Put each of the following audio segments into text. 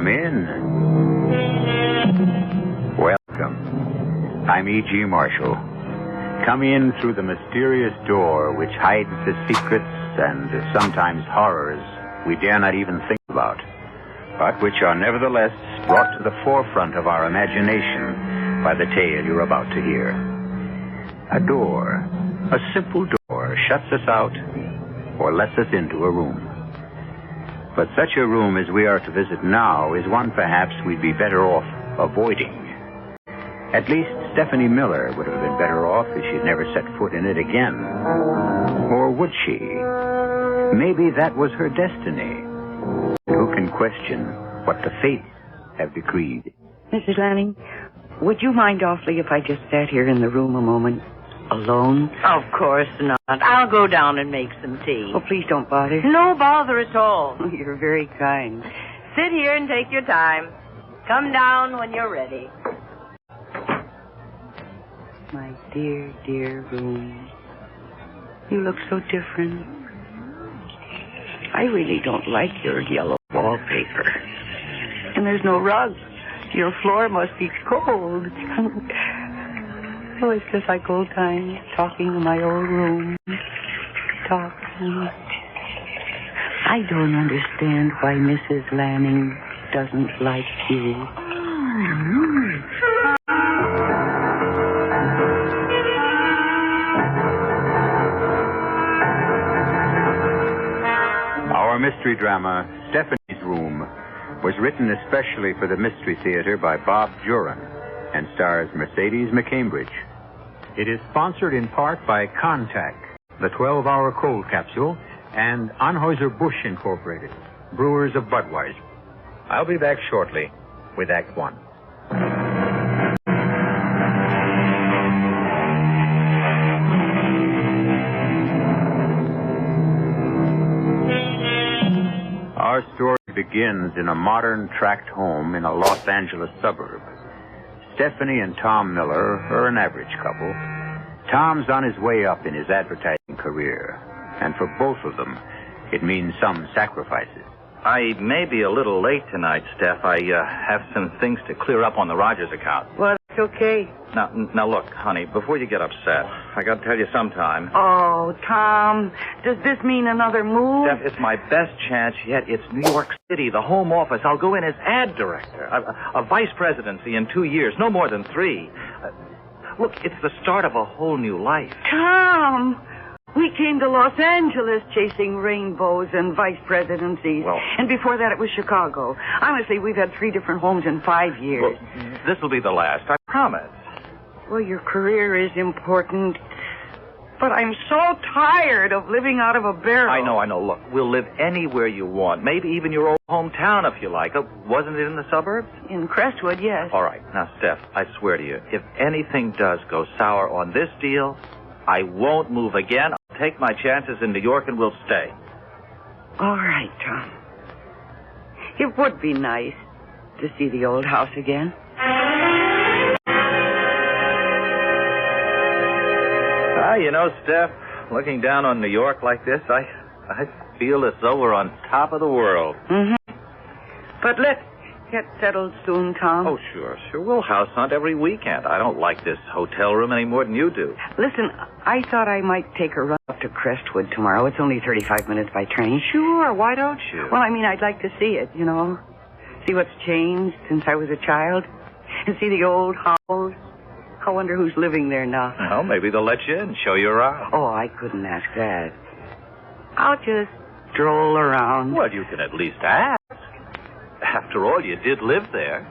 Come in. Welcome. I'm E.G. Marshall. Come in through the mysterious door which hides the secrets and sometimes horrors we dare not even think about, but which are nevertheless brought to the forefront of our imagination by the tale you're about to hear. A door, a simple door, shuts us out or lets us into a room. But such a room as we are to visit now is one perhaps we'd be better off avoiding. At least Stephanie Miller would have been better off if she'd never set foot in it again. Or would she? Maybe that was her destiny. Who can question what the fates have decreed? Mrs. Lanning, would you mind awfully if I just sat here in the room a moment? Alone? Of course not. I'll go down and make some tea. Oh, please don't bother. No bother at all. You're very kind. Sit here and take your time. Come down when you're ready. My dear, dear room. You look so different. I really don't like your yellow wallpaper. And there's no rug. Your floor must be cold. Oh, it's just like old times, talking in my old room. Talking. I don't understand why Mrs. Lanning doesn't like you. Our mystery drama, Stephanie's Room, was written especially for the Mystery Theater by Bob Juran and stars Mercedes McCambridge. It is sponsored in part by Contact, the 12-hour cold capsule, and Anheuser-Busch Incorporated, brewers of Budweiser. I'll be back shortly with Act One. Our story begins in a modern tract home in a Los Angeles suburb. Stephanie and Tom Miller are an average couple. Tom's on his way up in his advertising career, and for both of them, it means some sacrifices. I may be a little late tonight, Steph. I have some things to clear up on the Rogers account. Well, it's okay. Now look, honey, before you get upset, I got to tell you sometime. Oh, Tom, does this mean another move? Steph, it's my best chance yet. It's New York City, the home office. I'll go in as ad director. A vice presidency in 2 years, no more than 3. Look, it's the start of a whole new life. Tom, we came to Los Angeles chasing rainbows and vice presidencies. Well, and before that, it was Chicago. Honestly, we've had 3 different homes in 5 years. Well, this will be the last, I promise. Well, your career is important, but I'm so tired of living out of a barrel. I know. Look, we'll live anywhere you want. Maybe even your old hometown, if you like. Wasn't it in the suburbs? In Crestwood, yes. All right. Now, Steph, I swear to you, if anything does go sour on this deal, I won't move again. I'll take my chances in New York and we'll stay. All right, Tom. It would be nice to see the old house again. You know, Steph, looking down on New York like this, I feel as though we're on top of the world. Mm-hmm. But let's get settled soon, Tom. Oh, sure. We'll house hunt every weekend. I don't like this hotel room any more than you do. Listen, I thought I might take a run up to Crestwood tomorrow. It's only 35 minutes by train. Sure, why don't you? Well, I mean, I'd like to see it, you know. See what's changed since I was a child. And see the old house. I wonder who's living there now. Well, maybe they'll let you in, show you around. Oh, I couldn't ask that. I'll just stroll around. Well, you can at least ask. After all, you did live there.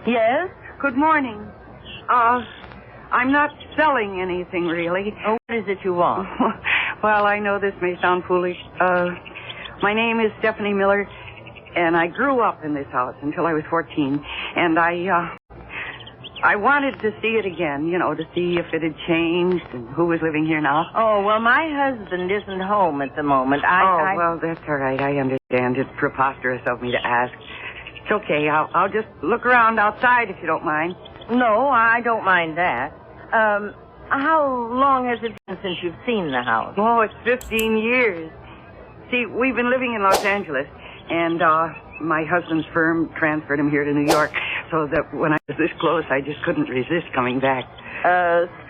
Yes? Good morning. I'm not selling anything, really. Oh, what is it you want? Well, I know this may sound foolish. My name is Stephanie Miller, and I grew up in this house until I was 14. And I wanted to see it again, you know, to see if it had changed and who was living here now. Oh, well, my husband isn't home at the moment. Well, that's all right. I understand. It's preposterous of me to ask. It's okay. I'll just look around outside if you don't mind. No, I don't mind that. How long has it been since you've seen the house? Oh, it's 15 years. See, we've been living in Los Angeles, and my husband's firm transferred him here to New York, so that when I was this close, I just couldn't resist coming back.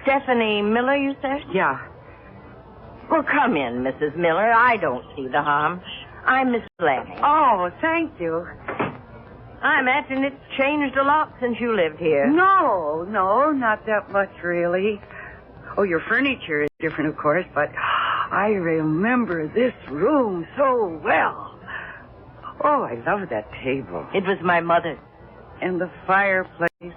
Stephanie Miller, you said? Yeah. Well, come in, Mrs. Miller. I don't see the harm. I'm Miss Lanning. Oh, thank you. I imagine it's changed a lot since you lived here. No, not that much, really. Oh, your furniture is different, of course, but I remember this room so well. Oh, I love that table. It was my mother's. And the fireplace.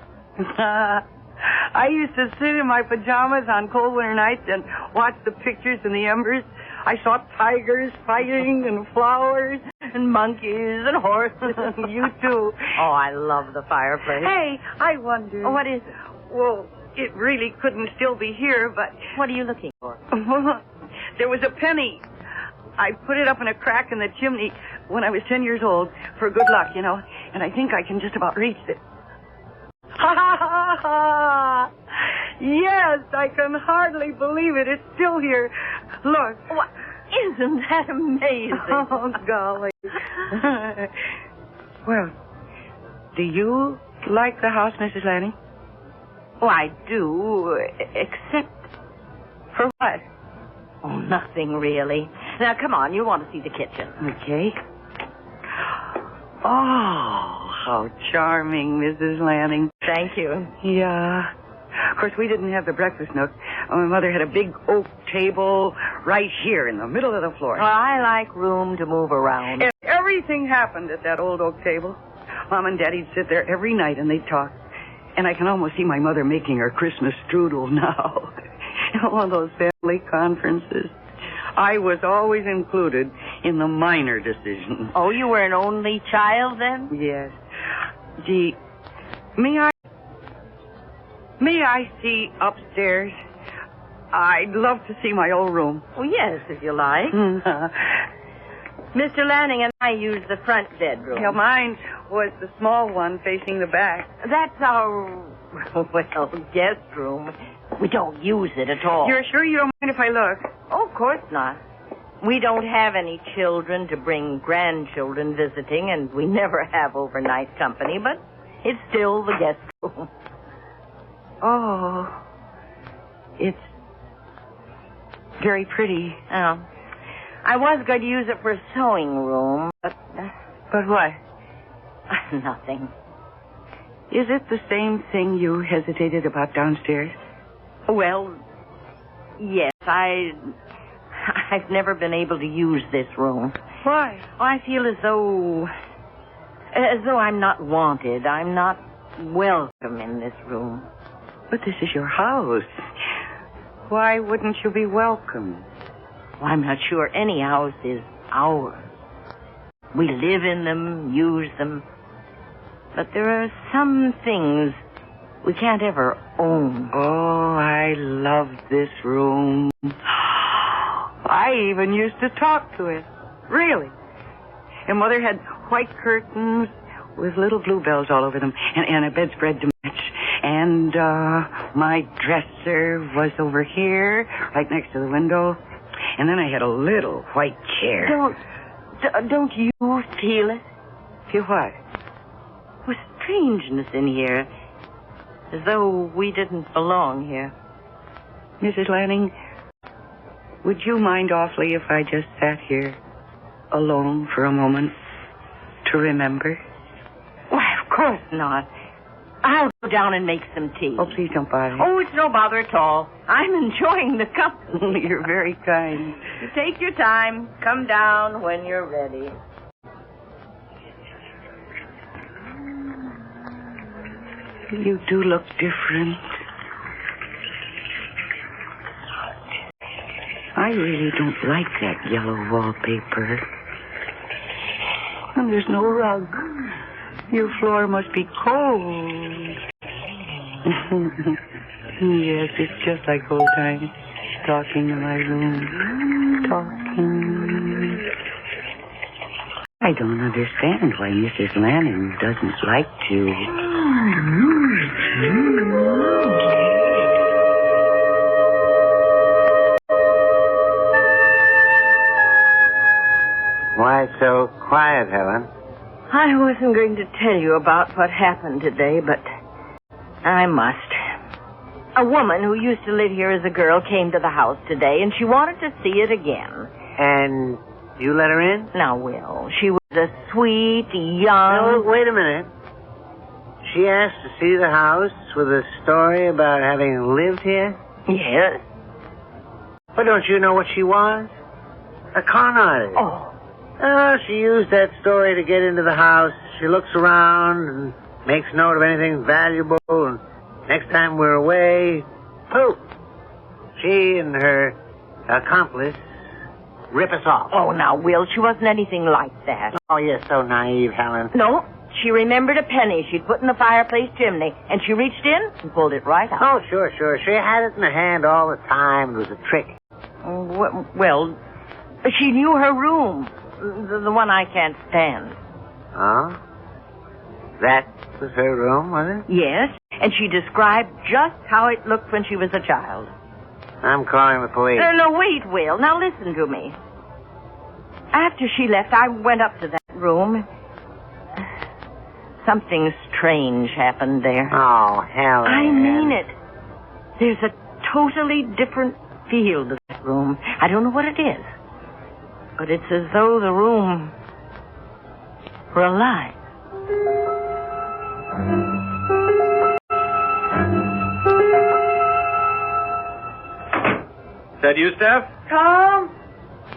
I used to sit in my pajamas on cold winter nights and watch the pictures in the embers. I saw tigers fighting and flowers and monkeys and horses. You too. Oh, I love the fireplace. Hey, I wonder. Oh, what is it? Well, it really couldn't still be here, but... What are you looking for? There was a penny. I put it up in a crack in the chimney when I was 10 years old for good luck, you know, and I think I can just about reach it. Ha ha ha ha! Yes, I can hardly believe it. It's still here. Look. What? Isn't that amazing? Oh, golly. Well, do you like the house, Mrs. Lanning? Oh, I do, except... For what? Oh, nothing really. Now, come on, you want to see the kitchen. Okay. Oh, how charming, Mrs. Lanning. Thank you. Yeah. Of course, we didn't have the breakfast nook. My mother had a big oak table right here in the middle of the floor. Well, I like room to move around. And everything happened at that old oak table. Mom and Daddy'd sit there every night and they'd talk. And I can almost see my mother making her Christmas strudel now. One of those family conferences. I was always included in the minor decisions. Oh, you were an only child then? Yes. Gee, may I see upstairs? I'd love to see my old room. Oh, yes, if you like. Mr. Lanning and I use the front bedroom. Yeah, mine was the small one facing the back. That's our, well, guest room. We don't use it at all. You're sure you don't mind if I look? Oh, of course not. We don't have any children to bring grandchildren visiting, and we never have overnight company, but it's still the guest room. Oh, it's very pretty. Oh. I was going to use it for a sewing room, but... But what? Nothing. Is it the same thing you hesitated about downstairs? Well, yes, I've never been able to use this room. Why? I feel as though I'm not wanted. I'm not welcome in this room. But this is your house. Why wouldn't you be welcome? Well, I'm not sure any house is ours. We live in them, use them. But there are some things we can't ever own. Oh, I love this room. I even used to talk to it. Really. And Mother had white curtains with little bluebells all over them and a bedspread to match. And my dresser was over here, right next to the window. And then I had a little white chair. Don't you feel it? Feel what? With strangeness in here. As though we didn't belong here. Mrs. Lanning, would you mind awfully if I just sat here alone for a moment to remember? Why, of course not. I'll go down and make some tea. Oh, please don't bother. Oh, it's no bother at all. I'm enjoying the company. You're very kind. You take your time. Come down when you're ready. You do look different. I really don't like that yellow wallpaper. And there's no rug. Your floor must be cold. Yes, it's just like old times. Talking in my room. Talking. I don't understand why Mrs. Lanning doesn't like to. Why so quiet, Helen? I wasn't going to tell you about what happened today, but I must. A woman who used to live here as a girl came to the house today, and she wanted to see it again. And you let her in? Now, Will, she was a sweet, young... No, wait a minute. She asked to see the house with a story about having lived here? Yes. But don't you know what she was? A con artist. Oh, she used that story to get into the house. She looks around and makes note of anything valuable, and next time we're away, poof, she and her accomplice rip us off. Oh, now, Will, she wasn't anything like that. Oh, you're so naive, Helen. No, she remembered a penny she'd put in the fireplace chimney, and she reached in and pulled it right out. Oh, sure. She had it in her hand all the time. It was a trick. Well, she knew her room, the one I can't stand. Oh? That was her room, was it? Yes, and she described just how it looked when she was a child. I'm calling the police. No, wait, Will. Now listen to me. After she left, I went up to that room. Something strange happened there. Oh, Helen. I mean it. There's a totally different feel to that room. I don't know what it is, but it's as though the room were alive. Is that you, Steph? Tom,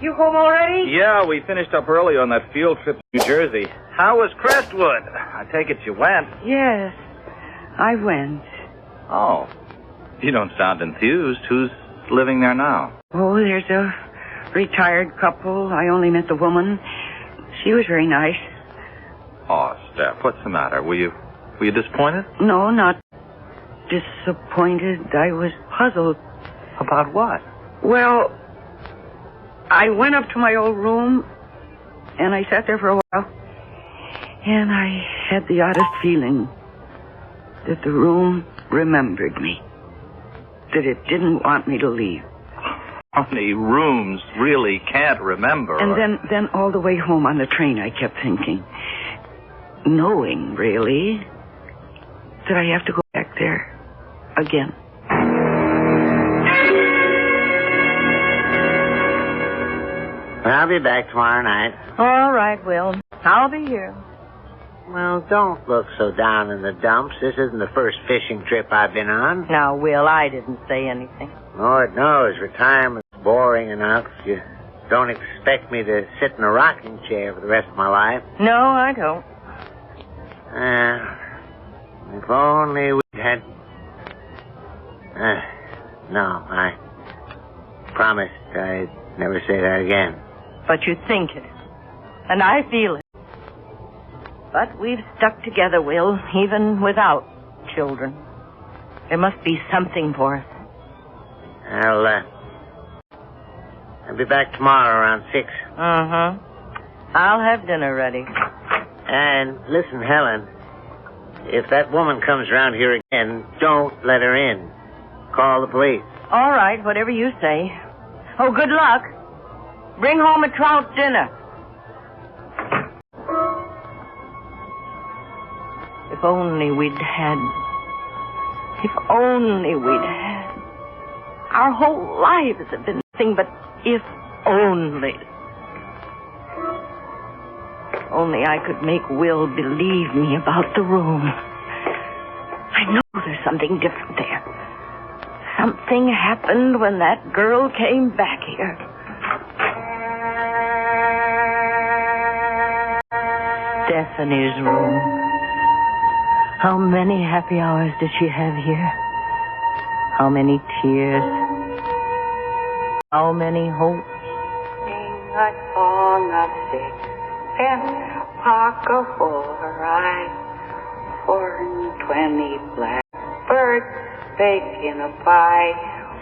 you home already? Yeah, we finished up early on that field trip to New Jersey. How was Crestwood? I take it you went. Yes, I went. Oh, you don't sound enthused. Who's living there now? Oh, there's a retired couple. I only met the woman. She was very nice. Oh, Steph, what's the matter? Were you disappointed? No, not disappointed. I was puzzled. About what? Well, I went up to my old room, and I sat there for a while, and I had the oddest feeling that the room remembered me, that it didn't want me to leave. Only rooms really can't remember. And then all the way home on the train, I kept thinking, knowing, really, that I have to go back there again. I'll be back tomorrow night. All right, Will. I'll be here. Well, don't look so down in the dumps. This isn't the first fishing trip I've been on. Now, Will, I didn't say anything. Lord knows, retirement's boring enough. You don't expect me to sit in a rocking chair for the rest of my life. No, I don't. If only we'd had... no, I promised I'd never say that again. But you think it. And I feel it. But we've stuck together, Will, even without children. There must be something for us. I'll be back tomorrow around 6. Uh-huh. I'll have dinner ready. And listen, Helen, if that woman comes around here again, don't let her in. Call the police. All right, whatever you say. Oh, good luck. Bring home a trout dinner. If only we'd had... If only we'd had... Our whole lives have been nothing but if only. Only I could make Will believe me about the room. I know there's something different there. Something happened when that girl came back here. Stephanie's room. How many happy hours did she have here? How many tears? How many hopes? Sing a song of sixpence, pocket full of rice, 420 blackbirds baked in a pie.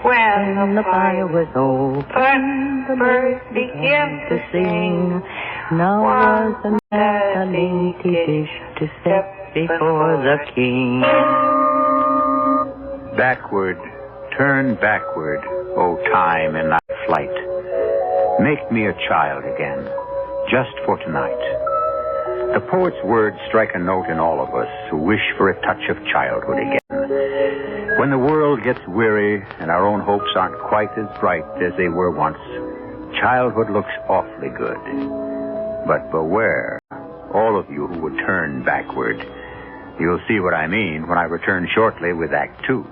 When the pie was open, the birds began to sing. Now was a dainty dish to set before the king. Backward, turn backward, O time in thy flight. Make me a child again, just for tonight. The poet's words strike a note in all of us who wish for a touch of childhood again. When the world gets weary and our own hopes aren't quite as bright as they were once, childhood looks awfully good. But beware, all of you who would turn backward. You'll see what I mean when I return shortly with Act 2.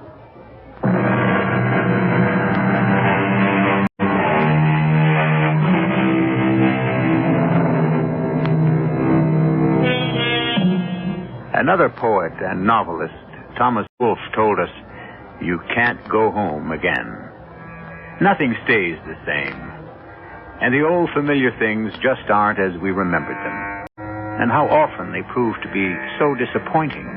Another poet and novelist, Thomas Wolfe, told us, you can't go home again. Nothing stays the same. And the old familiar things just aren't as we remembered them. And how often they prove to be so disappointing.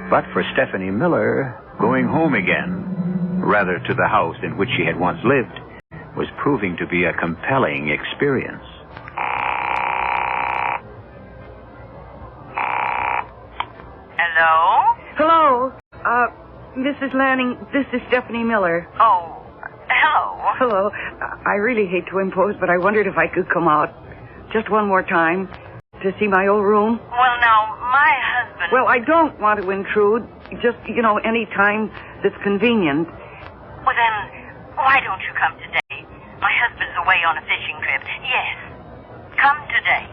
But for Stephanie Miller, going home again, rather to the house in which she had once lived, was proving to be a compelling experience. Hello? Hello. Mrs. Lanning, this is Stephanie Miller. Oh, hello. Hello. I really hate to impose, but I wondered if I could come out just one more time to see my old room. Well, now, my husband... Well, I don't want to intrude. Just, any time that's convenient. Well, then, why don't you come today? My husband's away on a fishing trip. Yes. Come today.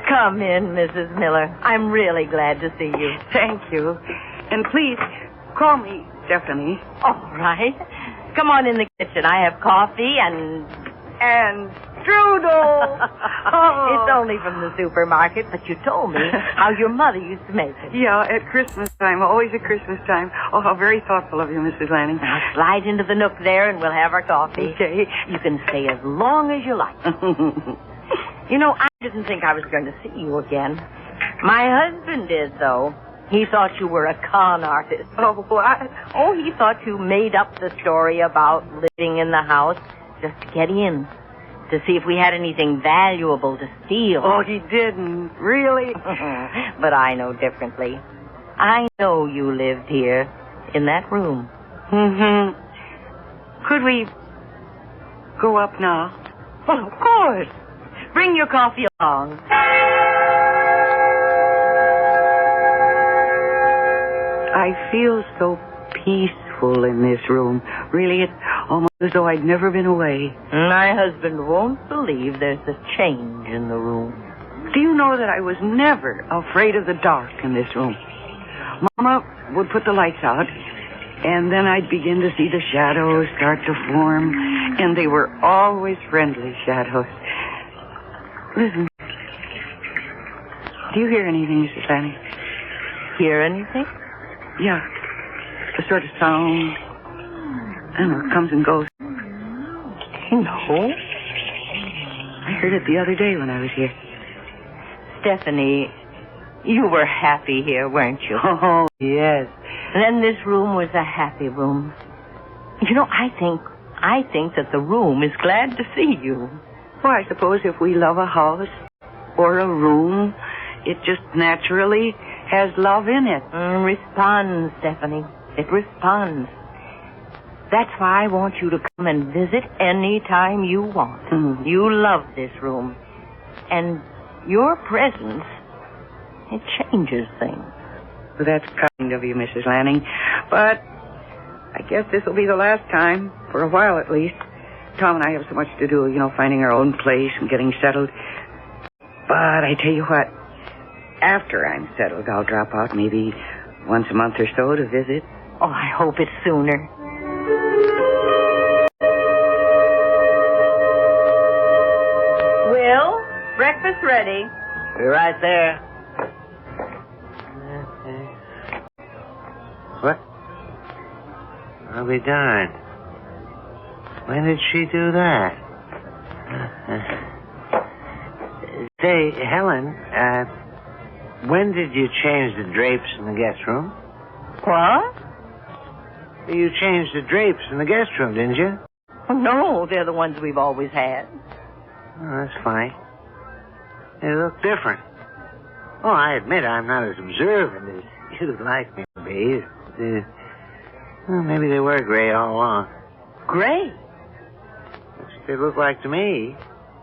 Come in, Mrs. Miller. I'm really glad to see you. Thank you. And please, call me Stephanie. All right. Come on in the kitchen. I have coffee and strudel. Oh. It's only from the supermarket, but you told me how your mother used to make it. Yeah, at Christmas time. Always at Christmas time. Oh, how very thoughtful of you, Mrs. Lanning. Now, slide into the nook there and we'll have our coffee. Okay. You can stay as long as you like. I didn't think I was going to see you again. My husband did, though. He thought you were a con artist. Oh, what? Oh, he thought you made up the story about living in the house just to get in, to see if we had anything valuable to steal. Oh, he didn't. Really? But I know differently. I know you lived here, in that room. Mm-hmm. Could we go up now? Well, of course. Bring your coffee along. I feel so peaceful in this room. Really, it's almost as though I'd never been away. My husband won't believe there's a change in the room. Do you know that I was never afraid of the dark in this room? Mama would put the lights out, and then I'd begin to see the shadows start to form, and they were always friendly shadows. Listen. Do you hear anything, Mrs. Lanning? Hear anything? Yeah. A sort of sound. I don't know, it comes and goes. No. I heard it the other day when I was here. Stephanie, you were happy here, weren't you? Oh, yes. And then this room was a happy room. I think that the room is glad to see you. Well, I suppose if we love a house or a room, it just naturally has love in it. Responds, Stephanie. It responds. That's why I want you to come and visit any time you want. Mm-hmm. You love this room. And your presence, it changes things. Well, that's kind of you, Mrs. Lanning. But I guess this will be the last time, for a while at least. Tom and I have so much to do, finding our own place and getting settled. But I tell you what, after I'm settled, I'll drop out maybe once a month or so to visit. Oh, I hope it's sooner. Will, breakfast ready. We're right there. What? I'll be darned. When did she do that? Say, Helen, when did you change the drapes in the guest room? What? You changed the drapes in the guest room, didn't you? Oh, no, they're the ones we've always had. Oh, that's funny. They look different. Oh, I admit I'm not as observant as you'd like me to be. Well, maybe they were gray all along. Gray? That's what they look like to me.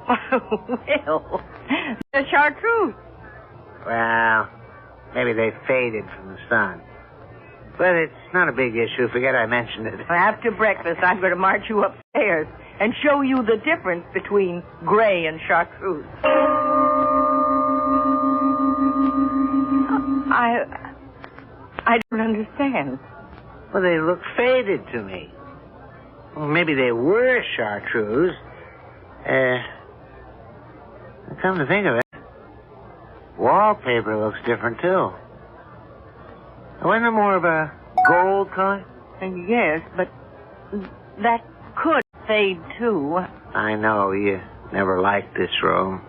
Well, the chartreuse. Well, maybe they faded from the sun. But it's not a big issue. Forget I mentioned it. After breakfast, I'm going to march you upstairs and show you the difference between gray and chartreuse. I don't understand. Well, they look faded to me. Well, maybe they were chartreuse. Come to think of it, wallpaper looks different, too. Wasn't it more of a gold color? Yes, but that could fade, too. I know, you never liked this room.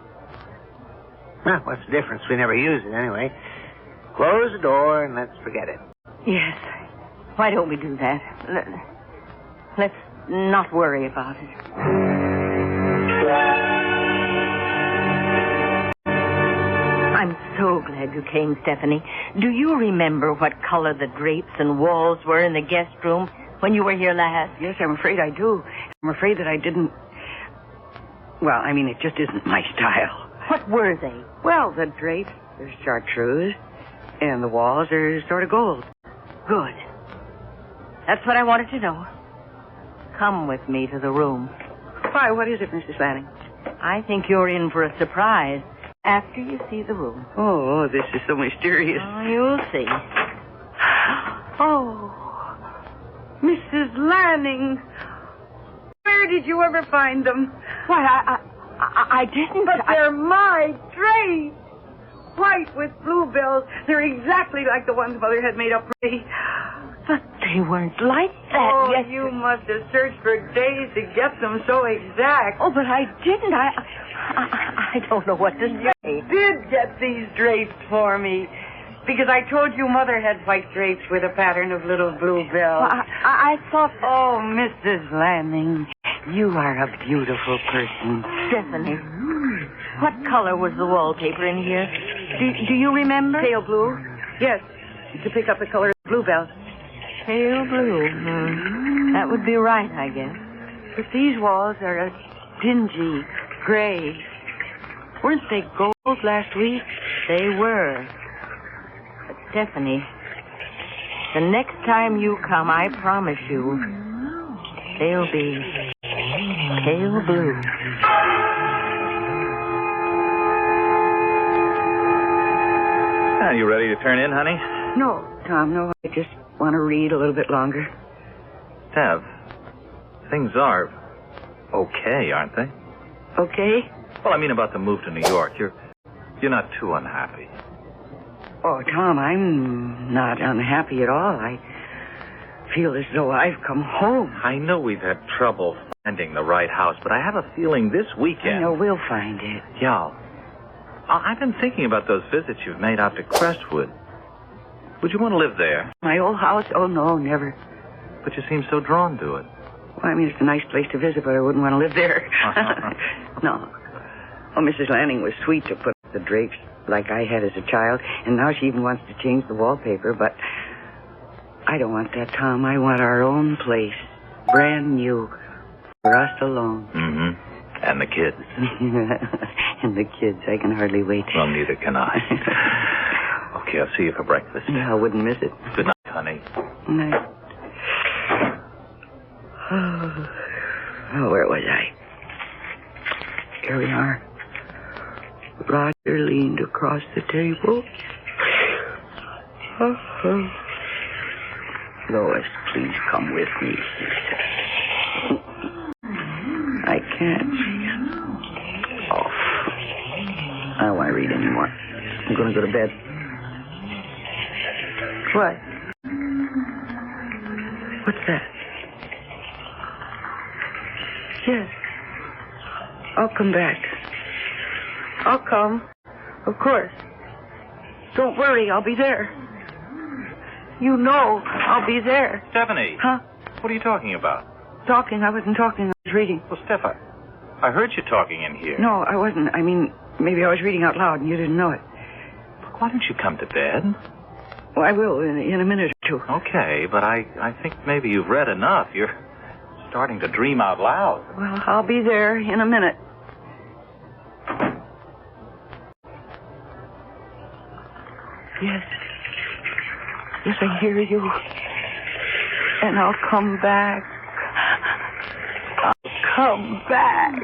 Well, what's the difference? We never use it anyway. Close the door and let's forget it. Yes. Why don't we do that? Let's not worry about it. I'm so glad you came, Stephanie. Do you remember what color the drapes and walls were in the guest room when you were here last? Yes, I'm afraid I do. I'm afraid that I didn't... Well, I mean, it just isn't my style. What were they? Well, the drapes, they're chartreuse, and the walls are sort of gold. Good. That's what I wanted to know. Come with me to the room. Why, what is it, Mrs. Lanning? I think you're in for a surprise after you see the room. Oh, this is so mysterious. Oh, you'll see. Oh, Mrs. Lanning. Where did you ever find them? Why, I didn't. But they're my drapes. White with bluebells. They're exactly like the ones Mother had made up for me. But they weren't like that. Oh, yes, you must have searched for days to get them so exact. Oh, but I didn't. I don't know what to say. You did get these drapes for me. Because I told you Mother had white drapes with a pattern of little bluebells. Well, I thought... Oh, Mrs. Lanning, you are a beautiful person. Stephanie, what color was the wallpaper in here? Do you remember? Pale blue. Yes, to pick up the color of the bluebells. Pale blue. That would be right, I guess. But these walls are a dingy gray. Weren't they gold last week? They were. But Stephanie, the next time you come, I promise you, they'll be pale blue. Are you ready to turn in, honey? No, Tom, no. I just want to read a little bit longer. Tev, things are okay, aren't they? Okay? Well, I mean about the move to New York. You're not too unhappy. Oh, Tom, I'm not unhappy at all. I feel as though I've come home. I know we've had trouble finding the right house, but I have a feeling this weekend... I know, we'll find it. Yeah. I've been thinking about those visits you've made out to Crestwood. Would you want to live there? My old house? Oh, no, never. But you seem so drawn to it. Well, I mean, it's a nice place to visit, but I wouldn't want to live there. No. Oh, Mrs. Lanning was sweet to put up the drapes like I had as a child, and now she even wants to change the wallpaper, but I don't want that, Tom. I want our own place, brand new, for us alone. Mm-hmm. And the kids. And the kids, I can hardly wait. Well, neither can I. Okay, I'll see you for breakfast. Yeah, I wouldn't miss it. Good night, honey. Night. Oh, where was I? Here we are. Roger leaned across the table. Lois, please come with me, he said. I can't. Oh, I don't want to read anymore. I'm going to go to bed. What? What's that? Yes. I'll come back. I'll come. Of course. Don't worry, I'll be there. You know I'll be there. Stephanie. Huh? What are you talking about? Talking? I wasn't talking. I was reading. Well, Steph, I heard you talking in here. No, I wasn't. I mean, maybe I was reading out loud and you didn't know it. Look, why don't you come to bed? Well, I will in a minute or two. Okay, but I think maybe you've read enough. You're starting to dream out loud. Well, I'll be there in a minute. Yes. Yes, I hear you. And I'll come back. I'll come back.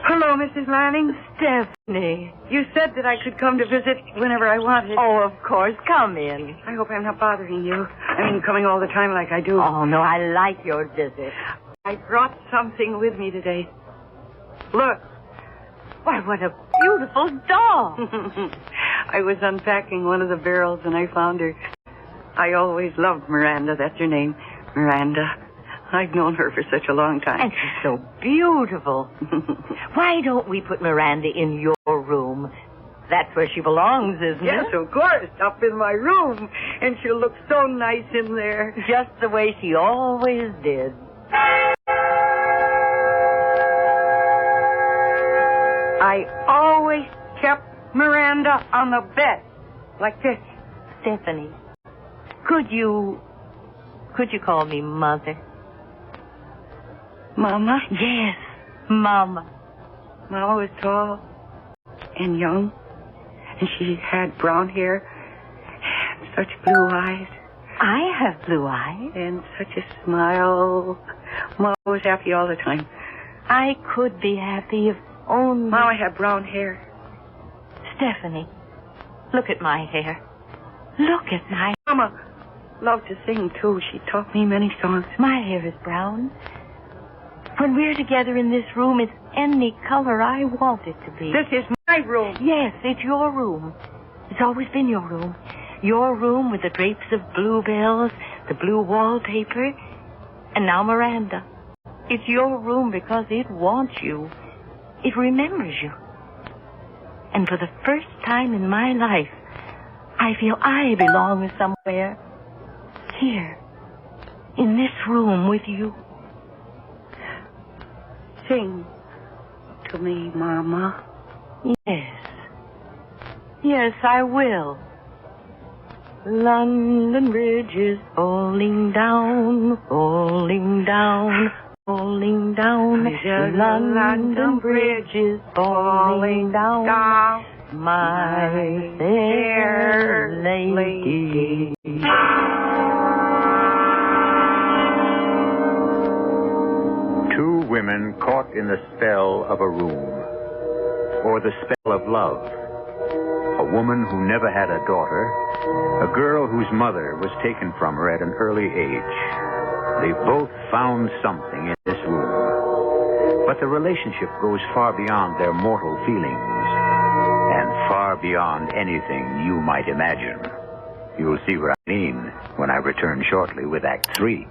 Hello, Mrs. Lanning. Stephanie. You said that I could come to visit whenever I wanted. Oh, of course. Come in. I hope I'm not bothering you. I mean, coming all the time like I do. Oh, no, I like your visit. I brought something with me today. Look. Why, what a beautiful doll. I was unpacking one of the barrels and I found her. I always loved Miranda. That's her name. Miranda. I've known her for such a long time. And she's so beautiful. Why don't we put Miranda in your room? That's where she belongs, isn't Yes, it? of course. Up in my room. And she'll look so nice in there. Just the way she always did. I always kept Miranda on the bed. Like this. Stephanie, could you call me Mother? Mama? Yes, Mama. Mama was tall and young. And she had brown hair. And such blue eyes. I have blue eyes. And such a smile. Mama was happy all the time. I could be happy if only... Mama had brown hair. Stephanie, look at my hair. Look at my... Mama loved to sing, too. She taught me many songs. My hair is brown. When we're together in this room, it's any color I want it to be. This is my room. Yes, it's your room. It's always been your room. Your room with the drapes of bluebells, the blue wallpaper, and now Miranda. It's your room because it wants you. It remembers you. And for the first time in my life, I feel I belong somewhere. Here, in this room with you. Sing to me, Mama. Yes. Yes, I will. London Bridge is falling down, falling down, falling down. London Bridge is falling down. My fair lady. Two women caught in the spell of a room, or the spell of love. A woman who never had a daughter, a girl whose mother was taken from her at an early age. They both found something in this room. But the relationship goes far beyond their mortal feelings, and far beyond anything you might imagine. You'll see what I mean when I return shortly with Act 3.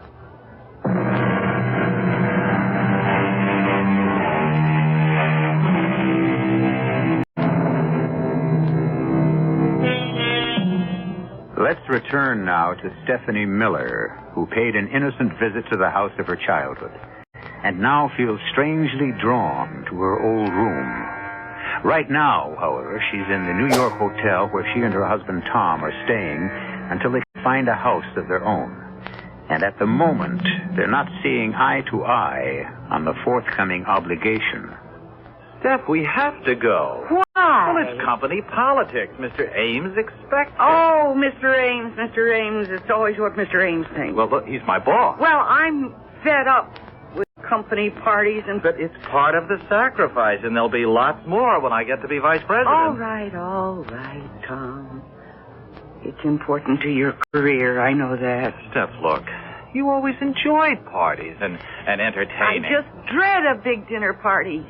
Let's return now to Stephanie Miller, who paid an innocent visit to the house of her childhood, and now feels strangely drawn to her old room. Right now, however, she's in the New York hotel where she and her husband Tom are staying until they can find a house of their own. And at the moment, they're not seeing eye to eye on the forthcoming obligation. Steph, we have to go. Why? Well, it's company politics. Mr. Ames expects it. Oh, Mr. Ames. It's always what Mr. Ames thinks. Well, look, he's my boss. Well, I'm fed up with company parties and... But it's part of the sacrifice, and there'll be lots more when I get to be vice president. All right, Tom. It's important to your career, I know that. Steph, look, you always enjoyed parties and entertaining. I just dread a big dinner party.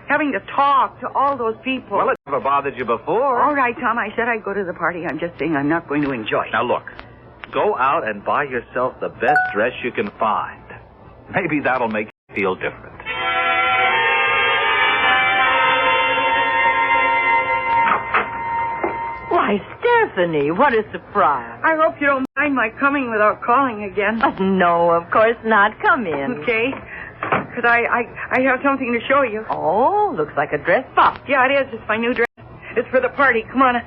Having to talk to all those people. Well, it never bothered you before. All right, Tom, I said I'd go to the party. I'm just saying I'm not going to enjoy it. Now, look, go out and buy yourself the best dress you can find. Maybe that'll make you feel different. Why, Stephanie, what a surprise. I hope you don't mind my coming without calling again. No, of course not. Come in. Okay. Because I have something to show you. Oh, looks like a dress box. Yeah, it is. It's my new dress. It's for the party. Come on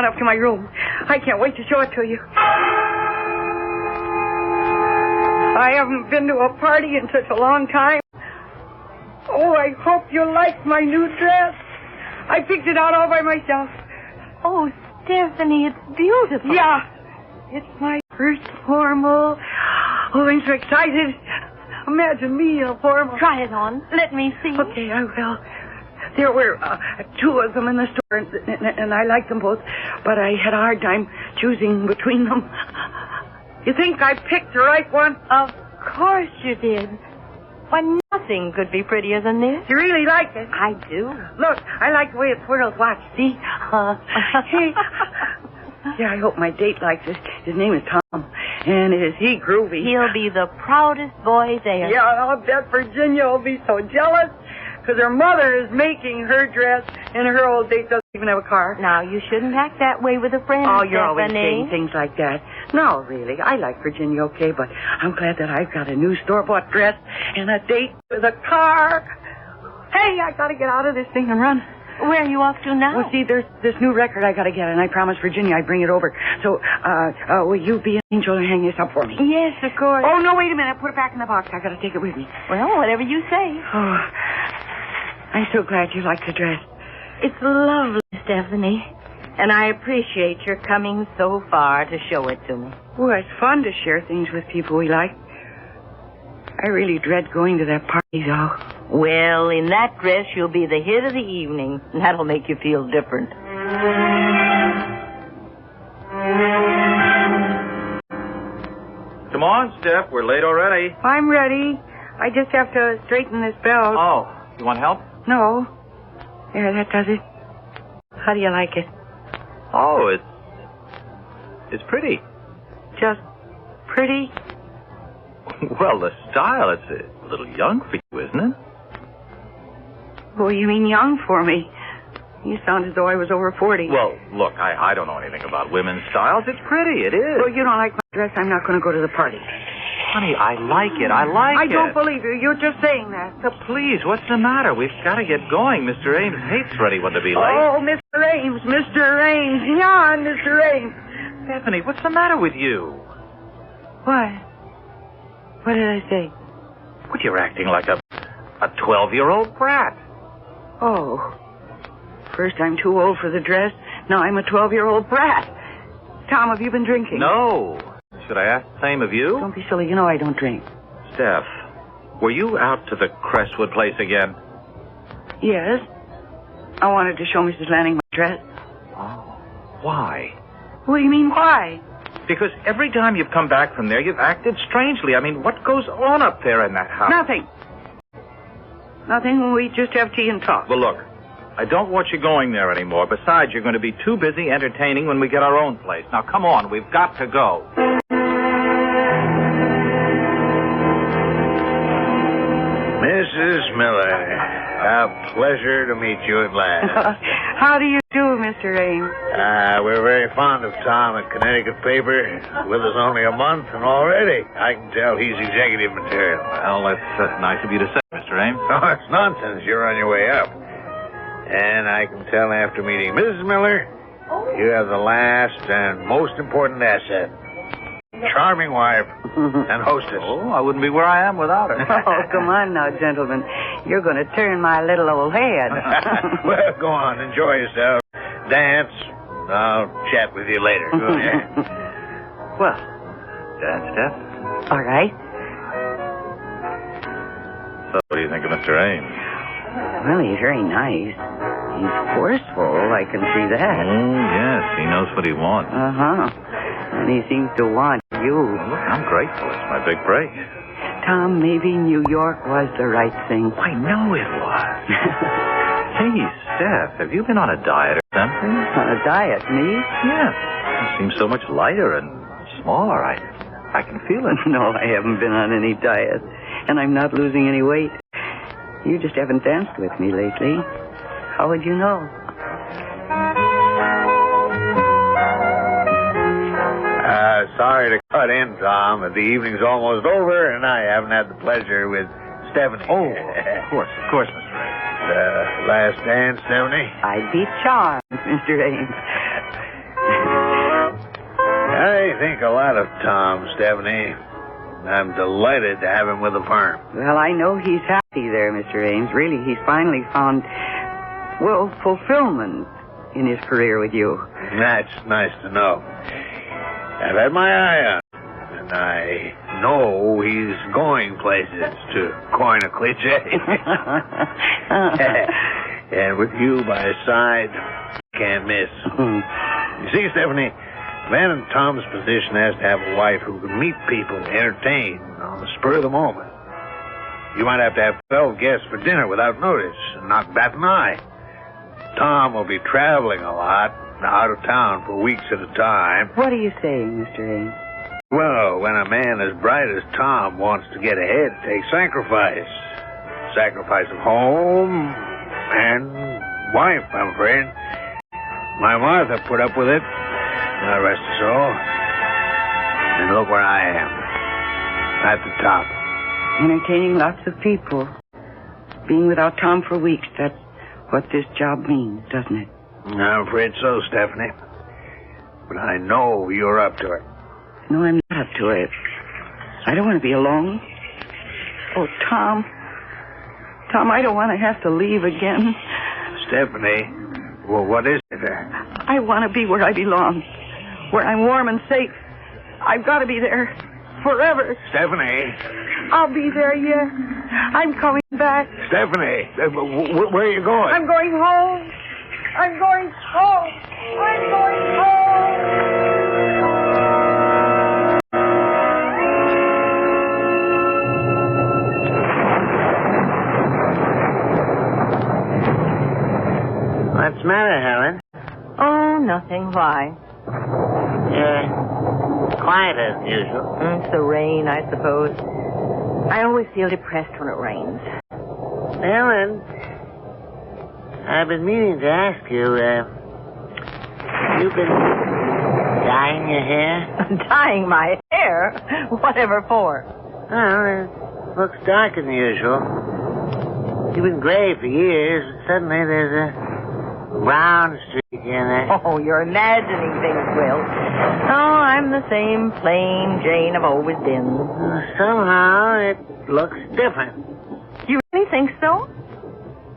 up to my room. I can't wait to show it to you. I haven't been to a party in such a long time. Oh, I hope you like my new dress. I picked it out all by myself. Oh, Stephanie, it's beautiful. Yeah. It's my first formal. Oh, I'm so excited. Imagine me in a formal. Try it on. Let me see. Okay, I will. There were 2 of them in the store, and I liked them both, but I had a hard time choosing between them. You think I picked the right one? Of course you did. Why, nothing could be prettier than this. You really like it? I do. Look, I like the way it swirls. Watch, see? Hey. Yeah, I hope my date likes this. His name is Tom, and is he groovy? He'll be the proudest boy there. Yeah, I'll bet Virginia will be so jealous, because her mother is making her dress, and her old date doesn't even have a car. Now, you shouldn't act that way with a friend, Oh, you're always Stephanie. saying things like that. No, really. I like Virginia okay, but I'm glad that I've got a new store-bought dress and a date with a car. Hey, I got to get out of this thing and run. Where are you off to now? Well, see, there's this new record I got to get, and I promised Virginia I'd bring it over. So, will you be an angel and hang this up for me? Yes, of course. Oh, no, wait a minute. Put it back in the box. I got to take it with me. Well, whatever you say. Oh, I'm so glad you like the dress. It's lovely, Stephanie. And I appreciate your coming so far to show it to me. Well, it's fun to share things with people we like. I really dread going to that party, though. Well, in that dress, you'll be the hit of the evening. And that'll make you feel different. Come on, Steph. We're late already. I'm ready. I just have to straighten this belt. Oh, you want help? No. There, that does it. How do you like it? Oh, it's pretty. Just pretty? Well, the style, it's a little young for you, isn't it? Oh, you mean young for me? You sound as though I was over 40. Well, look, I don't know anything about women's styles. It's pretty, it is. Well, you don't like my dress, I'm not going to go to the party. Honey, I like it. I don't believe you. You're just saying that. So please, what's the matter? We've got to get going. Mr. Ames hates for anyone to be late. Oh, Mr. Ames, Mr. Ames. Yeah, Mr. Ames. Stephanie, what's the matter with you? What? What did I say? Well, you're acting like a 12-year-old brat. Oh. First I'm too old for the dress. Now I'm a 12-year-old brat. Tom, have you been drinking? No. Should I ask the same of you? Don't be silly. You know I don't drink. Steph, were you out to the Crestwood place again? Yes. I wanted to show Mrs. Lanning my dress. Oh. Why? What do you mean, why? Because every time you've come back from there, you've acted strangely. I mean, what goes on up there in that house? Nothing. Nothing. We just have tea and talk. Well, look, I don't want you going there anymore. Besides, you're going to be too busy entertaining when we get our own place. Now, come on. We've got to go. Mrs. Miller, a pleasure to meet you at last. How do you do, Mr. Ames? We're very fond of Tom at Connecticut paper. With us only a month, and already I can tell he's executive material. Well, that's nice of you to say, Mr. Ames. Oh, it's nonsense. You're on your way up. And I can tell after meeting Mrs. Miller, you have the last and most important asset. Charming wife and hostess. Oh, I wouldn't be where I am without her. Oh, come on now, gentlemen. You're going to turn my little old head. Well, go on. Enjoy yourself. Dance. I'll chat with you later. Go ahead. Well, Dad, Steph. all right. So, what do you think of Mr. Ames? Well, he's very nice. He's forceful, I can see that. Oh, yes. He knows what he wants. Uh-huh. And he seems to want you. Well, look, I'm grateful. It's my big break. Tom, maybe New York was the right thing. I know it was. Hey, Steph, have you been on a diet or something? On a diet, me? Yes. You seem so much lighter and smaller. I can feel it. No, I haven't been on any diet. And I'm not losing any weight. You just haven't danced with me lately. How would you know? sorry to cut in, Tom, but the evening's almost over, and I haven't had the pleasure with Stephanie. Oh, of course, Mr. Ray. The last dance, Stephanie? I'd be charmed, Mr. Ames. I think a lot of Tom, Stephanie. I'm delighted to have him with the firm. Well, I know he's happy there, Mr. Ames. Really, he's finally found, well, fulfillment in his career with you. That's nice to know. I've had my eye on him, and I know he's going places, to coin a cliche. And with you by his side, can't miss. You see, Stephanie, a man in Tom's position has to have a wife who can meet people, entertain on the spur of the moment. You might have to have 12 guests for dinner without notice and not bat an eye. Tom will be traveling a lot, out of town for weeks at a time. What are you saying, Mr. Ames? Well, when a man as bright as Tom wants to get ahead, it takes sacrifice. Sacrifice of home and wife, I'm afraid. My Martha put up with it. God rest her soul. And look where I am. At the top. Entertaining lots of people. Being without Tom for weeks, that's what this job means, doesn't it? I'm afraid so, Stephanie. But I know you're up to it. No, I'm not up to it. I don't want to be alone. Oh, Tom. Tom, I don't want to have to leave again. Stephanie, well, what is it? I want to be where I belong. Where I'm warm and safe. I've got to be there. Forever. Stephanie. I'll be there, yes. I'm coming back. Stephanie, where are you going? I'm going home. I'm going home. I'm going home. What's the matter, Helen? Oh, nothing. Why? Quiet as usual. It's the rain, I suppose. I always feel depressed when it rains. Helen, I've been meaning to ask you, you've been dyeing your hair? Dyeing my hair? Whatever for? Well, it looks darker than usual. You've been gray for years, and suddenly there's a brown streak in there. Oh, you're imagining things, Will. Oh, I'm the same plain Jane I've always been. Somehow it looks different. You really think so?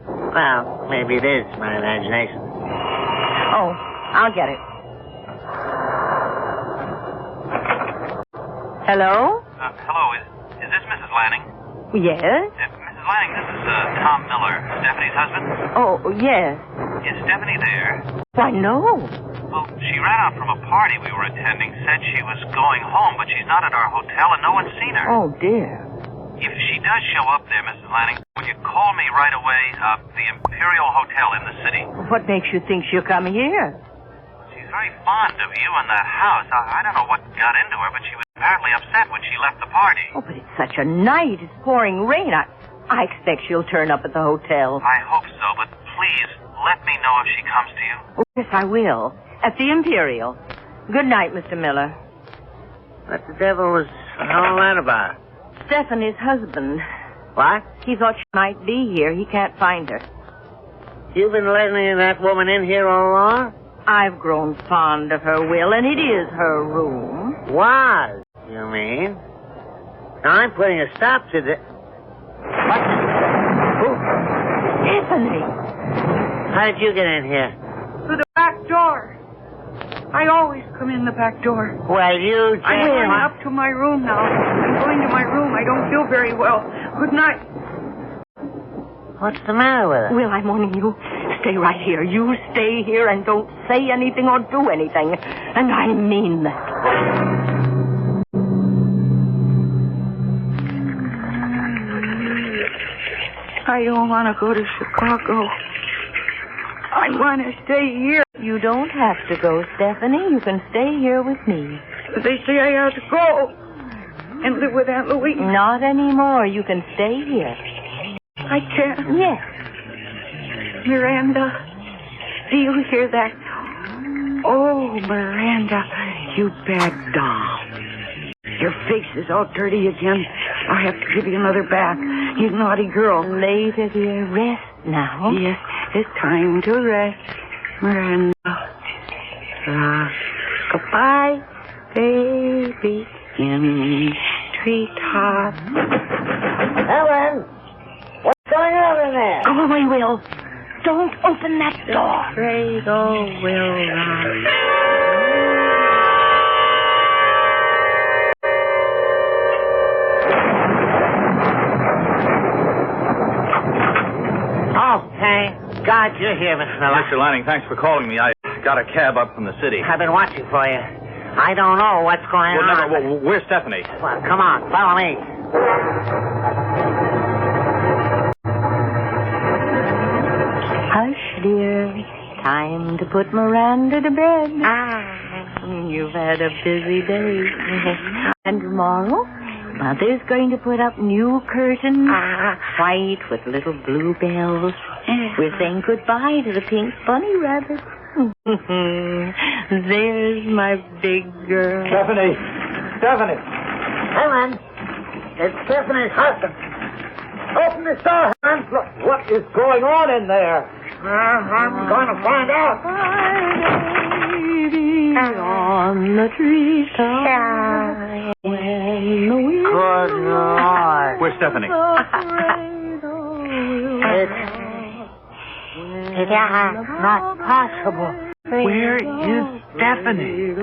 Well, maybe it is my imagination. Oh, I'll get it. Hello? Hello, is this Mrs. Lanning? Yes? Mrs. Lanning, this is Tom Miller, Stephanie's husband. Oh, yes. Is Stephanie there? Why, no. Well, she ran out from a party we were attending, said she was going home, but she's not at our hotel and no one's seen her. Oh, dear. If she does show up there, Mrs. Lanning, would you call me right away? The Imperial Hotel in the city. What makes you think she'll come here? She's very fond of you and that house. I don't know what got into her, but she was apparently upset when she left the party. Oh, but it's such a night. It's pouring rain. I expect she'll turn up at the hotel. I hope so, but please, let me know if she comes to you. Oh, yes, I will. At the Imperial. Good night, Mr. Miller. What the devil was all that about? Stephanie's husband. What? He thought she might be here. He can't find her. You've been letting that woman in here all along? I've grown fond of her, Will, and it is her room. Was, you mean? Now, I'm putting a stop to the... What? Who? Stephanie! How did you get in here? Through the back door. I always come in the back door. Well, you... I'm going up to my room now. I'm going to my room. I don't feel very well. Good night. What's the matter with her? Will, I'm warning you. Stay right here. You stay here and don't say anything or do anything. And I mean that. I don't want to go to Chicago. I want to stay here. You don't have to go, Stephanie. You can stay here with me. They say I have to go and live with Aunt Louise. Not anymore. You can stay here. I can't. Yes. Miranda, do you hear that? Oh, Miranda, you bad doll. Your face is all dirty again. I'll have to give you another bath. You naughty girl. Later, dear. Rest now. Yes, it's time to rest, Miranda. Goodbye, baby, in treetop. Helen! What's going on in there? Go away, Will. Don't open that door. Cradle will rise. Oh, thank God you're here, Miss Miller. Mr. Lanning, thanks for calling me. I got a cab up from the city. I've been watching for you. I don't know what's going on. Where's Stephanie? Well, come on, follow me. Hush, dear. Time to put Miranda to bed. You've had a busy day. And tomorrow, Mother's going to put up new curtains, white with little blue bells. We're saying goodbye to the pink bunny rabbit. There's my big girl. Stephanie! Helen, it's Stephanie's husband. Open this door, Helen. Look, what is going on in there? I'm going to find out. On the treetop. When the wind Good Lord. Where's Stephanie? It's not possible. Where is Stephanie?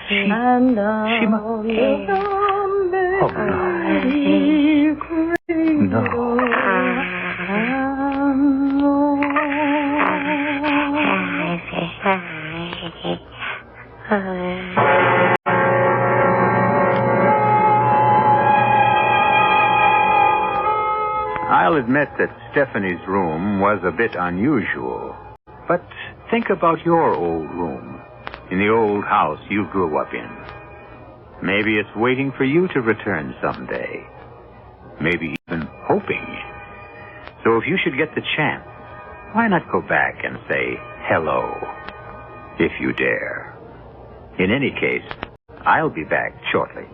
She must... Oh, no. I'll admit that Stephanie's room was a bit unusual. But think about your old room, in the old house you grew up in. Maybe it's waiting for you to return someday. Maybe even hoping. So if you should get the chance, why not go back and say hello, if you dare? In any case, I'll be back shortly.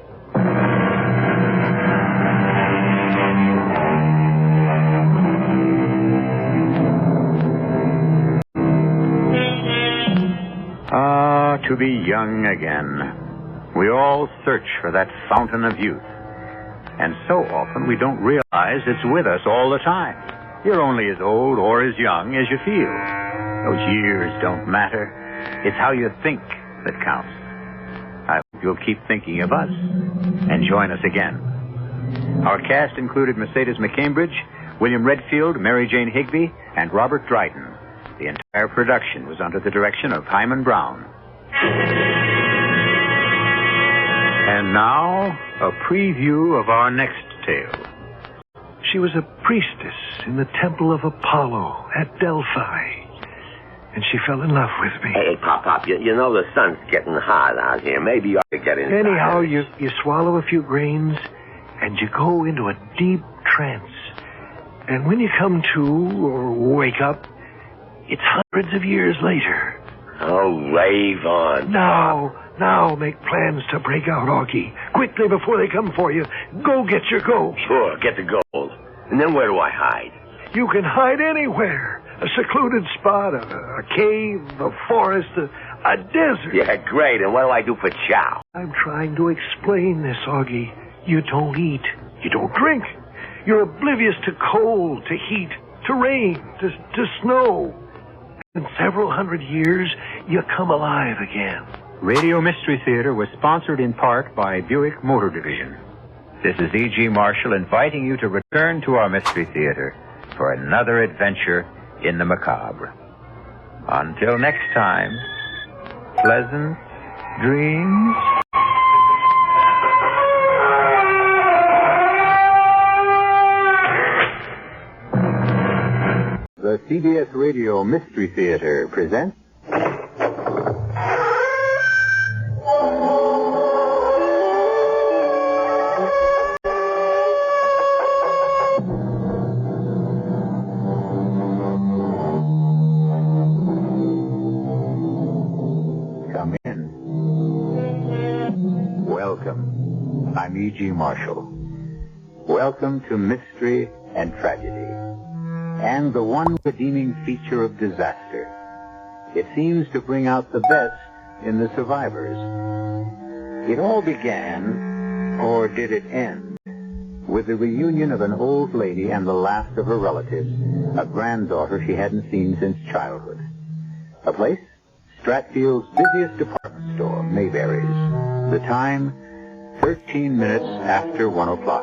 To be young again. We all search for that fountain of youth. And so often we don't realize it's with us all the time. You're only as old or as young as you feel. Those years don't matter. It's how you think that counts. I hope you'll keep thinking of us and join us again. Our cast included Mercedes McCambridge, William Redfield, Mary Jane Higbee, and Robert Dryden. The entire production was under the direction of Hyman Brown. And now, a preview of our next tale. She was a priestess in the temple of Apollo at Delphi. And she fell in love with me. Hey, Pop, you know the sun's getting hot out here. Maybe you ought to get inside. Anyhow, you swallow a few grains, and you go into a deep trance. And when you come to, or wake up, it's hundreds of years later. Oh, rave on. Now make plans to break out, Augie. Quickly before they come for you. Go get your gold. Sure, get the gold. And then where do I hide? You can hide anywhere. A secluded spot, a cave, a forest, a desert. Yeah, great. And what do I do for chow? I'm trying to explain this, Augie. You don't eat. You don't drink. You're oblivious to cold, to heat, to rain, to snow. In several hundred years, you come alive again. Radio Mystery Theater was sponsored in part by Buick Motor Division. This is E.G. Marshall inviting you to return to our Mystery Theater for another adventure in the macabre. Until next time, pleasant dreams. The CBS Radio Mystery Theater presents Come in. I'm E.G. Marshall. Welcome to Mystery and Tragedy, and the one redeeming feature of disaster. It seems to bring out the best in the survivors. It all began, or did it end, with the reunion of an old lady and the last of her relatives, a granddaughter she hadn't seen since childhood. A place? Stratfield's busiest department store, Mayberry's. The time, 13 minutes after 1 o'clock.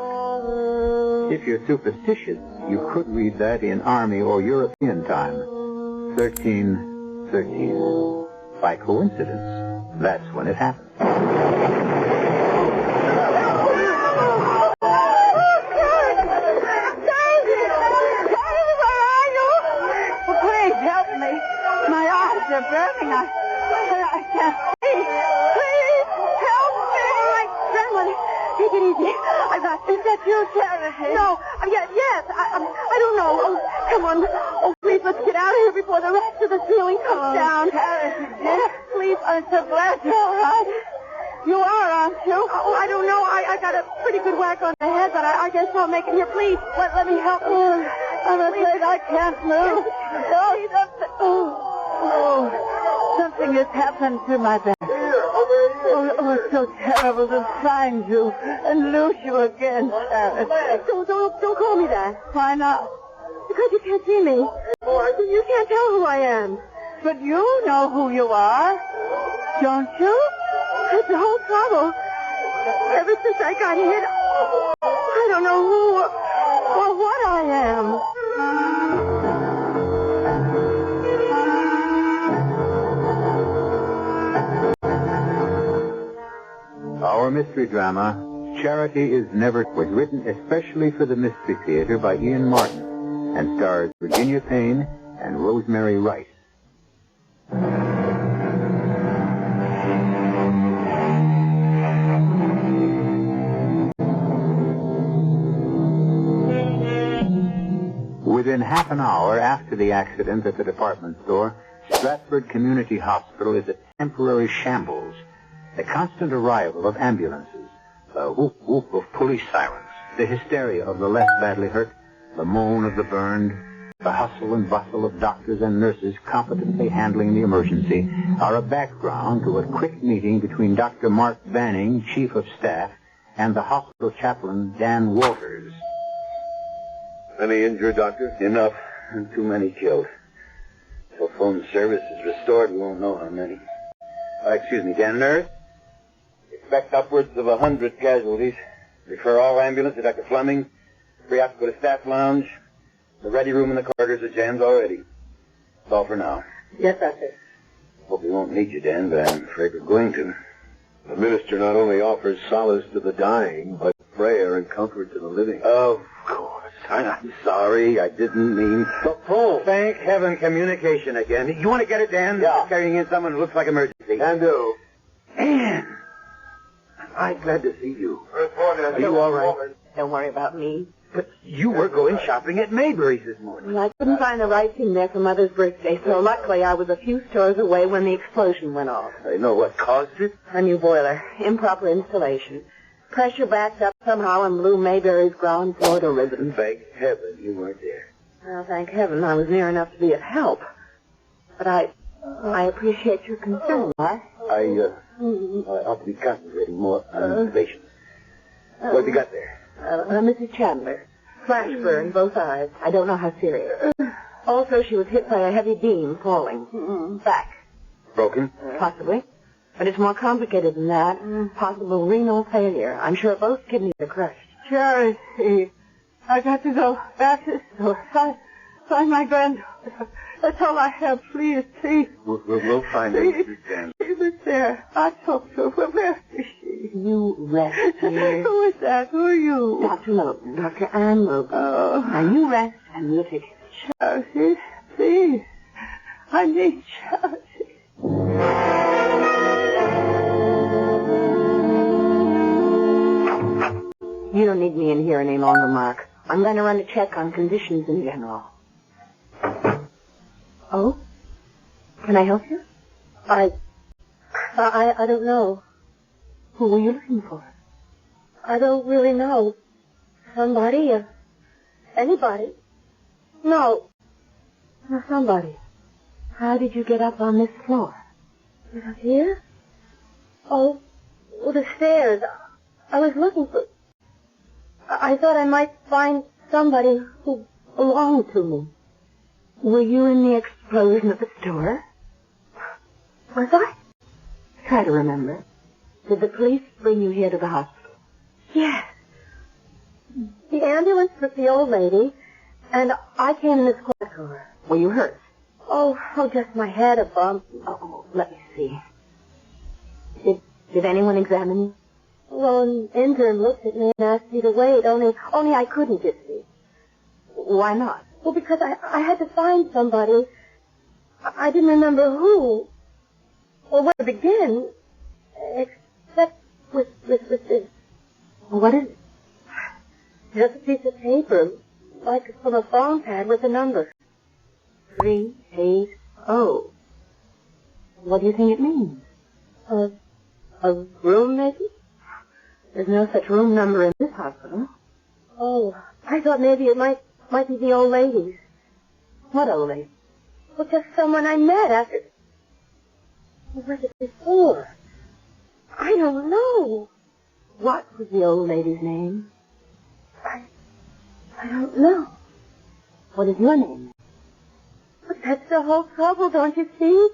If you're superstitious, you could read that in Army or European time. 13:13. By coincidence, that's when it happened. They're burning. I can't see. Please help me. All right, grandmother, take it easy. Is that you, Charity? No. Yes. I don't know. Oh, come on. Oh, please, let's get out of here before the rest of the ceiling comes down. Charity, please, I'm so glad you're all right. You are, aren't you? Oh, I don't know. I got a pretty good whack on the head, but I guess I'll make it here. Please, let me help you. I'm afraid I can't move. Oh, something has happened to my back. Oh, it's so terrible to find you and lose you again, Sharon. Don't call me that. Why not? Because you can't see me. You can't tell who I am. But you know who you are, don't you? That's the whole trouble. Ever since I got hit, I don't know who or what I am. Our mystery drama, Charity Is Never, was written especially for the Mystery Theater by Ian Martin and stars Virginia Payne and Rosemary Rice. Within half an hour after the accident at the department store, Stratford Community Hospital is a temporary shambles. The constant arrival of ambulances, the whoop-whoop of police sirens, the hysteria of the less badly hurt, the moan of the burned, the hustle and bustle of doctors and nurses competently handling the emergency are a background to a quick meeting between Dr. Mark Banning, Chief of Staff, and the hospital chaplain, Dan Walters. Any injured, Doctor? Enough. And too many killed. Till phone service is restored, we won't know how many. Excuse me, Dan, nurse? Expect upwards of 100 casualties. Refer all ambulance to Dr. Fleming. Free out to go to staff lounge. The ready room in the corridors are jammed already. That's all for now. Yes, Doctor. Hope we won't need you, Dan, but I'm afraid we're going to. The minister not only offers solace to the dying, but prayer and comfort to the living. Of course. I'm sorry. I didn't mean... Oh, thank heaven, communication again. You want to get it, Dan? Yeah. Carrying in someone who looks like emergency. Can do. Anne! I'm glad to see you. Are you all right? Don't worry about me. But you were going shopping at Mayberry's this morning. Well, I couldn't find the right thing there for Mother's birthday, so luckily I was a few stores away when the explosion went off. I know what caused it. A new boiler. Improper installation. Pressure backed up somehow and blew Mayberry's ground floor to ribbons. Thank heaven you weren't there. Well, thank heaven I was near enough to be of help. But I appreciate your concern, Mark. I ought to be concentrating more on the patient. What have you got there? Mrs. Chandler. Flash burn, both eyes. I don't know how serious. Also, she was hit by a heavy beam falling. Back. Broken? Possibly. But it's more complicated than that. Possible renal failure. I'm sure both kidneys are crushed. Charity, I got to go back to the store. Find my granddaughter. That's all I have. Please. We'll find her, Mrs. Chandler. She was there. I talked to her. Where is she? You rest here. Who is that? Who are you? Dr. Logan. Dr. Ann Logan. Oh. Now you rest and we'll take it. Charity, please. I need Charity. You don't need me in here any longer, Mark. I'm going to run a check on conditions in general. Oh? Can I help you? I don't know. Who were you looking for? I don't really know. Somebody, anybody. No. Somebody. How did you get up on this floor? Get up here? Oh, the stairs. I was looking for... I thought I might find somebody who belonged to me. Were you in the explosion at the store? Was I? Try to remember. Did the police bring you here to the hospital? Yes. The ambulance took the old lady, and I came in the squad car. Were you hurt? Oh, just my head, a bump. Oh, let me see. Did anyone examine you? Well, an intern looked at me and asked me to wait, only I couldn't, you see. Why not? Well, because I had to find somebody. I didn't remember who or where to begin, except with this. What is it? Just a piece of paper, like from a phone pad with a number. 380. What do you think it means? A room, maybe? There's no such room number in this hospital. Oh, I thought maybe it might be the old lady's. What old lady? Well, just someone I met after... Where was it before? I don't know. What was the old lady's name? I don't know. What is your name? But that's the whole trouble, don't you see?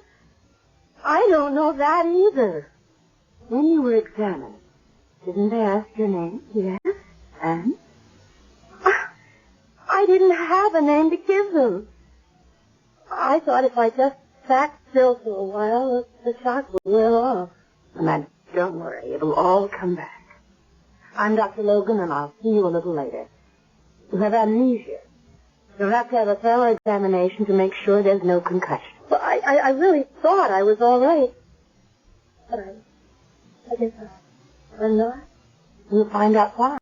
I don't know that either. When you were examined, didn't they ask your name? Yes. And? I didn't have a name to give them. I thought if I just sat still for a while, the shock would wear off. Amanda, don't worry. It'll all come back. I'm Dr. Logan, and I'll see you a little later. You have amnesia. You'll have to have a thorough examination to make sure there's no concussion. Well, I really thought I was all right. But I guess I'm not. We'll find out why.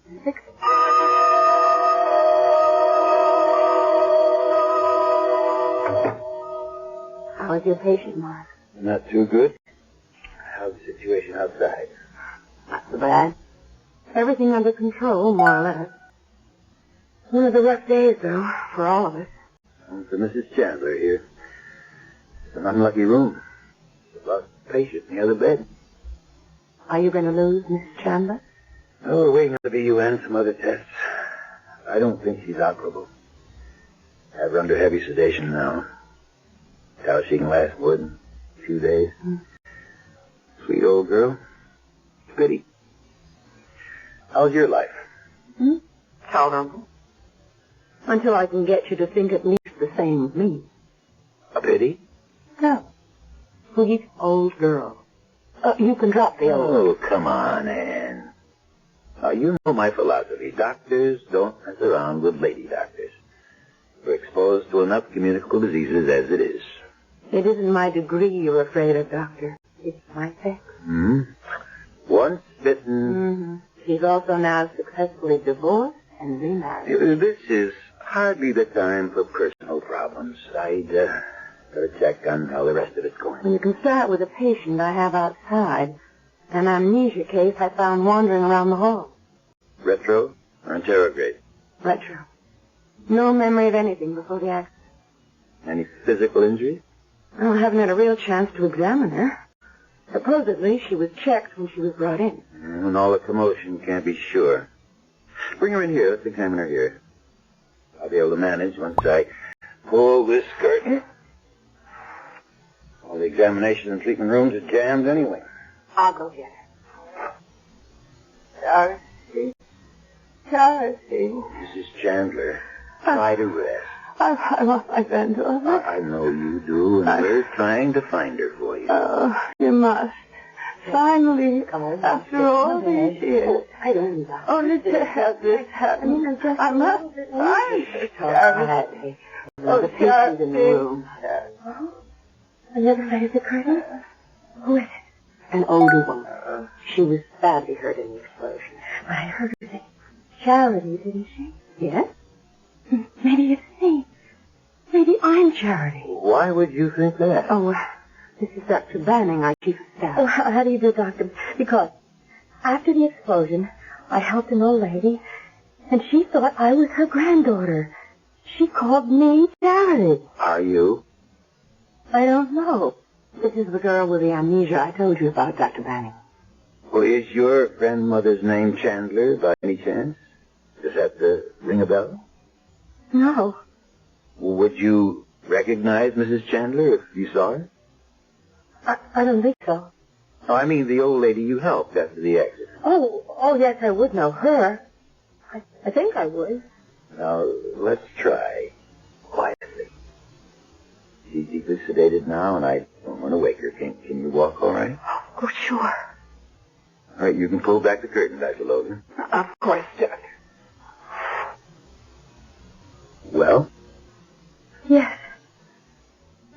And fix it. How is your patient, Mark? Not too good. How's the situation outside? Not so bad. Everything under control, more or less. One of the rough days, though, for all of us. And for Mrs. Chandler here. It's an unlucky room. We've lost a patient in the other bed. Are you going to lose Mrs. Chandler? Oh, we're waiting on the VU and some other tests. I don't think she's operable. Have her under heavy sedation now. How she can last more than a few days. Sweet old girl. Pity. How's your life? Tolerable. Until I can get you to think at least the same of me. A pity? No. Sweet old girl. You can drop the old. Oh, come on, Anne. Now, you know my philosophy. Doctors don't mess around with lady doctors. We're exposed to enough communicable diseases as it is. It isn't my degree you're afraid of, Doctor. It's my sex. Once bitten. She's also now successfully divorced and remarried. This is hardly the time for personal problems. I'd better check on how the rest of it's going. Well, you can start with a patient I have outside. An amnesia case I found wandering around the hall. Retro or interrograde? Retro. No memory of anything before the accident. Any physical injuries? Well, I haven't had a real chance to examine her. Supposedly, she was checked when she was brought in. And all the commotion, can't be sure. Bring her in here. Let's examine her here. I'll be able to manage once I pull this curtain. All the examination and treatment rooms are jammed anyway. I'll go get her. Dorothy. Mrs. Chandler, try to rest. I want my granddaughter. I know you do, and we're trying to find her for you. Oh, you must. Finally, after all these years. I don't know. Only to have this happen. I must find her. Oh, the patient in the room. On the other side of the curtain? Who is it? An older woman. She was badly hurt in the explosion. I heard her say Charity, didn't she? Yes? Maybe it's me. Maybe I'm Charity. Why would you think that? Oh, this is Dr. Banning, our chief of staff. Oh, how do you do, Doctor? Because after the explosion, I helped an old lady, and she thought I was her granddaughter. She called me Charity. Are you? I don't know. This is the girl with the amnesia I told you about, Dr. Banning. Well, is your grandmother's name Chandler by any chance? Does that ring a bell? No. Would you recognize Mrs. Chandler if you saw her? I don't think so. Oh, I mean the old lady you helped after the accident. Oh, yes, I would know her. I think I would. Now, let's try. Quietly. She's deeply sedated now, and I don't want to wake her. Can you walk all right? Oh, sure. All right, you can pull back the curtain, Dr. Logan. Of course, Doctor. Well? Yes.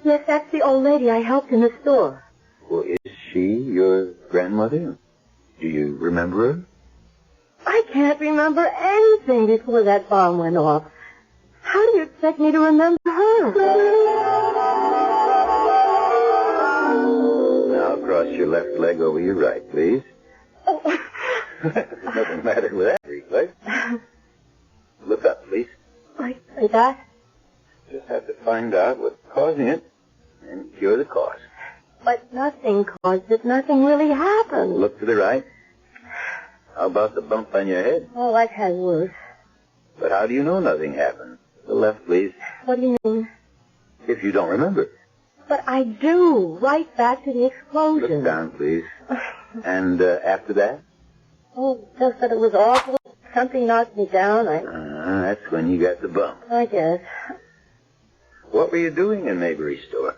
Yes, that's the old lady I helped in the store. Well, is she your grandmother? Do you remember her? I can't remember anything before that bomb went off. How do you expect me to remember her? Now, cross your left leg over your right, please. Oh. There's nothing the matter with that reflex. Look up, please. Like that? Just have to find out what's causing it and cure the cause. But nothing caused it. Nothing really happened. Look to the right. How about the bump on your head? Oh, I've had worse. But how do you know nothing happened? The left, please. What do you mean? If you don't remember. But I do. Right back to the explosion. Look down, please. And after that? Oh, just that it was awful. Something knocked me down. That's when you got the bump. I guess. What were you doing in Maybury's store?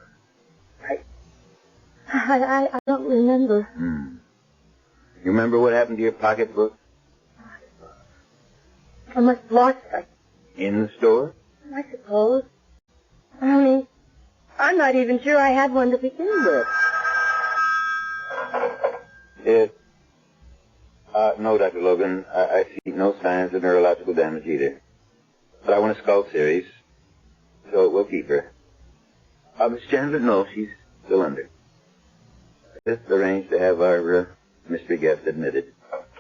I don't remember. You remember what happened to your pocketbook? I must have lost it. In the store? I suppose. Only, I'm not even sure I had one to begin with. No, Dr. Logan. I see no signs of neurological damage either. But I want a skull series, so we'll keep her. Miss Chandler? No, she's still under. Just arranged to have our mystery guest admitted.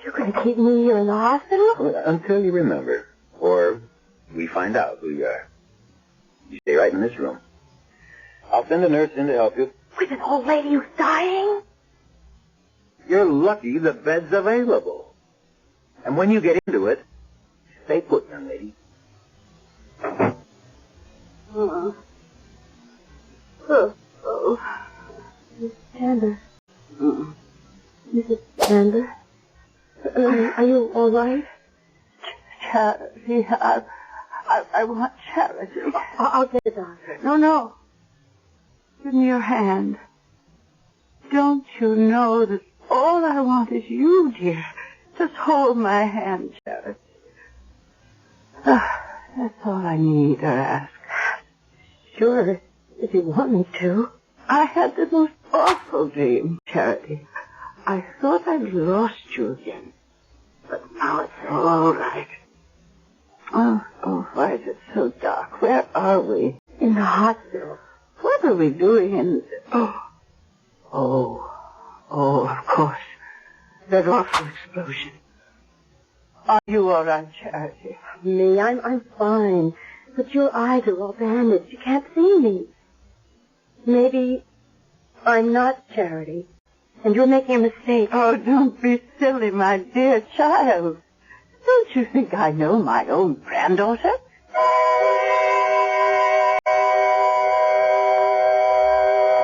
You're going to keep me here in the hospital? Well, until you remember. Or we find out who you are. You stay right in this room. I'll send a nurse in to help you. With an old lady who's dying? You're lucky the bed's available. And when you get into it, stay put, young lady. Oh. Miss Chandler. Mrs. Chandler? Are you all right? Charity. I want Charity. I'll get it, Doctor. No. Give me your hand. Don't you know that all I want is you, dear? Just hold my hand, Charity. That's all I need or ask. Sure, if you want me to. I had the most awful dream, Charity. I thought I'd lost you again. But now it's all right. Oh, why is it so dark? Where are we? In the hospital. What are we doing in... Oh, of course. That awful explosion. Are you all right, Charity? Me, I'm fine. But your eyes are all bandaged. You can't see me. Maybe I'm not Charity. And you're making a mistake. Oh, don't be silly, my dear child. Don't you think I know my own granddaughter?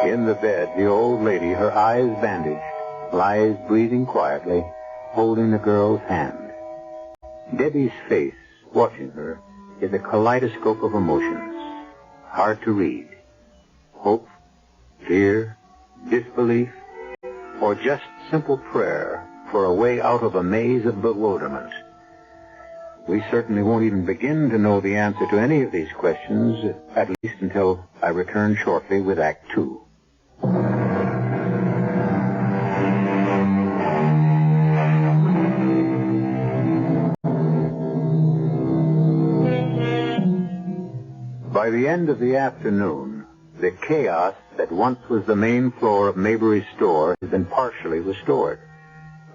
In the bed, the old lady, her eyes bandaged, lies breathing quietly, holding the girl's hand. Debbie's face, watching her, is a kaleidoscope of emotions, hard to read. Hope, fear, disbelief, or just simple prayer for a way out of a maze of bewilderment. We certainly won't even begin to know the answer to any of these questions, at least until I return shortly with Act 2. By the end of the afternoon, the chaos that once was the main floor of Maybury's store has been partially restored.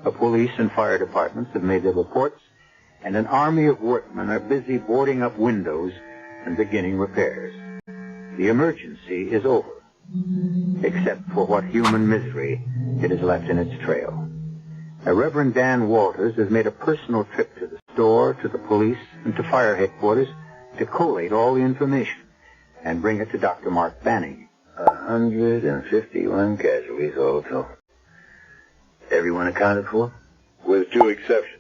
The police and fire departments have made their reports, and an army of workmen are busy boarding up windows and beginning repairs. The emergency is over, except for what human misery it has left in its trail. Reverend Dan Walters has made a personal trip to the store, to the police, and to fire headquarters to collate all the information and bring it to Dr. Mark Banning. 151 casualties also. Everyone accounted for? With 2 exceptions.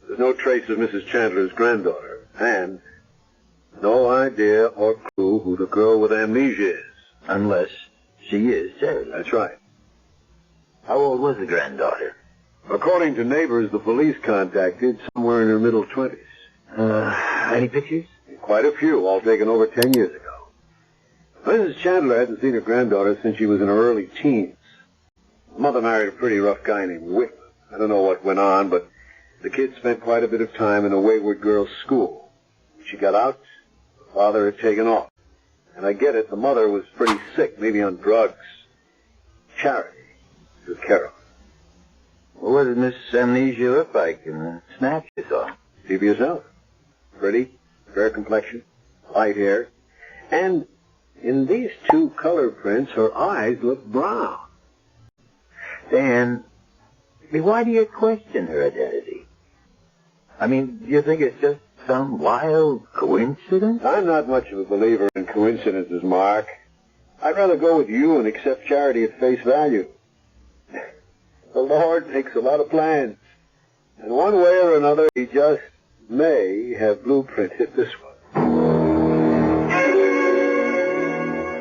There's no trace of Mrs. Chandler's granddaughter, and no idea or clue who the girl with amnesia is. Unless she is Charity. That's right. How old was the granddaughter? According to neighbors the police contacted, somewhere in her middle 20s. Any pictures? Quite a few, all taken over 10 years ago. Mrs. Chandler hadn't seen her granddaughter since she was in her early teens. Mother married a pretty rough guy named Whitman. I don't know what went on, but the kid spent quite a bit of time in a wayward girls' school. When she got out, the father had taken off. And I get it, the mother was pretty sick, maybe on drugs. Charity took care of her. Well, what did Miss Amnesia look like in the snaps you saw? See for yourself. Pretty, fair complexion, light hair. And in these 2 color prints, her eyes look brown. Dan, why do you question her identity? I mean, do you think it's just some wild coincidence? I'm not much of a believer in coincidences, Mark. I'd rather go with you and accept Charity at face value. The Lord makes a lot of plans. And one way or another, he just may have blueprinted this one.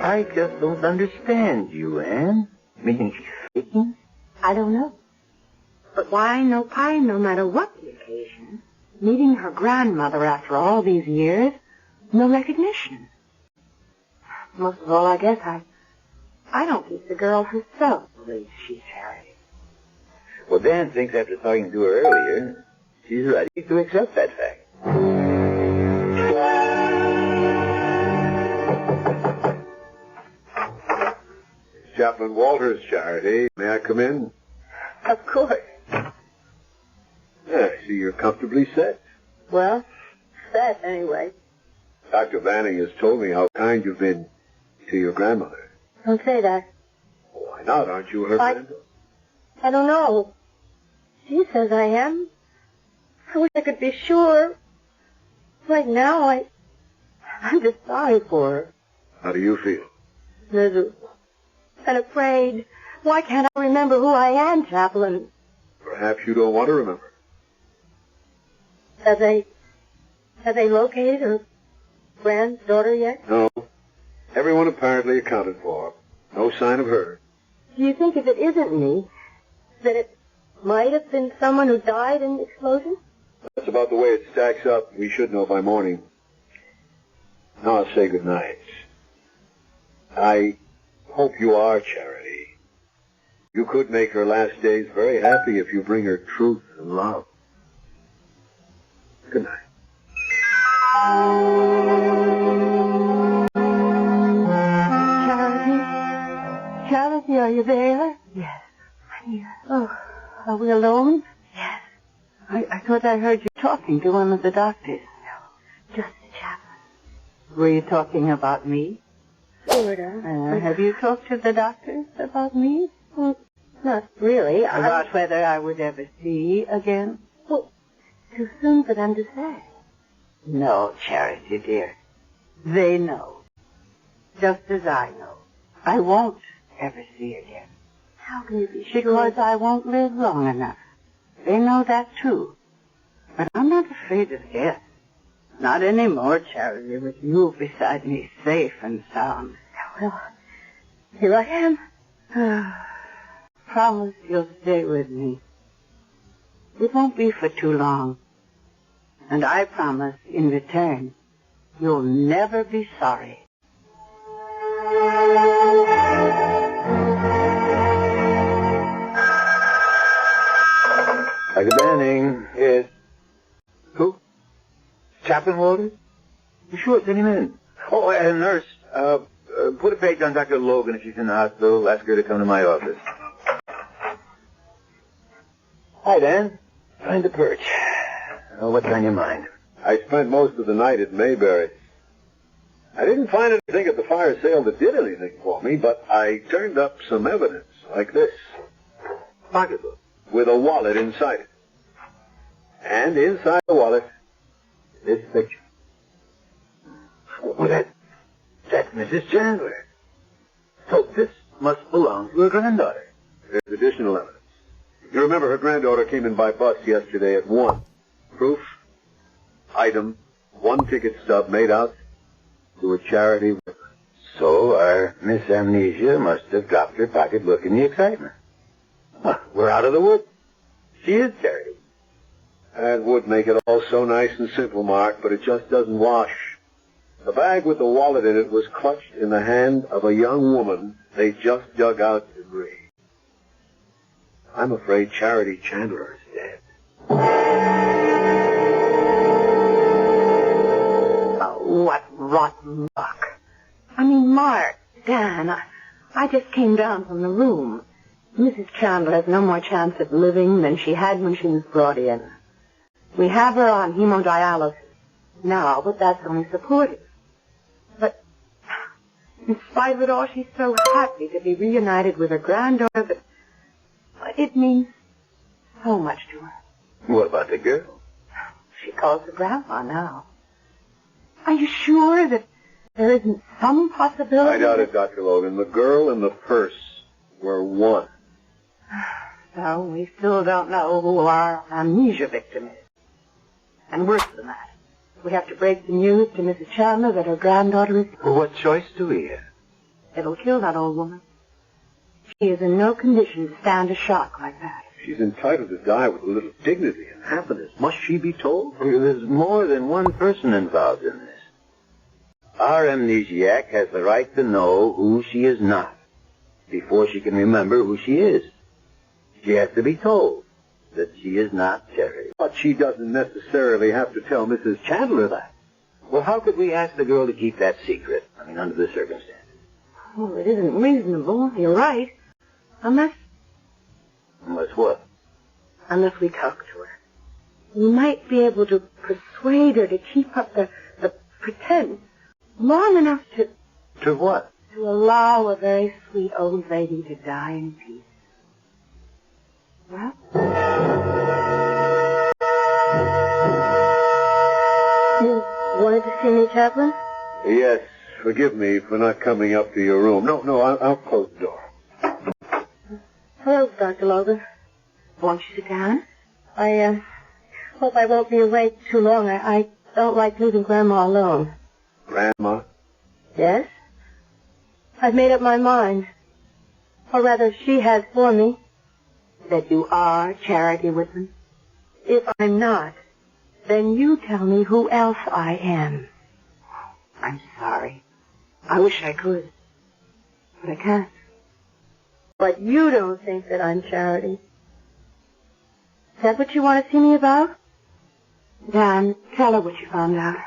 I just don't understand you, Anne. Meaning she's faking? I don't know. But why no pie, no matter what the occasion? Meeting her grandmother after all these years, no recognition. Most of all, I guess I don't think the girl herself believes she's Harry. Well, Dan thinks after talking to her earlier, she's ready to accept that fact. Chaplain Walters, Charity. May I come in? Of course. Yeah, I see you're comfortably set. Well, set anyway. Dr. Banning has told me how kind you've been to your grandmother. Don't say that. Why not? Aren't you her granddaughter? I don't know. She says I am. I wish I could be sure. Right now, I'm just sorry for her. How do you feel? Miserable. And afraid. Why can't I remember who I am, Chaplain? Perhaps you don't want to remember. Have they located her granddaughter yet? No. Everyone apparently accounted for. No sign of her. Do you think if it isn't me, that it might have been someone who died in the explosion? That's about the way it stacks up. We should know by morning. Now I'll say good night. I hope you are Charity. You could make her last days very happy if you bring her truth and love. Good night. Charity, are you there? Yes, I'm here. Oh, are we alone? Yes. I thought I heard you talking to one of the doctors. No, just the chaplain. Were you talking about me? Sort of. Have you talked to the doctors about me? Well, not really. About whether I would ever see again? Well, too soon for them to say. No, Charity, dear. They know. Just as I know. I won't ever see again. How can you be sure? Because I won't live long enough. They know that, too. But I'm not afraid of death. Not anymore, Charity, with you beside me, safe and sound. Well, here I am. Promise you'll stay with me. It won't be for too long. And I promise, in return, you'll never be sorry. Dr. Banning. Yes. Who? Chaplain Walters? Sure, send him in. Oh, and nurse, put a page on Dr. Logan if she's in the hospital. Ask her to come to my office. Hi, Dan. Trying to perch. Oh, what's on your mind? I spent most of the night at Mayberry. I didn't find anything at the fire sale that did anything for me, but I turned up some evidence like this. Pocketbook with a wallet inside it. And inside the wallet, this picture. Well, that's Mrs. Chandler. So this must belong to her granddaughter. There's additional evidence. You remember her granddaughter came in by bus yesterday at 1. Proof, item, 1 ticket stub made out to a charity. So our Miss Amnesia must have dropped her pocketbook in the excitement. Well, we're out of the woods. She is charity. That would make it all so nice and simple, Mark, but it just doesn't wash. The bag with the wallet in it was clutched in the hand of a young woman they just dug out the debris. I'm afraid Charity Chandler is dead. Oh, what rotten luck. I mean, Mark, Dan, I just came down from the room. Mrs. Chandler has no more chance of living than she had when she was brought in. We have her on hemodialysis now, but that's only supportive. But in spite of it all, she's so happy to be reunited with her granddaughter that it means so much to her. What about the girl? She calls her grandma now. Are you sure that there isn't some possibility? I doubt it, Dr. Logan. The girl and the purse were one. So we still don't know who our amnesia victim is. And worse than that, we have to break the news to Mrs. Chandler that her granddaughter is... Well, what choice do we have? It'll kill that old woman. She is in no condition to stand a shock like that. She's entitled to die with a little dignity and happiness. Must she be told? There's more than one person involved in this. Our amnesiac has the right to know who she is not before she can remember who she is. She has to be told that she is not Charity. But she doesn't necessarily have to tell Mrs. Chandler that. Well, how could we ask the girl to keep that secret? I mean, under the circumstances. Well, it isn't reasonable. You're right. Unless what? Unless we talk to her. We might be able to persuade her to keep up the pretense long enough to... To what? To allow a very sweet old lady to die in peace. Well? You wanted to see me, Chaplain? Yes. Forgive me for not coming up to your room. No, I'll close the door. Hello, Dr. Logan. Won't you sit down? I hope I won't be away too long. I don't like leaving Grandma alone. Grandma? Yes? I've made up my mind. Or rather, she has for me. That you are Charity Whitman. If I'm not, then you tell me who else I am. I'm sorry. I wish I could. But I can't. But you don't think that I'm Charity. Is that what you want to see me about? Dan, tell her what you found out.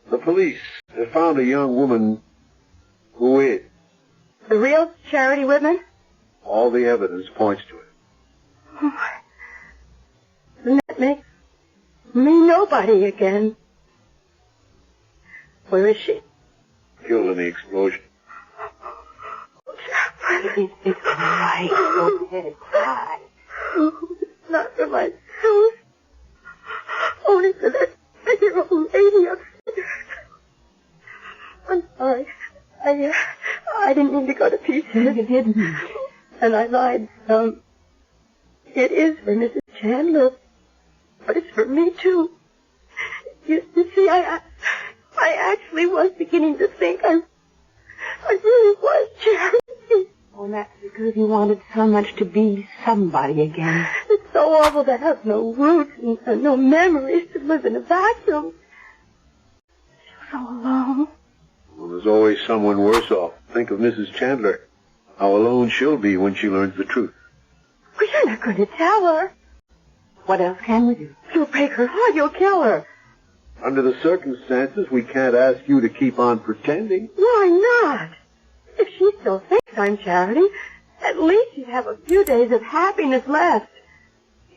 The police have found a young woman who is. The real Charity Whitman? All the evidence points to it. Oh, then that makes me nobody again. Where is she? Killed in the explosion. It's all right. Go ahead, cry. Oh, it's not for myself. Only for that dear old lady upstairs. I'm sorry. I didn't mean to go to pieces. You didn't. And I lied some. It is for Mrs. Chandler, but it's for me, too. You see, I actually was beginning to think I really was Charity. Oh, and that's because you wanted so much to be somebody again. It's so awful to have no roots and no memories, to live in a vacuum. I feel so alone. Well, there's always someone worse off. Think of Mrs. Chandler. How alone she'll be when she learns the truth. Well, you're not going to tell her. What else can we do? You'll break her heart. You'll kill her. Under the circumstances, we can't ask you to keep on pretending. Why not? If she still thinks I'm Charity, at least she'd have a few days of happiness left.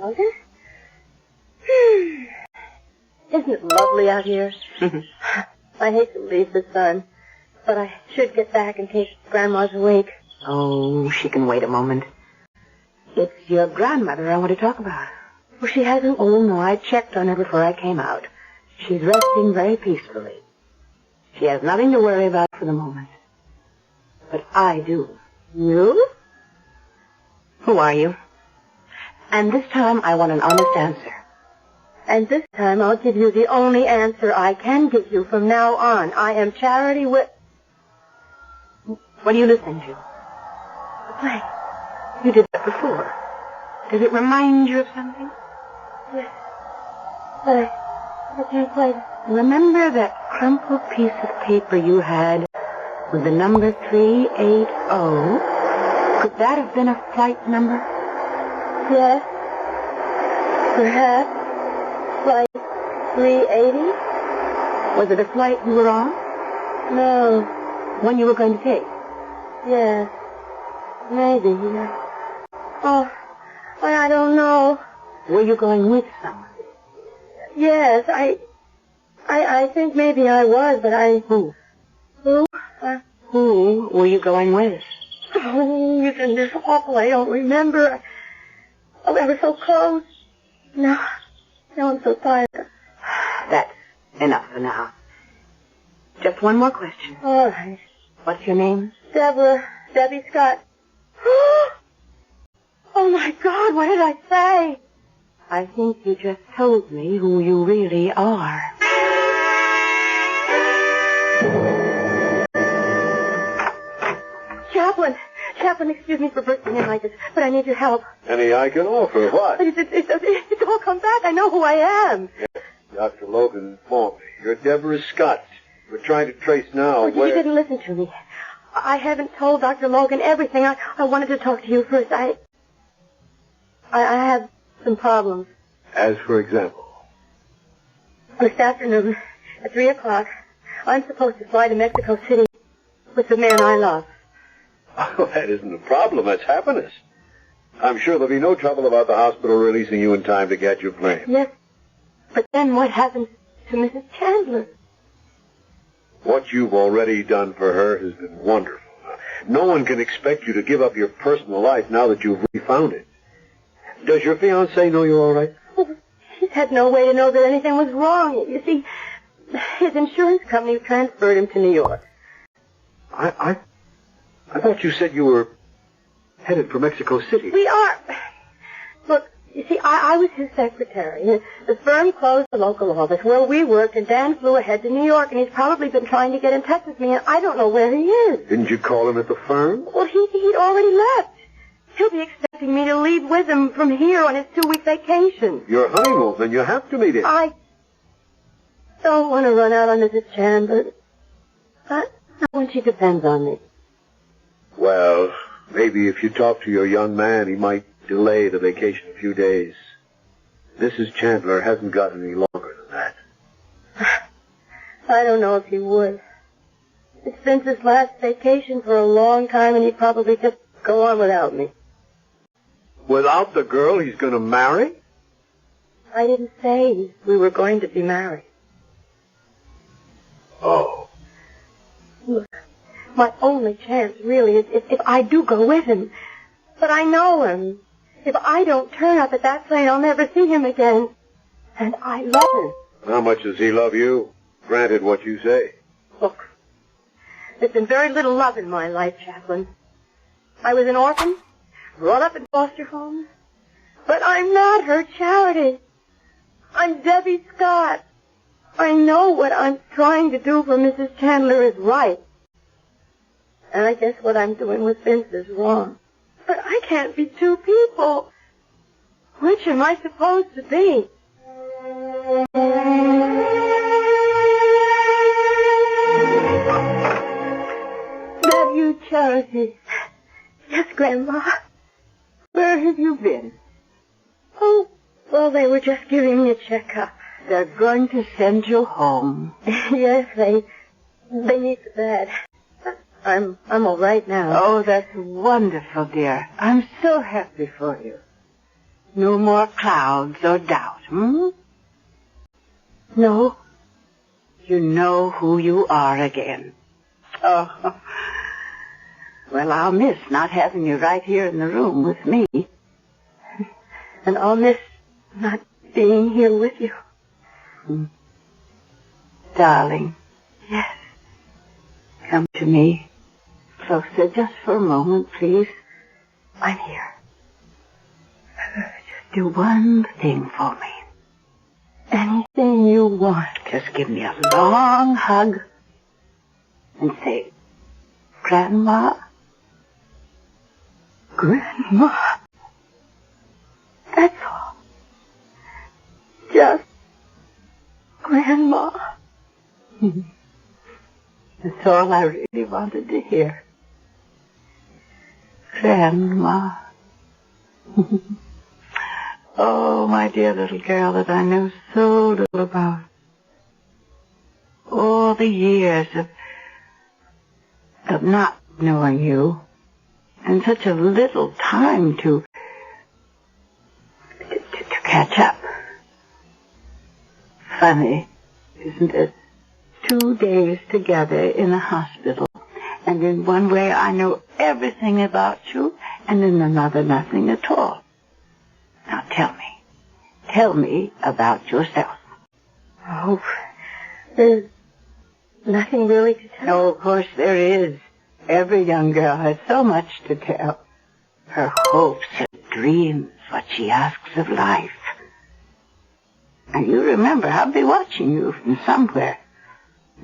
Logan. Isn't it lovely out here? I hate to leave the sun, but I should get back in case Grandma's awake. Oh, she can wait a moment. It's your grandmother I want to talk about. Well, she hasn't... Oh, no, I checked on her before I came out. She's resting very peacefully. She has nothing to worry about for the moment. But I do. You? Who are you? And this time I want an honest answer. And this time I'll give you the only answer I can give you from now on. I am Charity What are you listening to? The play. You did that before. Does it remind you of something? Yes. But I can't quite... Remember that crumpled piece of paper you had with the number 380? Could that have been a flight number? Yes. Perhaps. Flight 380? Was it a flight you were on? No. One you were going to take? Yes. Maybe. Oh, I don't know. Were you going with someone? Yes, I think maybe I was, but I... Who? Who? Who were you going with? Oh, isn't this awful? I don't remember. Oh, I was so close. Now I'm so tired. That's enough for now. Just one more question. All right. What's your name? Debbie Scott. Oh, my God, what did I say? I think you just told me who you really are. Chaplain, excuse me for bursting in like this, but I need your help. Any I can offer? What? It's all come back. I know who I am. Yes, Dr. Logan informed me. You're Deborah Scott. We're trying to trace now where... You didn't listen to me. I haven't told Dr. Logan everything. I wanted to talk to you first. I have some problems. As for example? This afternoon, at 3 o'clock, I'm supposed to fly to Mexico City with the man I love. Oh, that isn't a problem. That's happiness. I'm sure there'll be no trouble about the hospital releasing you in time to get your plane. Yes, but then what happens to Mrs. Chandler? What you've already done for her has been wonderful. No one can expect you to give up your personal life now that you've refound it. Does your fiancé know you're all right? Oh, he's had no way to know that anything was wrong. You see, his insurance company transferred him to New York. I thought you said you were headed for Mexico City. We are. Look, you see, I was his secretary. The firm closed the local office where we worked, and Dan flew ahead to New York, and he's probably been trying to get in touch with me, and I don't know where he is. Didn't you call him at the firm? Well, he'd already left. He'll be expecting me to leave with him from here on his 2-week vacation. Your honeymoon, then you have to meet him. I don't want to run out on Mrs. Chandler. Not when she depends on me. Well, maybe if you talk to your young man, he might delay the vacation a few days. Mrs. Chandler hasn't got any longer than that. I don't know if he would. It's since his last vacation for a long time, and he'd probably just go on without me. Without the girl he's going to marry? I didn't say we were going to be married. Oh. Look, my only chance, really, is if I do go with him. But I know him. If I don't turn up at that plane, I'll never see him again. And I love him. How much does he love you? Granted what you say. Look, there's been very little love in my life, Chaplain. I was an orphan, brought up in foster homes. But I'm not her Charity. I'm Debbie Scott. I know what I'm trying to do for Mrs. Chandler is right. And I guess what I'm doing with Vince is wrong. But I can't be two people. Which am I supposed to be? Love you, Charity. Yes, Grandma. Where have you been? Oh, well, they were just giving me a checkup. They're going to send you home. Yes, they need the bed. I'm all right now. Oh, that's wonderful, dear. I'm so happy for you. No more clouds or doubt, hmm? No. You know who you are again. Oh. Well, I'll miss not having you right here in the room with me. And I'll miss not being here with you. Darling. Yes. Come to me. Closer, just for a moment, please. I'm here. Just do one thing for me. Anything you want. Just give me a long hug and say, Grandma. Grandma. That's all. Just Grandma. That's all I really wanted to hear. Grandma. Oh, my dear little girl that I know so little about. All the years of not knowing you, and such a little time to catch up. Funny, isn't it? 2 days together in a hospital, and in one way I know everything about you, and in another nothing at all. Now tell me about yourself. Oh, there's nothing really to tell. No, of course there is. Every young girl has so much to tell. Her hopes, her dreams, what she asks of life. And you remember, I'll be watching you from somewhere.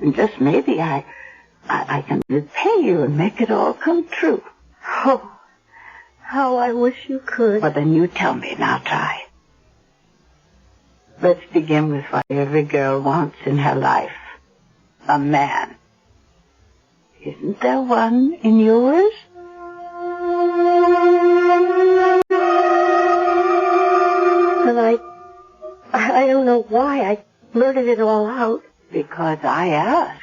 And just maybe I can repay you and make it all come true. Oh, how I wish you could. Well, then you tell me, and I'll try. Let's begin with what every girl wants in her life. A man. Isn't there one in yours? And I don't know why I blurted it all out. Because I asked.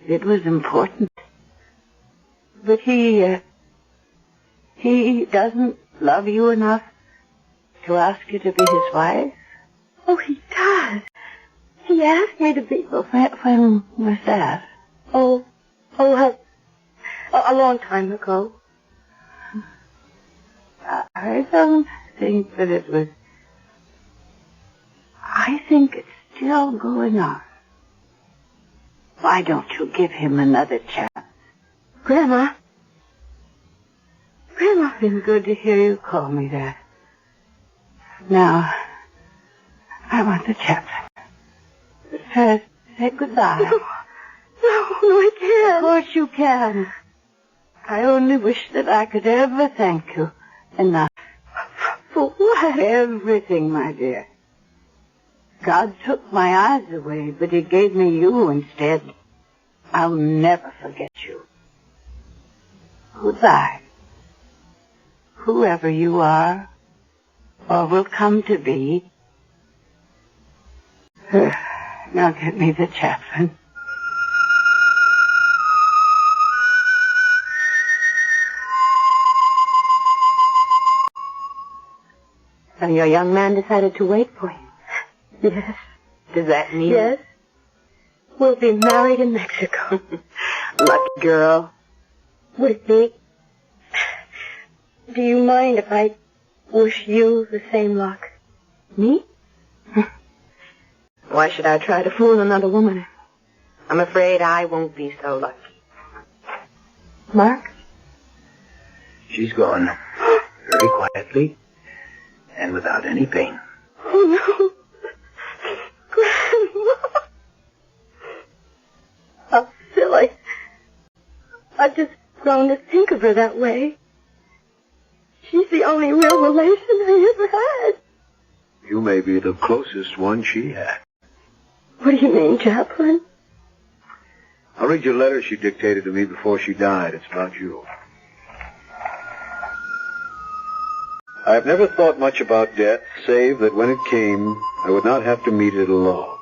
It was important. But he doesn't love you enough to ask you to be his wife? Oh, he does. He asked me to be. Well, when was that? A long time ago. I don't think that it was. I think it's still going on. Why don't you give him another chance? Grandma. It's been good to hear you call me that. Now, I want the chaplain. But first, say goodbye. No, I can't. Of course you can. I only wish that I could ever thank you enough. For what? Everything, my dear. God took my eyes away, but he gave me you instead. I'll never forget you. Goodbye. Whoever you are, or will come to be. Now get me the chaplain. So your young man decided to wait for you. Yes. Does that mean? Yes. We'll be married in Mexico. Lucky girl. Would it be? Do you mind if I wish you the same luck? Me? Why should I try to fool another woman? I'm afraid I won't be so lucky. Mark? She's gone. Very quietly. And without any pain. Oh, no. Grandma. How silly. I've just grown to think of her that way. She's the only real relation I ever had. You may be the closest one she had. What do you mean, Chaplain? I'll read you a letter she dictated to me before she died. It's about you. I have never thought much about death, save that when it came, I would not have to meet it alone.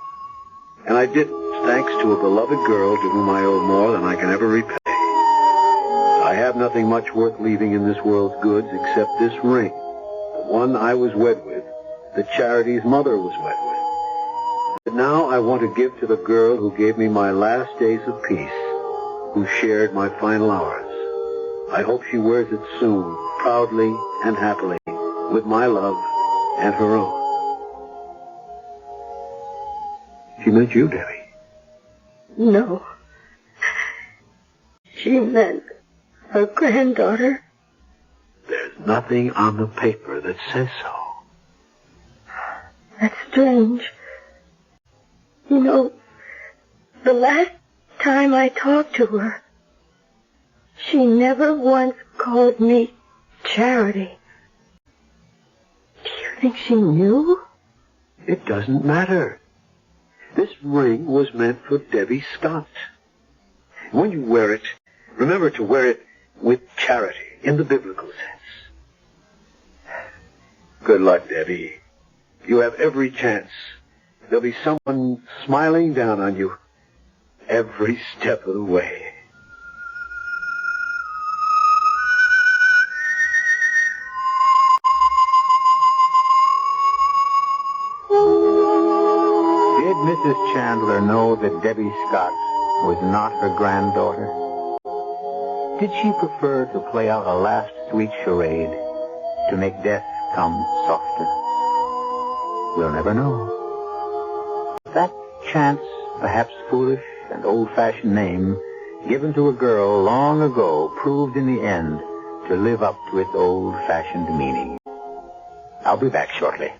And I didn't, thanks to a beloved girl to whom I owe more than I can ever repay. I have nothing much worth leaving in this world's goods except this ring, the one I was wed with, that Charity's mother was wed with. But now I want to give to the girl who gave me my last days of peace, who shared my final hours. I hope she wears it soon, proudly and happily, with my love and her own. She meant you, Debbie. No. She meant her granddaughter. There's nothing on the paper that says so. That's strange. You know, the last time I talked to her, she never once called me Charity. Do you think she knew? It doesn't matter. This ring was meant for Debbie Scott. When you wear it, remember to wear it with charity, in the biblical sense. Good luck, Debbie. You have every chance. There'll be someone smiling down on you every step of the way. Did Mrs. Chandler know that Debbie Scott was not her granddaughter? Did she prefer to play out a last sweet charade to make death come softer? We'll never know. That chance, perhaps foolish and old-fashioned name given to a girl long ago proved in the end to live up to its old-fashioned meaning. I'll be back shortly.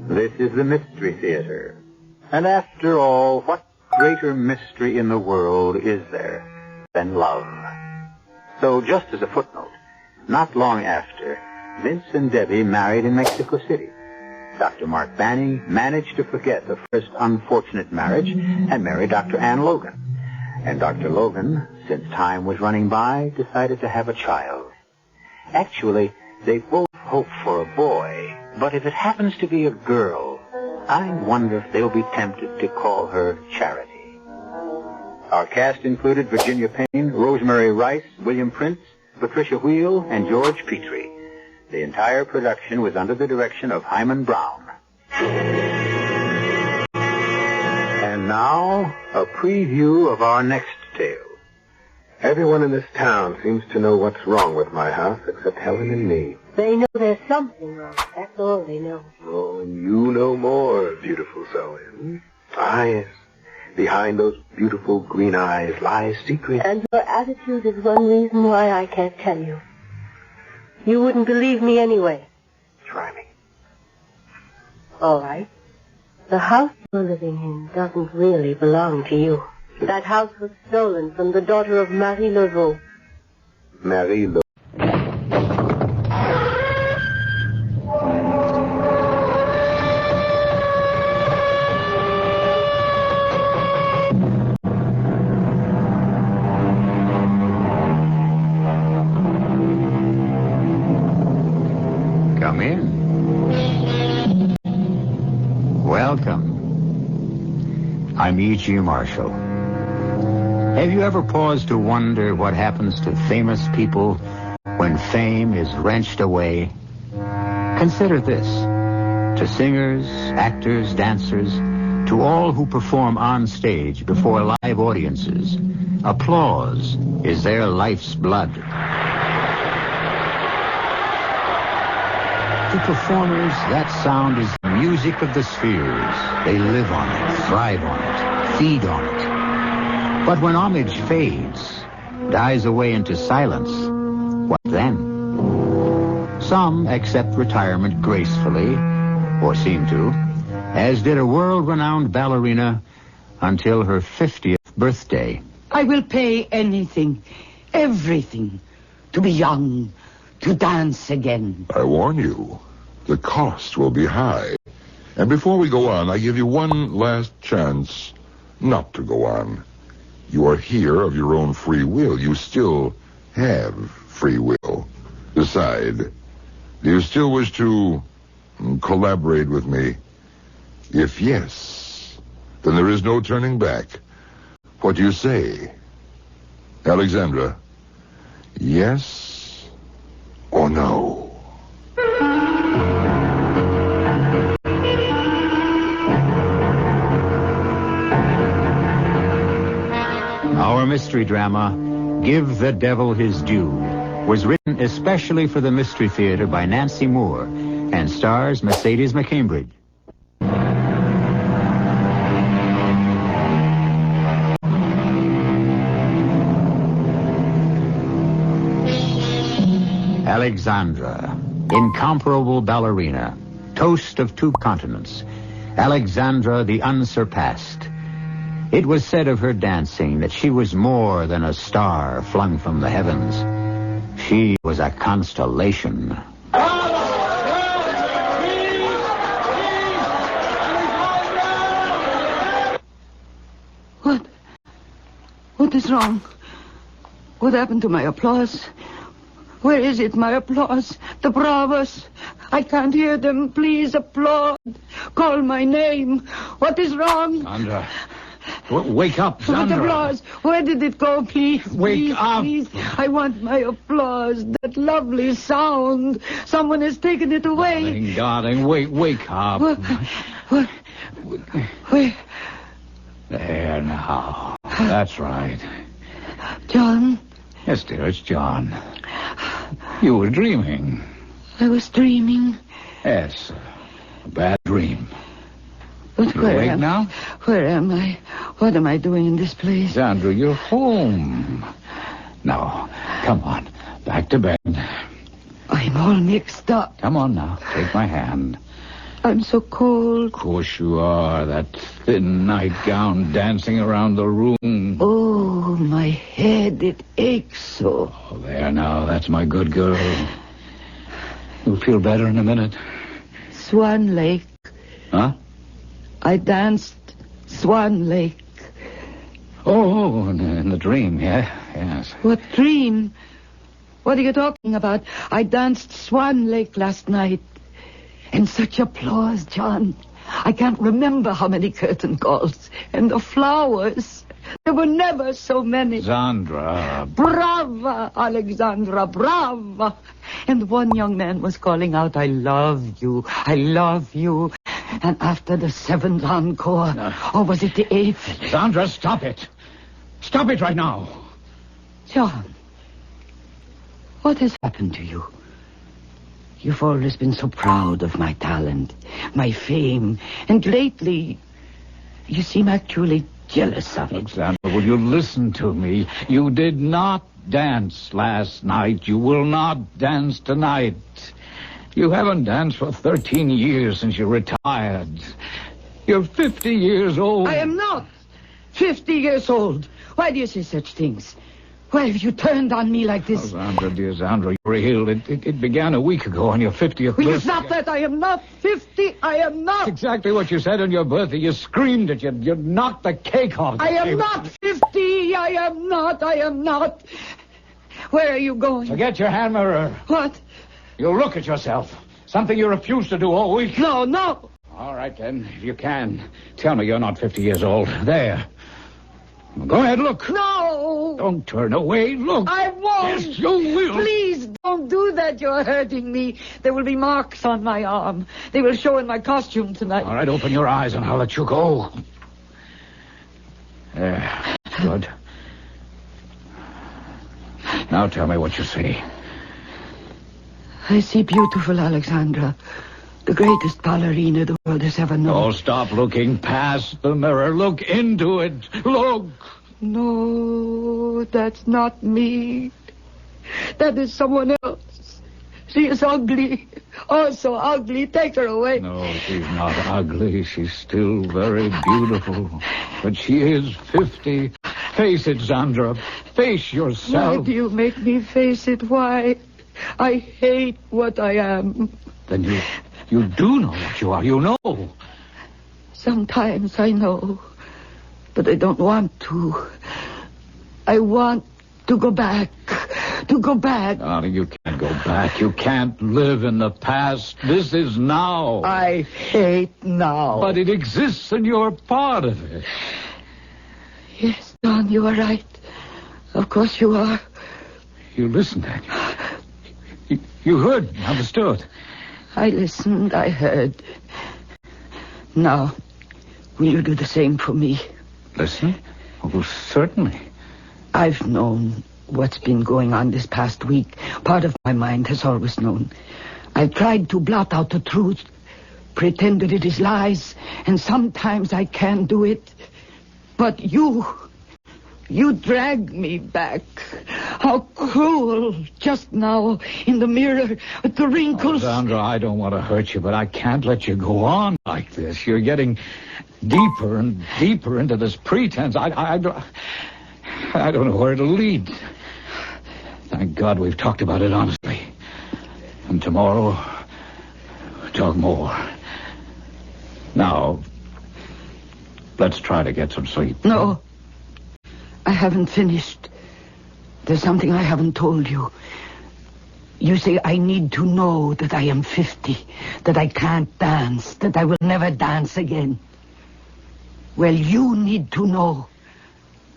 This is the Mystery Theater. And after all, what greater mystery in the world is there than love? So just as a footnote, not long after, Vince and Debbie married in Mexico City. Dr. Mark Banning managed to forget the first unfortunate marriage and marry Dr. Ann Logan. And Dr. Logan, since time was running by, decided to have a child. Actually, they both hope for a boy, but if it happens to be a girl, I wonder if they'll be tempted to call her Charity. Our cast included Virginia Payne, Rosemary Rice, William Prince, Patricia Wheel, and George Petrie. The entire production was under the direction of Hyman Brown. And now, a preview of our next tale. Everyone in this town seems to know what's wrong with my house except Helen and me. They know there's something wrong. That's all they know. Oh, and you know more, beautiful Zoe. Ah, yes. Behind those beautiful green eyes lies secret. And your attitude is one reason why I can't tell you. You wouldn't believe me anyway. Try me. All right. The house you're living in doesn't really belong to you. That house was stolen from the daughter of Marie Laveau. Marie Laveau. Come in. Welcome. I'm E.G. Marshall. Have you ever paused to wonder what happens to famous people when fame is wrenched away? Consider this. To singers, actors, dancers, to all who perform on stage before live audiences, applause is their life's blood. To performers, that sound is the music of the spheres. They live on it, thrive on it, feed on it. But when homage fades, dies away into silence, what then? Some accept retirement gracefully, or seem to, as did a world-renowned ballerina until her 50th birthday. I will pay anything, everything, to be young, to dance again. I warn you, the cost will be high. And before we go on, I give you one last chance not to go on. You are here of your own free will. You still have free will. Decide. Do you still wish to collaborate with me? If yes, then there is no turning back. What do you say? Alexandra, yes or no? Our mystery drama, Give the Devil His Due, was written especially for the Mystery Theater by Nancy Moore and stars Mercedes McCambridge. Alexandra, incomparable ballerina, toast of 2 continents, Alexandra the unsurpassed. It was said of her dancing that she was more than a star flung from the heavens. She was a constellation. What is wrong? What happened to my applause? Where is it, my applause? The bravos. I can't hear them. Please applaud. Call my name. What is wrong? Sandra, wake up, Sandra. What applause? Where did it go, please? Wake up. Please. I want my applause. That lovely sound. Someone has taken it away. Darling, wake up. What? Where? There now. That's right. John? Yes, dear, it's John. You were dreaming. I was dreaming. Yes, a bad dream. But You awake now? Where am I? What am I doing in this place? Sandra, you're home. Now, come on, back to bed. I'm all mixed up. Come on now, take my hand. I'm so cold. Of course you are. That thin nightgown dancing around the room. Oh, my head, it aches so. Oh, there now, that's my good girl. You'll feel better in a minute. Swan Lake. Huh? I danced Swan Lake. Oh, in the dream, yeah, yes. What dream? What are you talking about? I danced Swan Lake last night. And such applause, John. I can't remember how many curtain calls. And the flowers. There were never so many. Sandra. Brava, Alexandra, brava. And one young man was calling out, I love you, I love you. And after the 7th encore, or was it the 8th? Sandra, stop it. Stop it right now. John, what has happened to you? You've always been so proud of my talent, my fame, and lately you seem actually jealous of it. Alexandra, will you listen to me? You did not dance last night. You will not dance tonight. You haven't danced for 13 years since you retired. You're 50 years old. I am not 50 years old. Why do you say such things? Why have you turned on me like this? Oh, Sandra, dear Sandra, you were ill. It began a week ago on your 50th Will birthday. you stop that? I am not 50. I am not. That's exactly what you said on your birthday. You screamed at you. You knocked the cake off. I am not 50. I am not. I am not. Where are you going? Forget your hand mirror. What? You look at yourself. Something you refused to do all week. No, no. All right, then, if you can. Tell me you're not 50 years old. There. Go ahead, look. No. Don't turn away. Look. I won't. Yes, you will. Please don't do that. You're hurting me. There will be marks on my arm. They will show in my costume tonight. All right, open your eyes and I'll let you go. There. Good. Now tell me what you see. I see beautiful Alexandra, the greatest ballerina the world has ever known. Oh, stop looking past the mirror. Look into it. Look. No, that's not me. That is someone else. She is ugly. Oh, so ugly. Take her away. No, she's not ugly. She's still very beautiful. But she is 50. Face it, Sandra. Face yourself. Why do you make me face it? Why? I hate what I am. Then you do know what you are. You know. Sometimes I know, but I don't want to. I want to go back to go back. Darling, you can't go back. You can't live in the past. This is now. I hate now. But it exists and you're part of it. Yes, Don, you are right. Of course you are. You listened, Daniel. You heard me, understood. I listened, I heard. Now, will you do the same for me? Listen? Oh, certainly. I've known what's been going on this past week. Part of my mind has always known. I've tried to blot out the truth, pretend that it is lies, and sometimes I can do it. But you drag me back. How cruel, just now, in the mirror, with the wrinkles. Sandra, I don't want to hurt you, but I can't let you go on like this. You're getting deeper and deeper into this pretense. I don't know where it'll lead. Thank God we've talked about it honestly. And tomorrow, we'll talk more. Now, let's try to get some sleep. No. I haven't finished. There's something I haven't told you. You say I need to know that I am 50, that I can't dance, that I will never dance again. Well, you need to know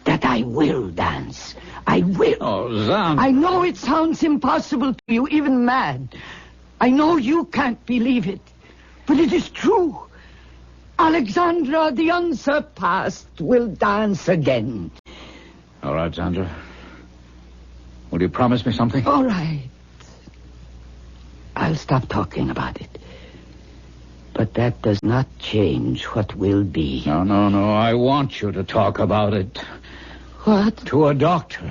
that I will dance. I will. Oh, Zan. I know it sounds impossible to you, even mad. I know you can't believe it, but it is true. Alexandra, the unsurpassed, will dance again. All right, Sandra. Will you promise me something? All right. I'll stop talking about it. But that does not change what will be. No. I want you to talk about it. What? To a doctor.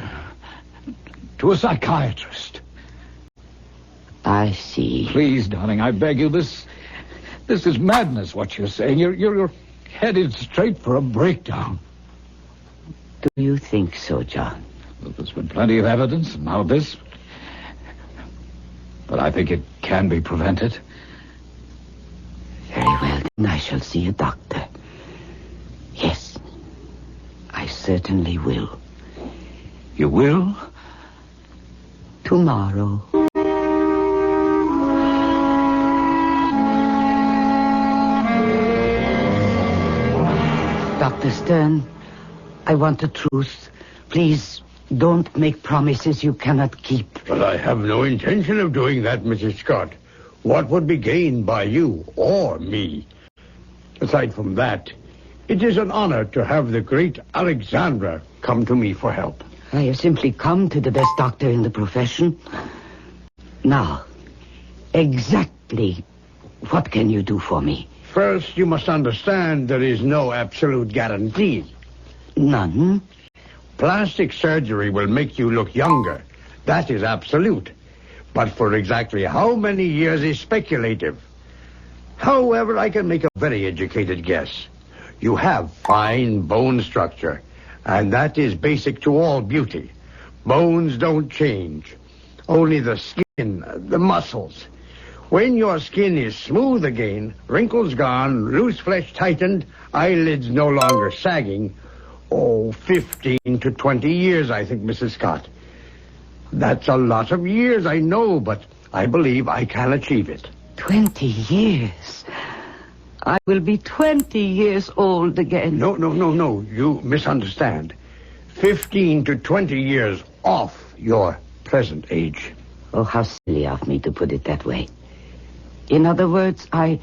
To a psychiatrist. I see. Please, darling, I beg you. This is madness, what you're saying. You're headed straight for a breakdown. Do you think so, John? Well, there's been plenty of evidence, and now this. But I think it can be prevented. Very well, then I shall see a doctor. Yes, I certainly will. You will? Tomorrow. Dr. Stern, I want the truth. Please, don't make promises you cannot keep. But I have no intention of doing that, Mrs. Scott. What would be gained by you or me? Aside from that, it is an honor to have the great Alexandra come to me for help. I have simply come to the best doctor in the profession. Now, exactly what can you do for me? First, you must understand there is no absolute guarantee. None? Plastic surgery will make you look younger. That is absolute. But for exactly how many years is speculative. However, I can make a very educated guess. You have fine bone structure, and that is basic to all beauty. Bones don't change. Only the skin, the muscles. When your skin is smooth again, wrinkles gone, loose flesh tightened, eyelids no longer sagging, 15 to 20 years, I think, Mrs. Scott. That's a lot of years, I know, but I believe I can achieve it. 20 years? I will be 20 years old again. No. You misunderstand. 15 to 20 years off your present age. Oh, how silly of me to put it that way. In other words, I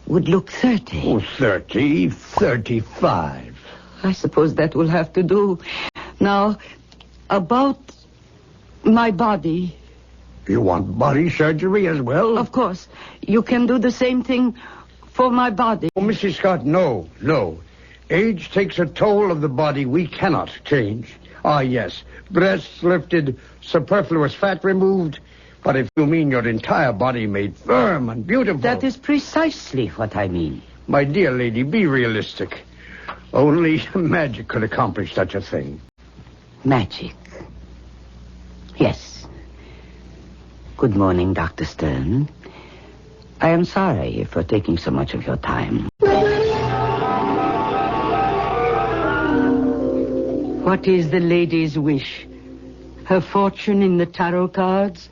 would look 30. 30, 35. I suppose that will have to do. Now, about my body. You want body surgery as well? Of course. You can do the same thing for my body. Oh, Mrs. Scott, no. Age takes a toll of the body we cannot change. Ah, yes. Breasts lifted, superfluous fat removed. But if you mean your entire body made firm and beautiful... That is precisely what I mean. My dear lady, be realistic. Only magic could accomplish such a thing. Magic? Yes. Good morning, Dr. Stern. I am sorry for taking so much of your time. What is the lady's wish? Her fortune in the tarot cards,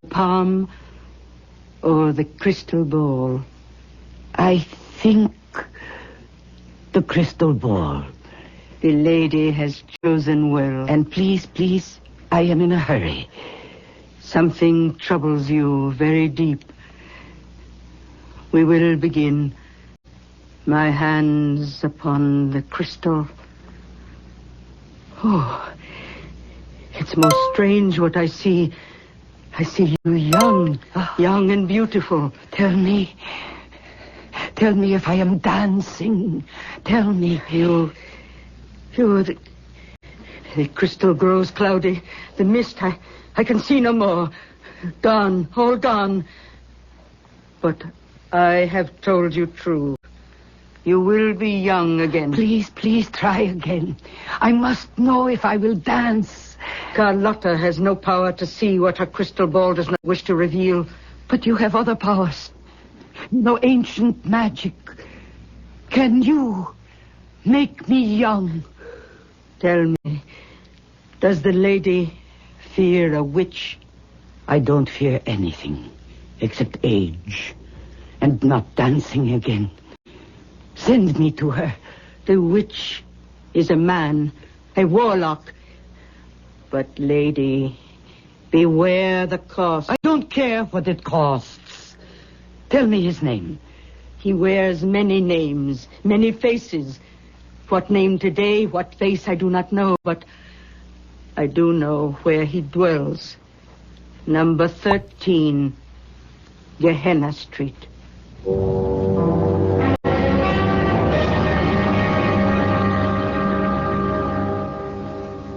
the palm, or the crystal ball? I think the crystal ball. The lady has chosen well. And please, please, I am in a hurry. Something troubles you very deep. We will begin. My hands upon the crystal. Oh, it's most strange what I see. I see you young, young and beautiful. Tell me if I am dancing. Tell me. The crystal grows cloudy. The mist, I can see no more. Gone, all gone. But I have told you true. You will be young again. Please, please try again. I must know if I will dance. Carlotta has no power to see what her crystal ball does not wish to reveal. But you have other powers. No ancient magic. Can you make me young? Tell me, does the lady fear a witch? I don't fear anything except age and not dancing again. Send me to her. The witch is a man, a warlock. But, lady, beware the cost. I don't care what it costs. Tell me his name. He wears many names, many faces. What name today, what face, I do not know, but I do know where he dwells. Number 13, Gehenna Street.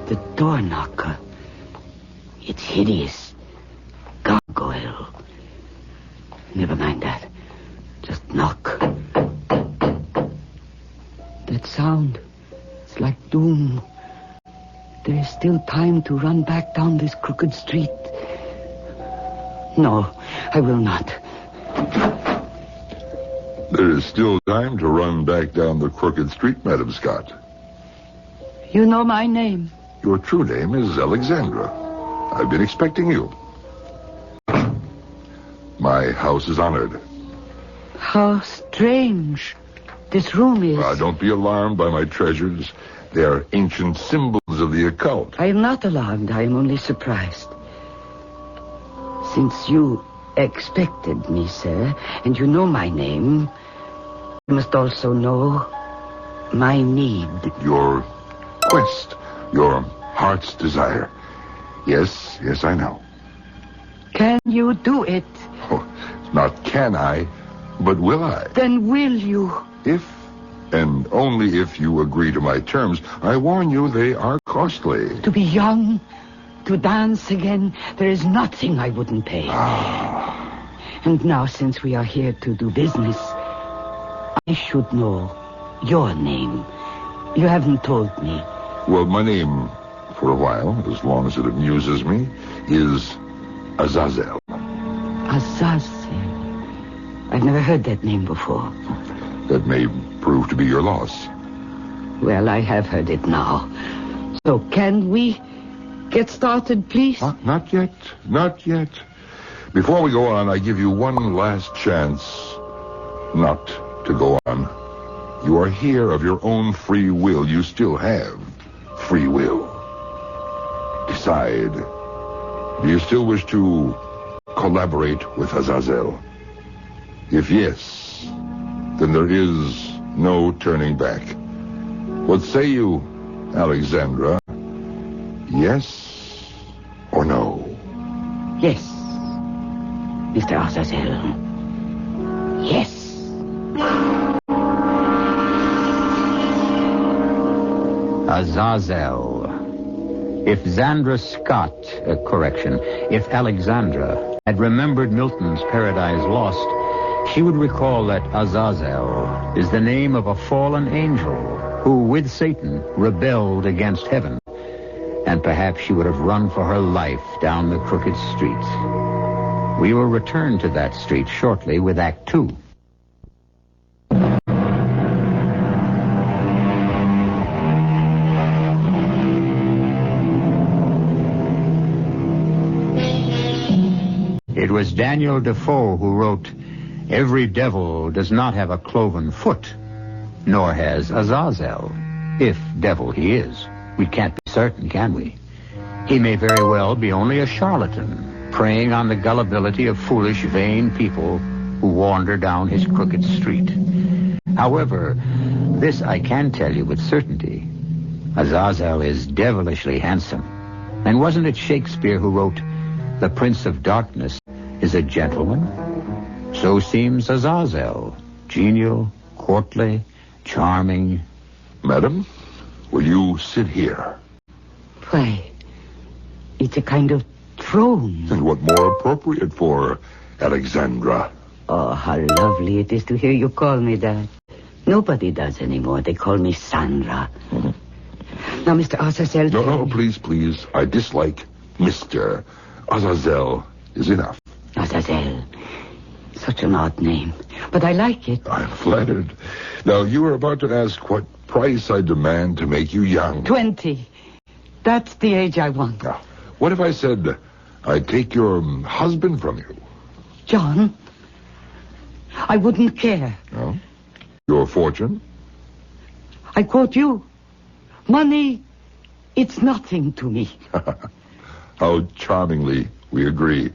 The door knocker. It's hideous. Gargoyle. Never mind that. Just knock. That sound. It's like doom. There is still time to run back down this crooked street. No, I will not. There is still time to run back down the crooked street, Madam Scott. You know my name. Your true name is Alexandra. I've been expecting you. My house is honored. How strange this room is. Don't be alarmed by my treasures. They are ancient symbols of the occult. I am not alarmed. I am only surprised. Since you expected me, sir, and you know my name, you must also know my need. Your quest. Your heart's desire. Yes, I know. Can you do it? Oh, not can I, but will I? Then will you? If, and only if you agree to my terms. I warn you, they are costly. To be young, to dance again, there is nothing I wouldn't pay. And now, since we are here to do business, I should know your name. You haven't told me. Well, my name, for a while, as long as it amuses me, is Azazel. Azazel? I've never heard that name before. That may prove to be your loss. Well, I have heard it now. So can we get started, please? Not yet. Not yet. Before we go on, I give you one last chance not to go on. You are here of your own free will. You still have free will. Decide. Do you still wish to collaborate with Azazel? If yes, then there is no turning back. What say you, Alexandra? Yes or no? Yes, Mr. Azazel. Yes. Azazel. If Zandra Scott, if Alexandra had remembered Milton's Paradise Lost, she would recall that Azazel is the name of a fallen angel who, with Satan, rebelled against heaven. And perhaps she would have run for her life down the crooked street. We will return to that street shortly with Act 2. It was Daniel Defoe who wrote, "Every devil does not have a cloven foot, nor has Azazel, if devil he is. We can't be certain, can we? He may very well be only a charlatan, preying on the gullibility of foolish, vain people who wander down his crooked street. However, this I can tell you with certainty. Azazel is devilishly handsome. And wasn't it Shakespeare who wrote, 'The Prince of Darkness is a gentleman'? So seems Azazel, genial, courtly, charming." Madam, will you sit here? Why, it's a kind of throne. And what more appropriate for Alexandra? Oh, how lovely it is to hear you call me that. Nobody does anymore. They call me Sandra. Now, Mr. Azazel... No, please. I dislike Mr. Azazel is enough. Azazel. Such an odd name. But I like it. I'm flattered. Now, you were about to ask what price I demand to make you young. 20. That's the age I want. Now, what if I said I'd take your husband from you? John, I wouldn't care. No? Your fortune? I quote you. Money, it's nothing to me. How charmingly we agree.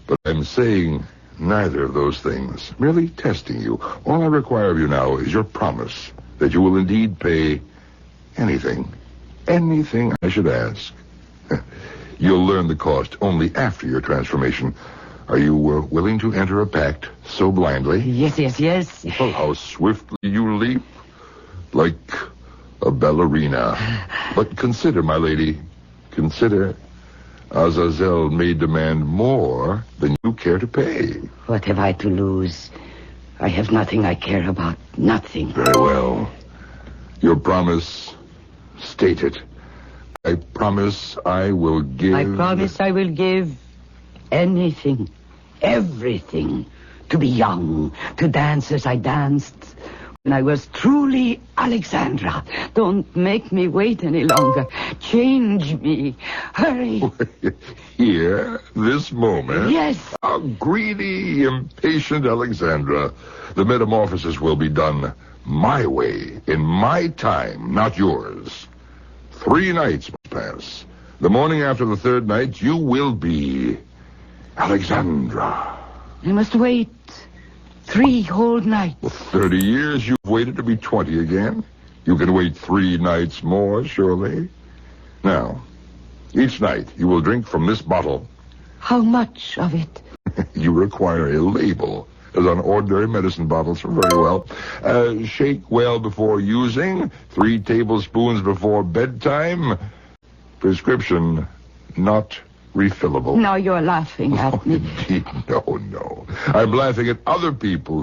But I'm saying neither of those things. Merely testing you. All I require of you now is your promise that you will indeed pay anything I should ask. You'll learn the cost only after your transformation. Are you willing to enter a pact so blindly? Yes. Oh, how swiftly you leap. Like a ballerina. But consider, my lady, Azazel may demand more than you care to pay. What have I to lose? I have nothing I care about. Nothing. Very well. Your promise, state it. I promise I will give... I promise I will give anything, everything, to be young, to dance as I danced when I was truly Alexandra. Don't make me wait any longer. Change me. Hurry. Here, this moment? Yes. How greedy, impatient Alexandra. The metamorphosis will be done my way, in my time, not yours. 3 nights must pass. The morning after the 3rd night, you will be Alexandra. I must wait 3 whole nights. For 30 years, you've waited to be 20 again. You can wait 3 nights more, surely. Now, each night, you will drink from this bottle. How much of it? You require a label, as on ordinary medicine bottles. Very well. Shake well before using. 3 tablespoons before bedtime. Prescription not refillable. Now you're laughing at me. Indeed, no. I'm laughing at other people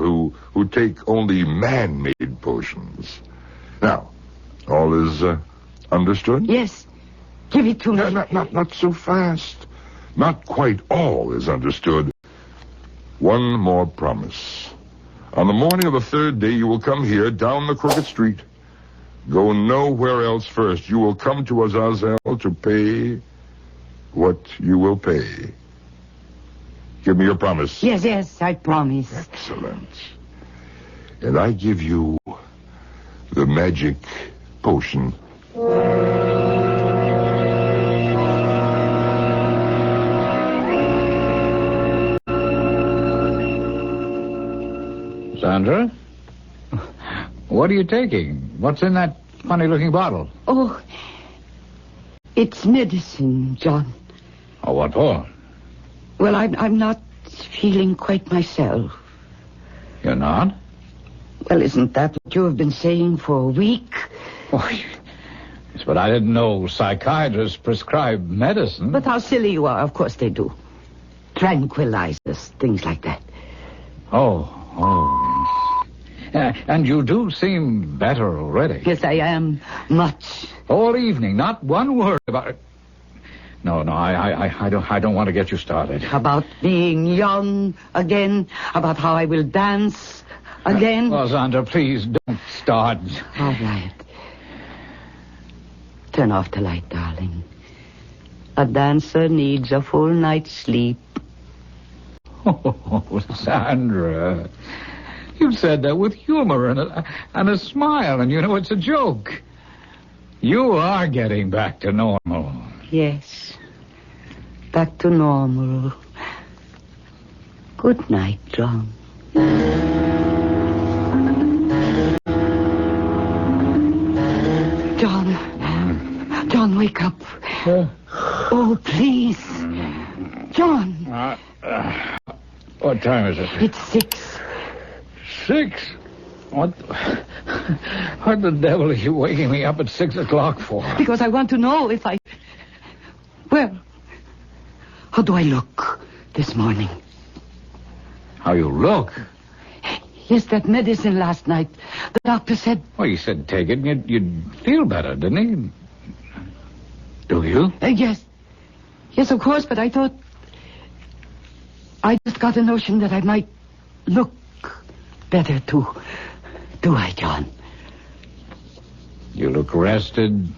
who take only man-made potions. Now, all is understood? Yes. Give it to me. Not so fast. Not quite all is understood. One more promise. On the morning of the 3rd day, you will come here down the crooked street. Go nowhere else first. You will come to Azazel to pay what you will pay. Give me your promise. Yes, I promise. Excellent. And I give you the magic potion. Sandra? What are you taking? What's in that funny-looking bottle? Oh, it's medicine, John. Oh, what for? Well, I'm not feeling quite myself. You're not? Well, isn't that what you have been saying for a week? Oh, yes, but I didn't know psychiatrists prescribe medicine. But how silly you are. Of course they do. Tranquilizers, things like that. Oh. And you do seem better already. Yes, I am. Much. All evening, not one word about it. No, I don't want to get you started. About being young again, about how I will dance again. Well, Sandra, please don't start. All right. Turn off the light, darling. A dancer needs a full night's sleep. Oh, Sandra. You said that with humor and a smile, and you know it's a joke. You are getting back to normal. Yes. Back to normal. Good night, John. John, wake up. Oh, please. John. What time is it? It's 6. 6? What the devil are you waking me up at 6 o'clock for? Because I want to know if I... Well, how do I look this morning? How you look? Yes, that medicine last night. The doctor said... Well, he said take it and you'd feel better, didn't he? Do you? Yes. Yes, of course, but I thought... I just got a notion that I might look better, too. Do I, John? You look rested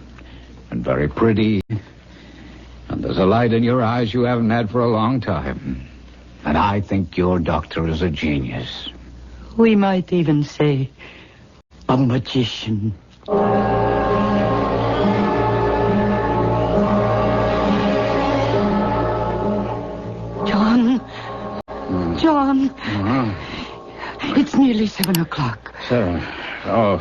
and very pretty. And there's a light in your eyes you haven't had for a long time. And I think your doctor is a genius. We might even say a magician. John. It's nearly 7 o'clock. 7? Oh.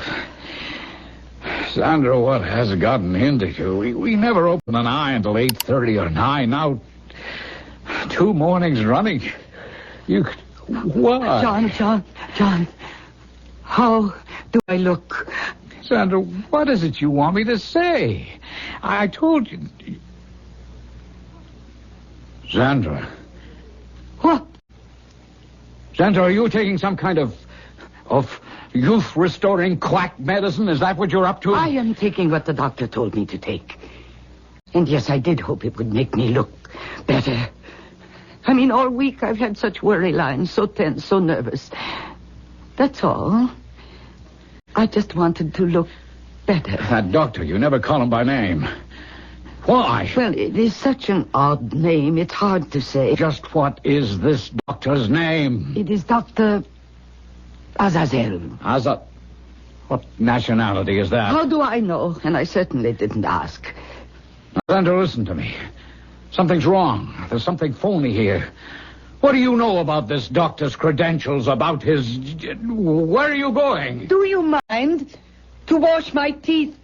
Sandra, what has gotten into you? We never open an eye until 8:30 or 9. Now, 2 mornings running. You... What? John. How do I look? Sandra, what is it you want me to say? I told you... Sandra. What? Sandra, are you taking some kind of youth-restoring quack medicine? Is that what you're up to? I am taking what the doctor told me to take. And yes, I did hope it would make me look better. I mean, all week I've had such worry lines, so tense, so nervous. That's all. I just wanted to look better. That doctor, you never call him by name. Why? Well, it is such an odd name, it's hard to say. Just what is this doctor's name? It is Dr. Azazel. What nationality is that? How do I know? And I certainly didn't ask. Now, Sandra, listen to me. Something's wrong. There's something phony here. What do you know about this doctor's credentials, about his... Where are you going? Do you mind? To wash my teeth.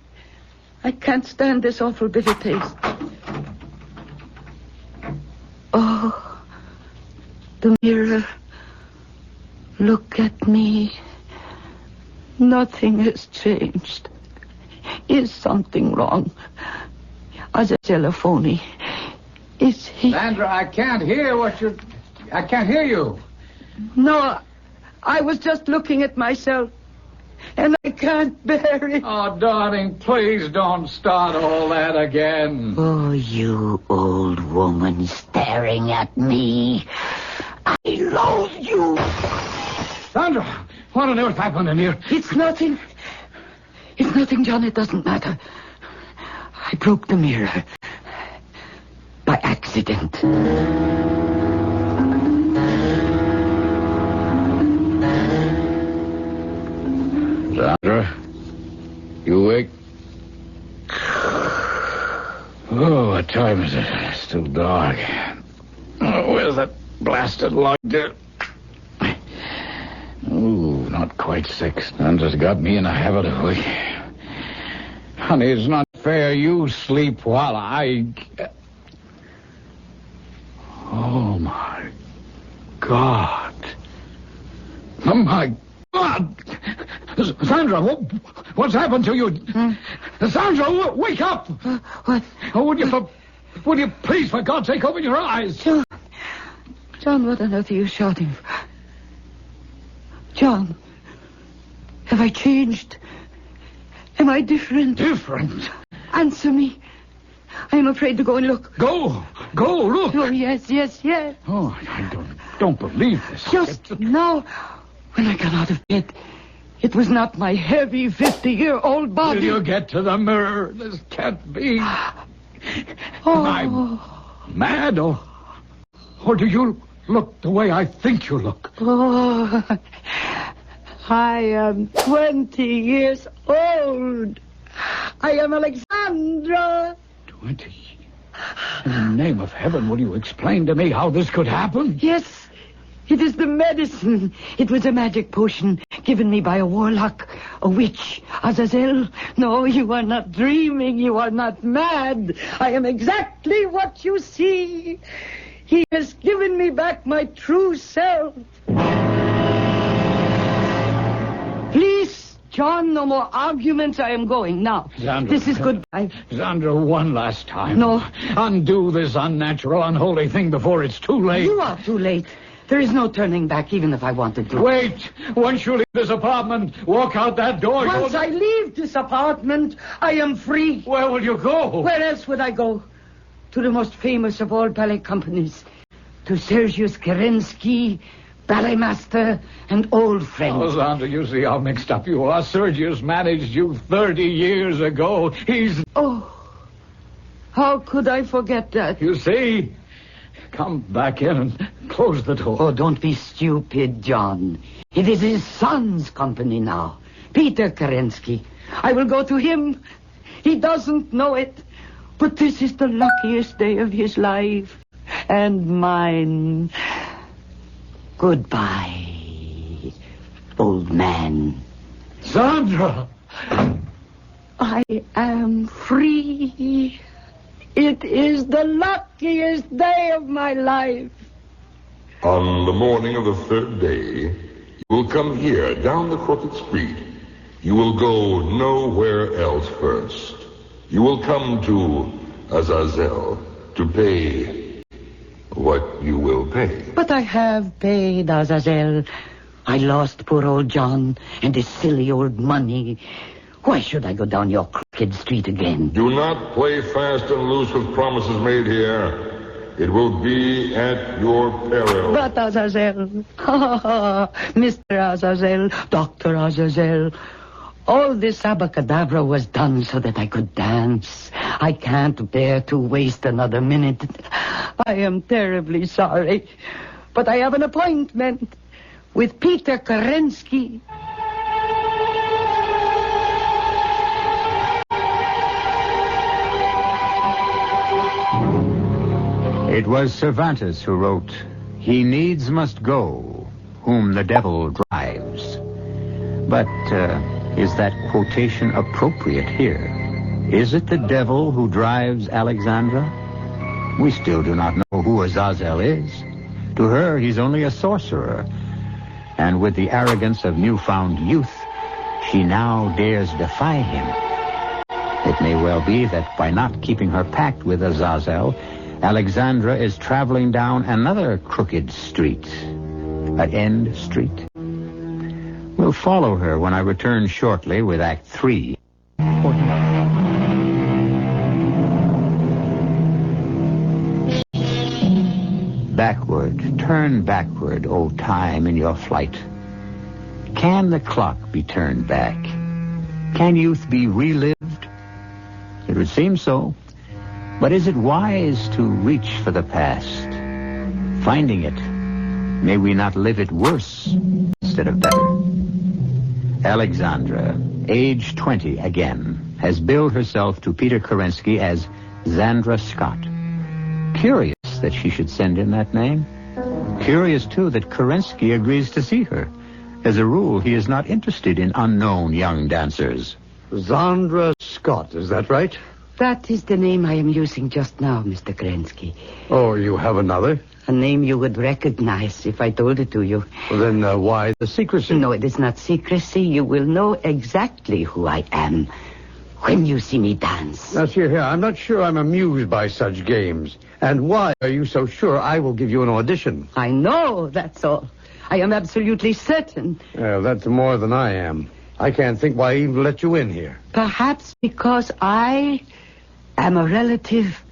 I can't stand this awful bitter taste. Oh, the mirror. Look at me. Nothing has changed. Is something wrong? Azazel phony. Is he... Sandra, I can't hear what you're... I can't hear you. No, I was just looking at myself. And I can't bear it. Oh, darling, please don't start all that again. Oh, you old woman staring at me. I loathe you. Sandra, what on earth happened in here? It's nothing. It's nothing, John. It doesn't matter. I broke the mirror. By accident. Sandra, you awake? Oh, what time is it? It's still dark. Oh, where's that blasted light there? Oh, not quite 6. Sandra's got me in a habit of waking. Honey, it's not fair. You sleep while I... Oh, my God. Oh, my God. Sandra, what's happened to you? Sandra, wake up! What? Oh, would you please, for God's sake, open your eyes? John, what on earth are you shouting for? John, have I changed? Am I different? Different? Answer me. I am afraid to go and look. Go, look. Oh, yes. Oh, I don't believe this. Just now, when I got out of bed, it was not my heavy 50-year-old body. Will you get to the mirror? This can't be. Oh. Am I mad or do you look the way I think you look. Oh, I am 20 years old. I am Alexandra. 20? In the name of heaven, will you explain to me how this could happen? Yes, it is the medicine. It was a magic potion given me by a warlock, a witch, Azazel. No, you are not dreaming. You are not mad. I am exactly what you see. He has given me back my true self. Please, John, no more arguments. I am going now. Zandra, this is goodbye. Zandra, one last time. No. Undo this unnatural, unholy thing before it's too late. You are too late. There is no turning back, even if I wanted to. Wait! Once you leave this apartment, walk out that door. Once I leave this apartment, I am free. Where will you go? Where else would I go? To the most famous of all ballet companies. To Sergius Kerensky, ballet master, and old friend. Oh, Zandra, you see how mixed up you are. Sergius managed you 30 years ago. He's... Oh, how could I forget that? You see... Come back in and close the door. Oh, don't be stupid, John. It is his son's company now. Peter Kerensky. I will go to him. He doesn't know it. But this is the luckiest day of his life. And mine. Goodbye, old man. Sandra! I am free. It is the luckiest day of my life. On the morning of the third day, you will come here, down the crooked street. You will go nowhere else first. You will come to Azazel to pay what you will pay. But I have paid, Azazel. I lost poor old John and his silly old money. Why should I go down your crooked street again? Do not play fast and loose with promises made here. It will be at your peril. But Azazel, Mr. Azazel, Dr. Azazel, all this abracadabra was done so that I could dance. I can't bear to waste another minute. I am terribly sorry, but I have an appointment with Peter Kerensky. It was Cervantes who wrote, "He needs must go, whom the devil drives." But is that quotation appropriate here? Is it the devil who drives Alexandra? We still do not know who Azazel is. To her, he's only a sorcerer. And with the arrogance of newfound youth, she now dares defy him. It may well be that by not keeping her pact with Azazel, Alexandra is traveling down another crooked street, an end street. We'll follow her when I return shortly with Act 3. Backward, turn backward, O time, in your flight. Can the clock be turned back? Can youth be relived? It would seem so. But is it wise to reach for the past? Finding it, may we not live it worse instead of better? Alexandra, age 20 again, has billed herself to Peter Kerensky as Zandra Scott. Curious that she should send in that name. Curious, too, that Kerensky agrees to see her. As a rule, he is not interested in unknown young dancers. Zandra Scott, is that right? That is the name I am using just now, Mr. Kerensky. Oh, you have another? A name you would recognize if I told it to you. Well, then why the secrecy? No, it is not secrecy. You will know exactly who I am when you see me dance. Now, see here, I'm not sure I'm amused by such games. And why are you so sure I will give you an audition? I know, that's all. I am absolutely certain. Well, that's more than I am. I can't think why I even let you in here. Perhaps because I am a relative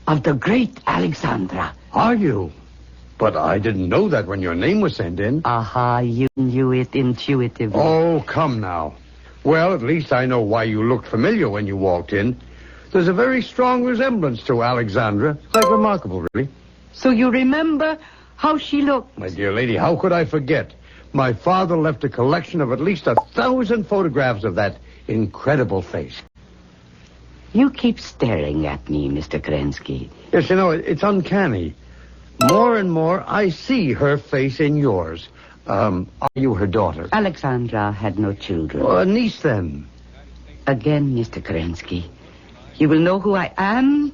of the great Alexandra. Are you? But I didn't know that when your name was sent in. Aha, you knew it intuitively. Oh, come now. Well, at least I know why you looked familiar when you walked in. There's a very strong resemblance to Alexandra. Quite remarkable, really. So you remember How she looked. My dear lady, how could I forget? My father left a collection of at least 1,000 photographs of that incredible face. You keep staring at me, Mr. Kerensky. Yes, you know, it's uncanny. More and more, I see her face in yours. Are you her daughter? Alexandra had no children. Oh, a niece, then. Again, Mr. Kerensky, you will know who I am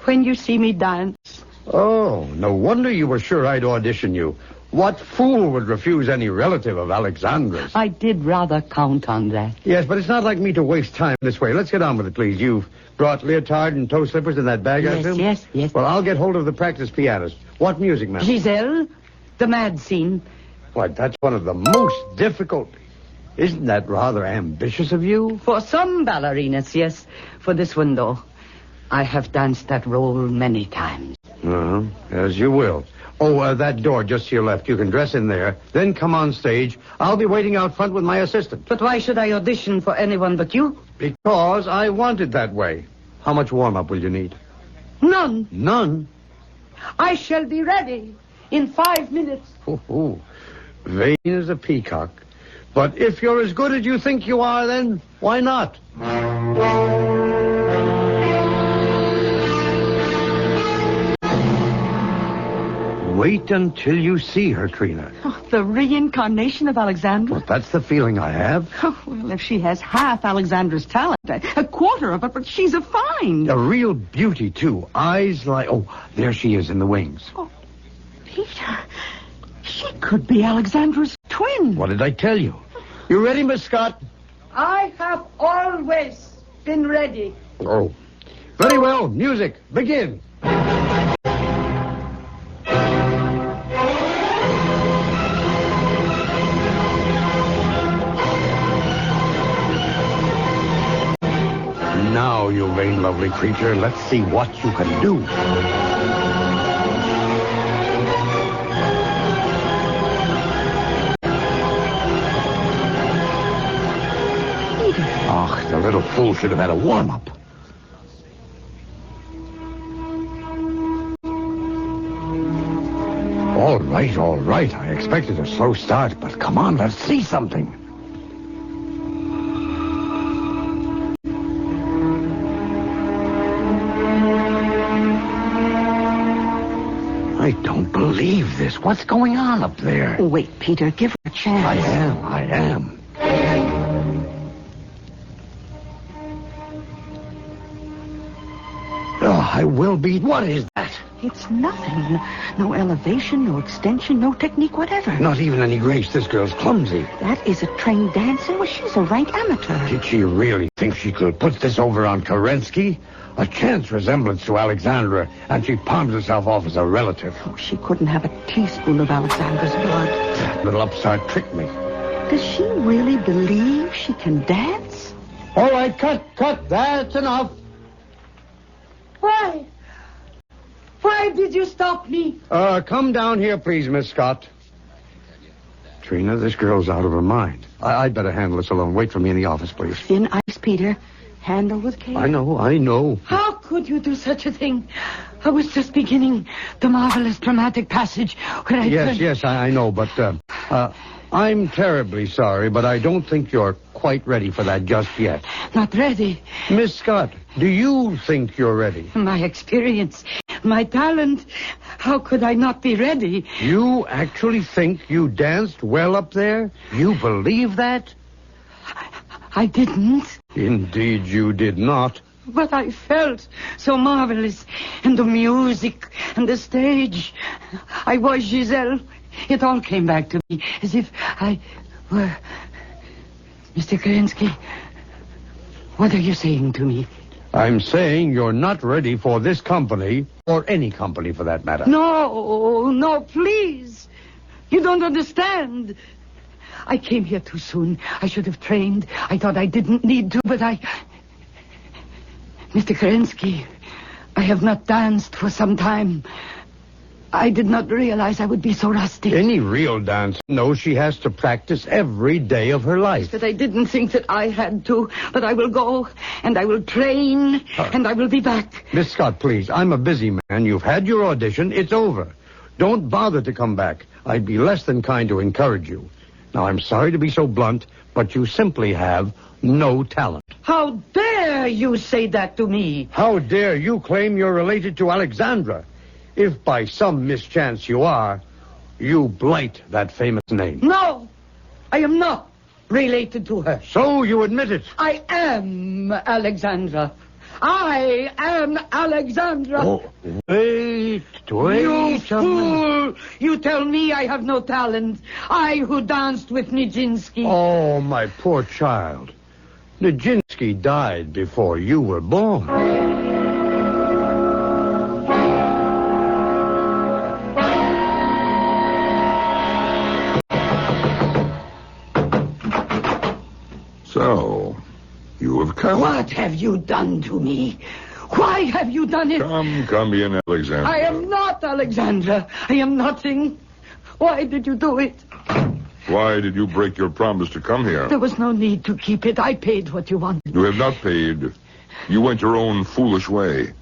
when you see me dance. Oh, no wonder you were sure I'd audition you. What fool would refuse any relative of Alexandra's? I did rather count on that. Yes, but it's not like me to waste time this way. Let's get on with it, please. You've brought leotard and toe slippers in that bag, I assume? Yes. Well, I'll get hold of the practice pianist. What music, ma'am? Giselle, the mad scene. Why, that's one of the most difficult. Isn't that rather ambitious of you? For some ballerinas, yes. For this one, though, I have danced that role many times. Uh-huh. As you will. Oh, that door just to your left. You can dress in there. Then come on stage. I'll be waiting out front with my assistant. But why should I audition for anyone but you? Because I want it that way. How much warm-up will you need? None. None? I shall be ready in 5 minutes. Oh, vain as a peacock. But if you're as good as you think you are, then why not? Wait until you see her, Trina. Oh, the reincarnation of Alexandra? Well, that's the feeling I have. Oh, well, if she has half Alexandra's talent, a quarter of it, but she's a find. A real beauty, too. Eyes like... Oh, there she is in the wings. Oh, Peter, she could be Alexandra's twin. What did I tell you? You ready, Miss Scott? I have always been ready. Oh, very well. Music, begin. Now, you vain, lovely creature, let's see what you can do. Oh, the little fool should have had a warm-up. All right. I expected a slow start, but come on, let's see something. I don't believe this. What's going on up there? Wait, Peter, give her a chance. I am. Oh, I will be. What is that? It's nothing. No elevation, no extension, no technique whatever. Not even any grace. This girl's clumsy. That is a trained dancer. Well, she's a rank amateur. Did she really think she could put this over on Kerensky? A chance resemblance to Alexandra, and she palms herself off as a relative. Oh, she couldn't have a teaspoon of Alexandra's blood. That little upstart tricked me. Does she really believe she can dance? All right, cut. That's enough. Why? Why did you stop me? Come down here, please, Miss Scott. Trina, this girl's out of her mind. I'd better handle this alone. Wait for me in the office, please. Thin ice, Peter. Handle with care. I know. How could you do such a thing? I was just beginning the marvelous dramatic passage where I... Yes, I know, but I'm terribly sorry, but I don't think you're quite ready for that just yet. Not ready? Miss Scott, do you think you're ready? My experience, my talent, how could I not be ready? You actually think you danced well up there? You believe that? I didn't. Indeed, you did not. But I felt so marvelous. And the music and the stage. I was Giselle. It all came back to me as if I were... Mr. Kerensky, what are you saying to me? I'm saying you're not ready for this company, or any company for that matter. No, please. You don't understand. I came here too soon. I should have trained. I thought I didn't need to, but I... Mr. Kerensky, I have not danced for some time. I did not realize I would be so rusty. Any real dancer knows she has to practice every day of her life. But I didn't think that I had to. But I will go, and I will train, and I will be back. Miss Scott, please, I'm a busy man. You've had your audition. It's over. Don't bother to come back. I'd be less than kind to encourage you. Now, I'm sorry to be so blunt, but you simply have no talent. How dare you say that to me? How dare you claim you're related to Alexandra? If by some mischance you are, you blight that famous name. No, I am not related to her. So you admit it. I am Alexandra. I am Alexandra. Oh, wait. You fool! You tell me I have no talent. I who danced with Nijinsky. Oh, my poor child. Nijinsky died before you were born. So, you have come. What have you done to me? Why have you done it? Come in, Alexandra. I am not Alexandra. I am nothing. Why did you do it? Why did you break your promise to come here? There was no need to keep it. I paid what you wanted. You have not paid. You went your own foolish way.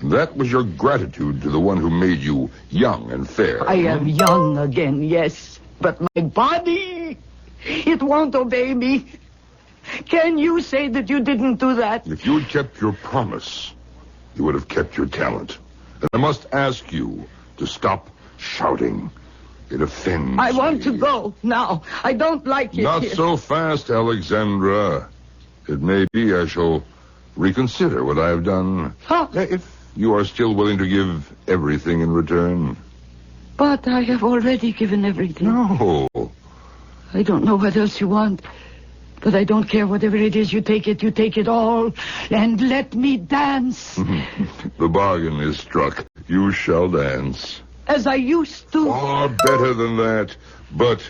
That was your gratitude to the one who made you young and fair. I am young again, yes. But my body, it won't obey me. Can you say that you didn't do that? If you had kept your promise, you would have kept your talent. And I must ask you to stop shouting. It offends I want me. to go now. I don't like it Not here. so fast, Alexandra. It may be I shall reconsider what I have done. Huh? If you are still willing to give everything in return. But I have already given everything. No. I don't know what else you want. But I don't care whatever it is. You take it all. And let me dance. The bargain is struck. You shall dance. As I used to. Far better than that. But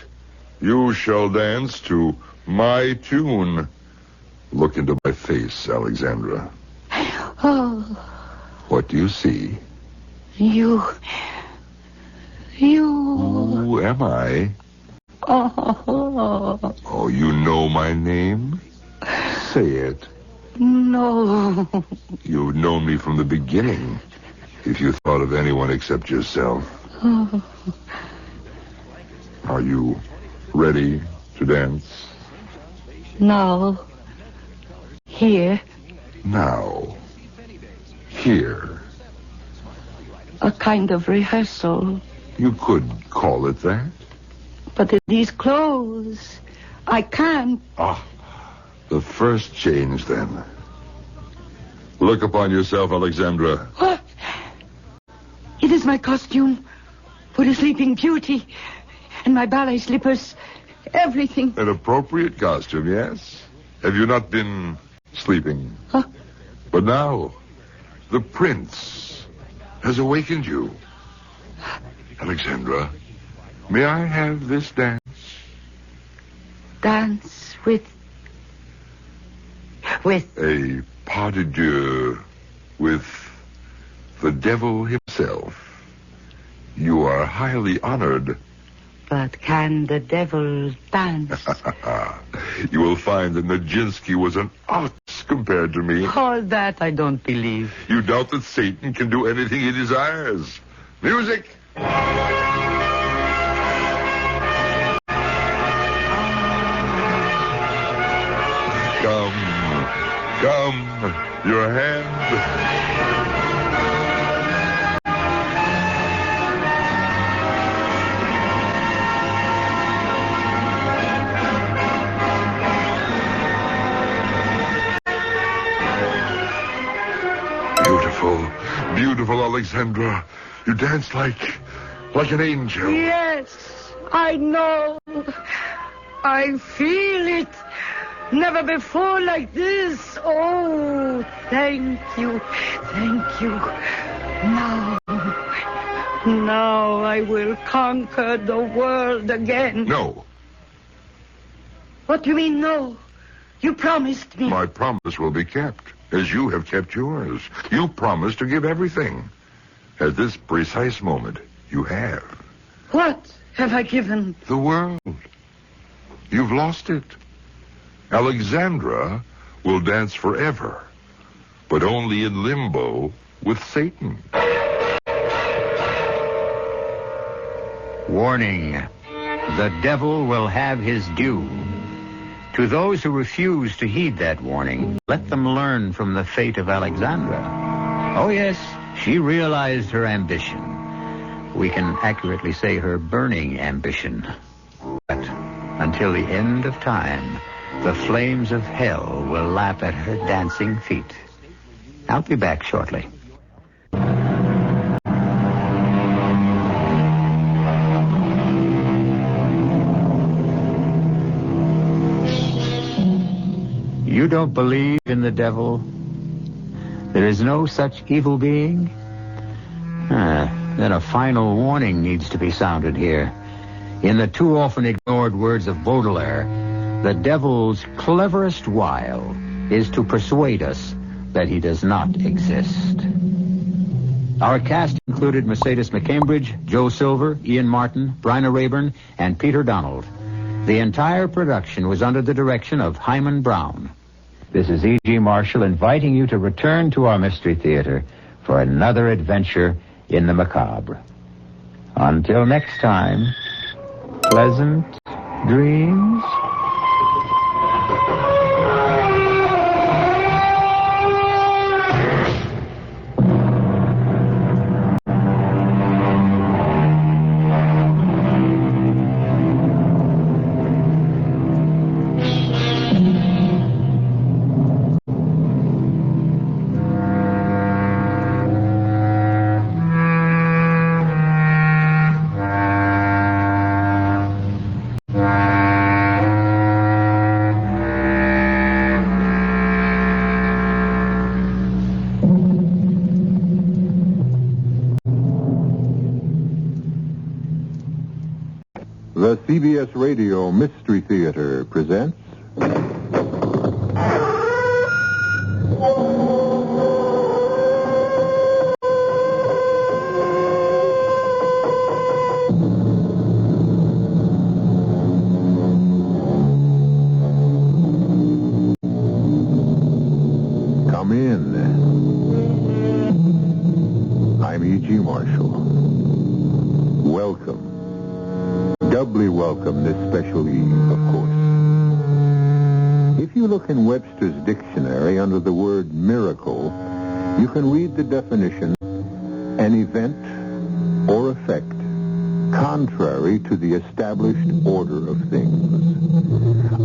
you shall dance to my tune. Look into my face, Alexandra. Oh. What do you see? You. Who am I? Oh. Oh, you know my name? Say it. No. You've known me from the beginning. If you thought of anyone except yourself. Oh. Are you ready to dance? Now. Here. Now. Here. A kind of rehearsal. You could call it that. But in these clothes, I can't. Ah, the first change, then. Look upon yourself, Alexandra. What? It is my costume for the Sleeping Beauty and my ballet slippers. Everything. An appropriate costume, yes? Have you not been sleeping? Huh? But now, the prince has awakened you. Alexandra, may I have this dance? Dance with... A pas de deux with the devil himself. You are highly honored. But can the devil dance? You will find that Nijinsky was an ox compared to me. All that I don't believe. You doubt that Satan can do anything he desires. Music! Come, your hand. Beautiful, Alexandra. You dance like an angel. Yes, I know. I feel it. Never before like this. Oh, thank you. Thank you. Now I will conquer the world again. No. What do you mean, no? You promised me. My promise will be kept, as you have kept yours. You promised to give everything. At this precise moment, you have. What have I given? The world. You've lost it. Alexandra will dance forever, but only in limbo with Satan. Warning. The devil will have his due. To those who refuse to heed that warning, let them learn from the fate of Alexandra. Oh, yes, she realized her ambition. We can accurately say her burning ambition. But until the end of time, the flames of hell will lap at her dancing feet. I'll be back shortly. You don't believe in the devil? There is no such evil being? Then a final warning needs to be sounded here. In the too often ignored words of Baudelaire, the devil's cleverest wile is to persuade us that he does not exist. Our cast included Mercedes McCambridge, Joe Silver, Ian Martin, Bryna Rayburn, and Peter Donald. The entire production was under the direction of Hyman Brown. This is E.G. Marshall inviting you to return to our Mystery Theater for another adventure in the macabre. Until next time, pleasant dreams. The CBS Radio Mystery Theater presents... Come in. I'm E.G. Marshall. Welcome. Doubly welcome this special eve, of course. If you look in Webster's dictionary under the word miracle, you can read the definition, an event or effect contrary to the established order of things.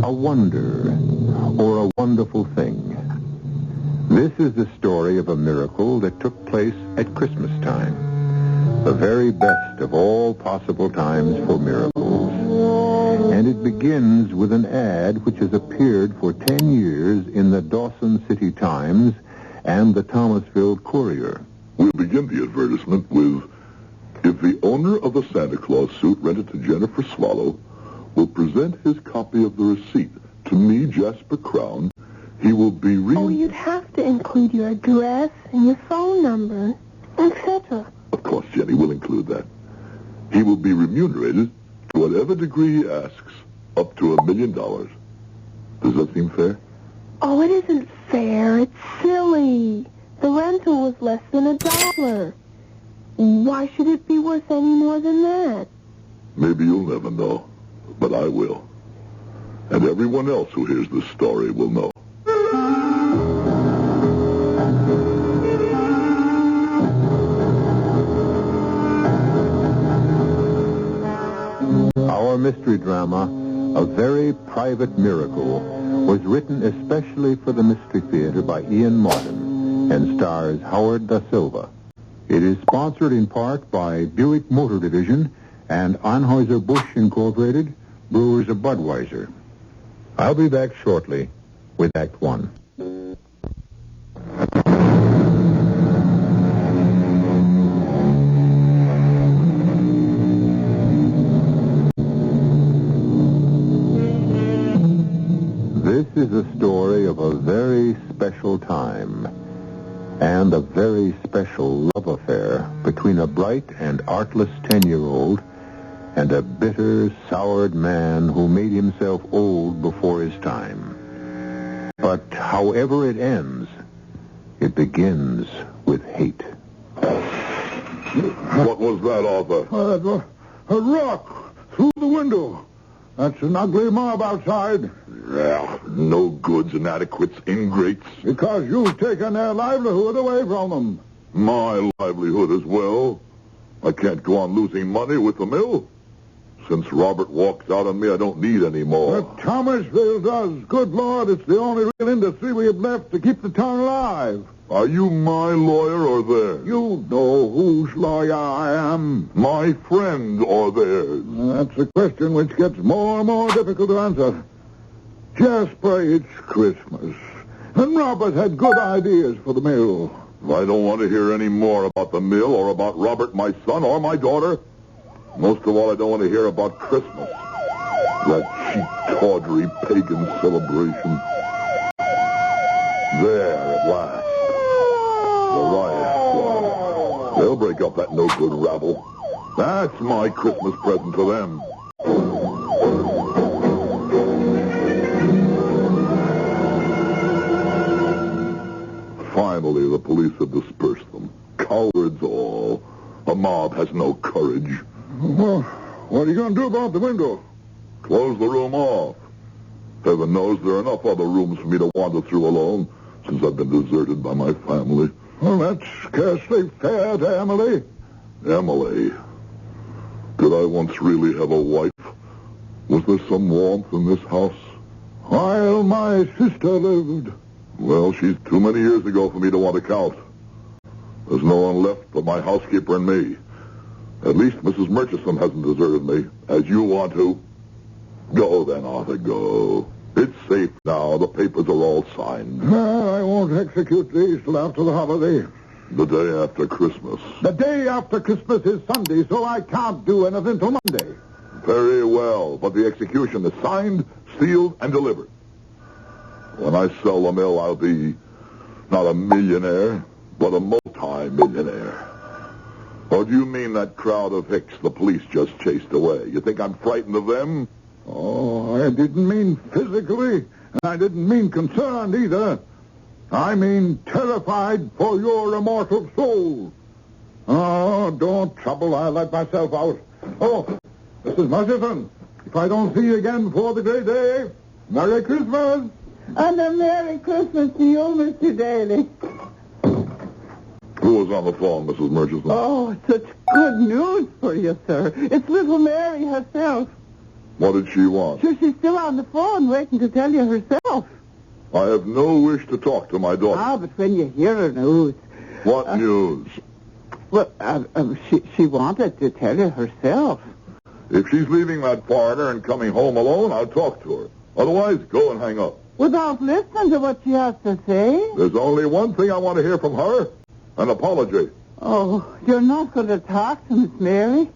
A wonder or a wonderful thing. This is the story of a miracle that took place at Christmas time. The very best of all possible times for miracles. And it begins with an ad which has appeared for 10 years in the Dawson City Times and the Thomasville Courier. We'll begin the advertisement with, if the owner of the Santa Claus suit rented to Jennifer Swallow will present his copy of the receipt to me, Jasper Crown, he will be Oh, you'd have to include your address and your phone number, etc. Of course, Jenny, we'll include that. He will be remunerated to whatever degree he asks, up to $1 million. Does that seem fair? Oh, it isn't fair. It's silly. The rental was less than $1. Why should it be worth any more than that? Maybe you'll never know, but I will. And everyone else who hears this story will know. Our mystery drama, A Very Private Miracle, was written especially for the Mystery Theater by Ian Martin and stars Howard Da Silva. It is sponsored in part by Buick Motor Division and Anheuser-Busch Incorporated, Brewers of Budweiser. I'll be back shortly with Act One. This is a story of a very special time and a very special love affair between a bright and artless 10-year-old and a bitter, soured man who made himself old before his time. But however it ends, it begins with hate. What was that, Arthur? A rock through the window. That's an ugly mob outside. Yeah, no goods, inadequates, ingrates. Because you've taken their livelihood away from them. My livelihood as well. I can't go on losing money with the mill. Since Robert walked out on me, I don't need any more. But Thomasville does. Good Lord, it's the only real industry we have left to keep the town alive. Are you my lawyer or theirs? You know whose lawyer I am. My friend or theirs? That's a question which gets more and more difficult to answer. Jasper, it's Christmas. And Robert had good ideas for the mill. I don't want to hear any more about the mill or about Robert, my son, or my daughter. Most of all, I don't want to hear about Christmas. That cheap, tawdry, pagan celebration. There, at last. The riot squad. They'll break up that no-good rabble. That's my Christmas present to them. Finally, the police have dispersed them. Cowards all. A mob has no courage. Well, what are you going to do about the window? Close the room off. Heaven knows there are enough other rooms for me to wander through alone since I've been deserted by my family. Well, that's scarcely fair to Emily. Emily? Did I once really have a wife? Was there some warmth in this house? While my sister lived. Well, she's too many years ago for me to want to count. There's no one left but my housekeeper and me. At least Mrs. Murchison hasn't deserted me, as you want to. Go then, Arthur, go. It's safe now. The papers are all signed. I won't execute these till after the holiday. The day after Christmas. The day after Christmas is Sunday, so I can't do anything till Monday. Very well, but the execution is signed, sealed, and delivered. When I sell the mill, I'll be not a millionaire, but a multi-millionaire. Or do you mean that crowd of hicks the police just chased away? You think I'm frightened of them? Oh, I didn't mean physically, and I didn't mean concerned either. I mean terrified for your immortal soul. Oh, don't trouble. I'll let myself out. Oh, Mrs. Murchison, if I don't see you again before the great day, Merry Christmas. And a Merry Christmas to you, Mr. Daly. Who was on the phone, Mrs. Murchison? Oh, such good news for you, sir. It's little Mary herself. What did she want? Sure, she's still on the phone waiting to tell you herself. I have no wish to talk to my daughter. Ah, but when you hear her news... What news? She wanted to tell you herself. If she's leaving that foreigner and coming home alone, I'll talk to her. Otherwise, go and hang up. Without listening to what she has to say? There's only one thing I want to hear from her. An apology. Oh, you're not going to talk to Miss Mary?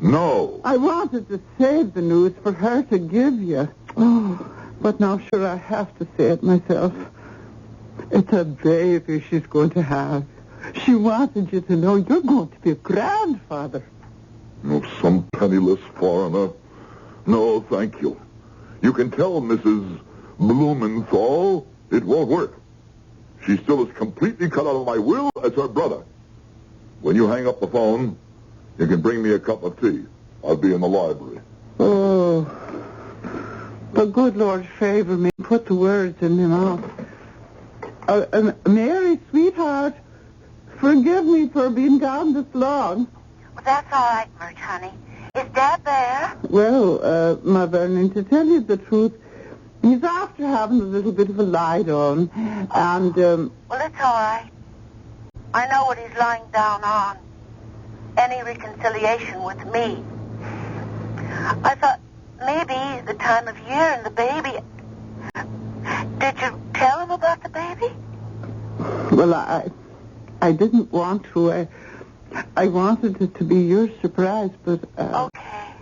No. I wanted to save the news for her to give you. Oh, but now sure I have to say it myself. It's a baby she's going to have. She wanted you to know you're going to be a grandfather. Oh, some penniless foreigner. No, thank you. You can tell Mrs. Blumenthal it won't work. She's still as completely cut out of my will as her brother. When you hang up the phone, you can bring me a cup of tea. I'll be in the library. Oh, the good Lord favor me and put the words in my mouth. Mary, sweetheart, forgive me for being gone this long. Well, that's all right, Murch, honey. Is Dad there? Well, my Vernon, to tell you the truth, he's after having a little bit of a lie down, and, Well, it's all right. I know what he's lying down on. Any reconciliation with me. I thought maybe the time of year and the baby... Did you tell him about the baby? Well, I didn't want to. I wanted it to be your surprise, but... Okay.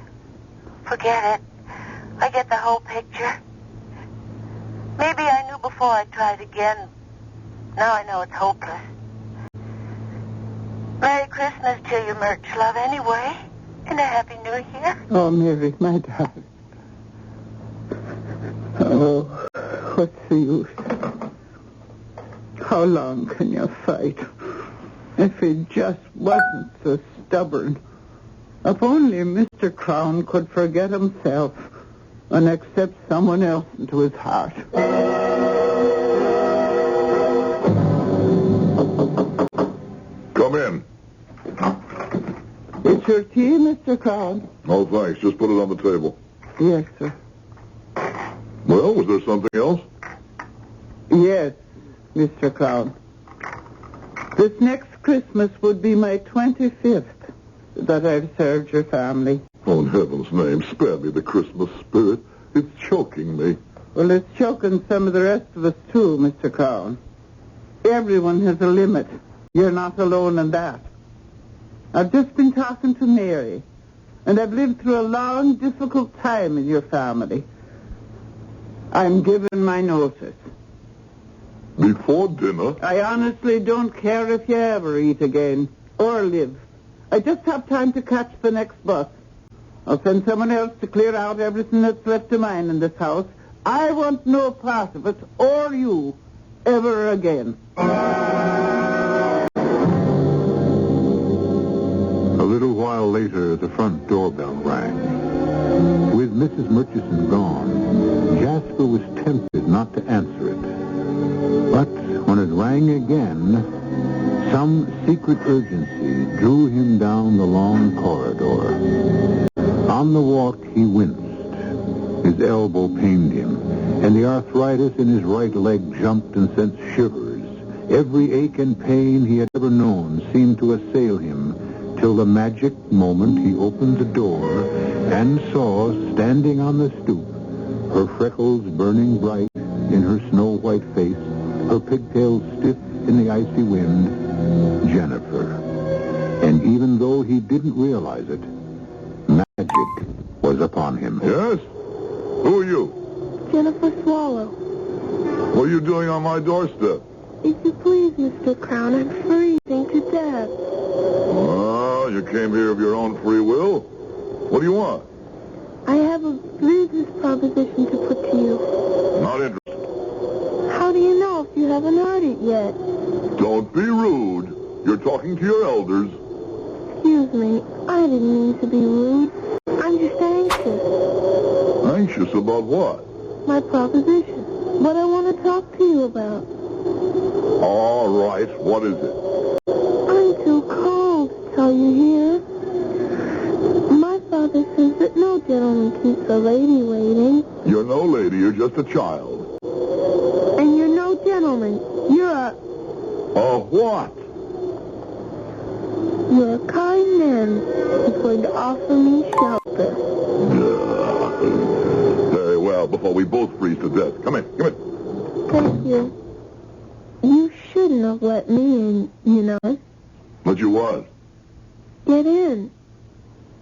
Forget it. I get the whole picture. Maybe I knew before I tried again. Now I know it's hopeless. Merry Christmas to you, Murch, love, anyway. And a Happy New Year. Oh, Mary, my darling. Oh, what's the use? How long can you fight? If he just wasn't so stubborn. If only Mr. Crown could forget himself and accept someone else into his heart. Come in. It's your tea, Mr. Crown? Oh, thanks. Just put it on the table. Yes, sir. Well, was there something else? Yes, Mr. Crown. This next Christmas would be my 25th that I've served your family. Oh, in heaven's name, spare me the Christmas spirit. It's choking me. Well, it's choking some of the rest of us, too, Mr. Crown. Everyone has a limit. You're not alone in that. I've just been talking to Mary, and I've lived through a long, difficult time in your family. I'm giving my notice. Before dinner? I honestly don't care if you ever eat again or live. I just have time to catch the next bus. I'll send someone else to clear out everything that's left of mine in this house. I want no part of it, or you, ever again. A little while later, the front doorbell rang. With Mrs. Murchison gone, Jasper was tempted not to answer it. But when it rang again, some secret urgency drew him down the long corridor. On the walk, he winced. His elbow pained him, and the arthritis in his right leg jumped and sent shivers. Every ache and pain he had ever known seemed to assail him, till the magic moment he opened the door and saw, standing on the stoop, her freckles burning bright in her snow-white face, her pigtails stiff in the icy wind, Jennifer. And even though he didn't realize it, magic was upon him. Yes? Who are you? Jennifer Swallow. What are you doing on my doorstep? If you please, Mr. Crown, I'm freezing to death. Oh, you came here of your own free will? What do you want? I have a business proposition to put to you. Not interested. How do you know if you haven't heard it yet? Don't be rude. You're talking to your elders. Excuse me, I didn't mean to be rude. I'm just anxious. Anxious about what? My proposition. What I want to talk to you about. All right, what is it? I'm too cold to tell you here. My father says that no gentleman keeps a lady waiting. You're no lady, you're just a child. And you're no gentleman. You're a... A what? You're a kind man who's going to offer me shelter. Very well, before we both freeze to death. Come in. Thank you. You shouldn't have let me in, you know. But you was. Get in.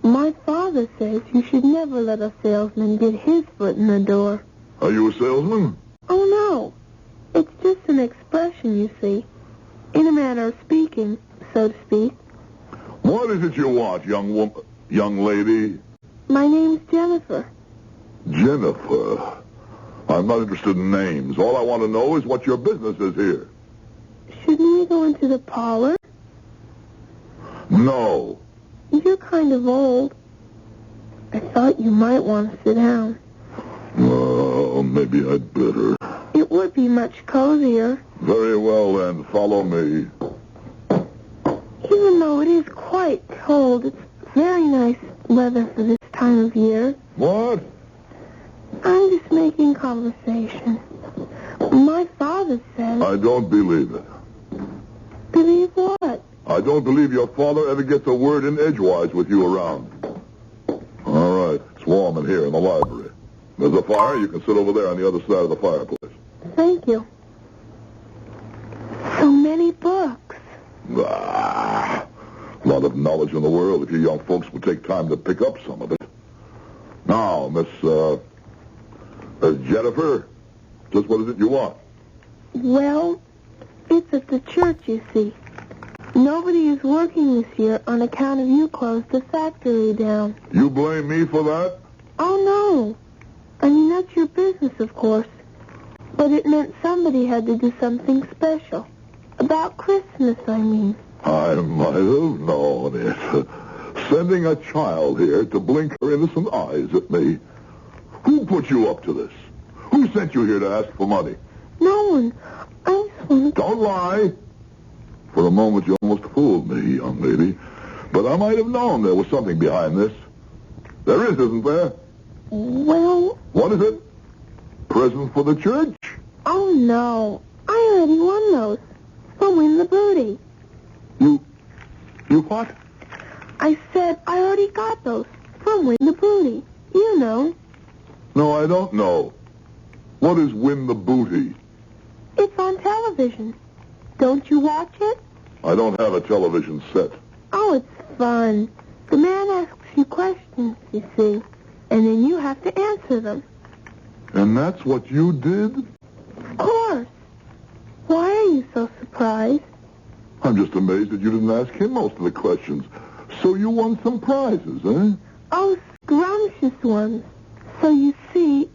My father says you should never let a salesman get his foot in the door. Are you a salesman? Oh, no. It's just an expression, you see. In a manner of speaking, so to speak. What is it you want, young lady? My name's Jennifer. Jennifer? I'm not interested in names. All I want to know is what your business is here. Shouldn't we go into the parlor? No. You're kind of old. I thought you might want to sit down. Well, maybe I'd better. It would be much cozier. Very well, then. Follow me. Even though it is quite cold, it's very nice weather for this time of year. What? I'm just making conversation. My father says... I don't believe it. Believe what? I don't believe your father ever gets a word in edgewise with you around. All right. It's warm in here in the library. There's a fire. You can sit over there on the other side of the fireplace. Thank you. So many books. A lot of knowledge in the world if you young folks would take time to pick up some of it. Now, Miss Jennifer, just what is it you want? Well, it's at the church, you see. Nobody is working this year on account of you closed the factory down. You blame me for that? Oh, no. I mean, that's your business, of course. But it meant somebody had to do something special. About Christmas, I mean. I might have known it. Sending a child here to blink her innocent eyes at me. Who put you up to this? Who sent you here to ask for money? No one. I just want to... Don't lie. For a moment, you almost fooled me, young lady. But I might have known there was something behind this. There is, isn't there? Well... What is it? Present for the church? Oh, no. I already won those. From Win the Booty. You what? I said I already got those. From Win the Booty. You know. No, I don't know. What is Win the Booty? It's on television. Don't you watch it? I don't have a television set. Oh, it's fun. The man asks you questions, you see, and then you have to answer them. And that's what you did? Of course. Why are you so surprised? I'm just amazed that you didn't ask him most of the questions. So you won some prizes, eh? Oh, scrumptious ones. So you see,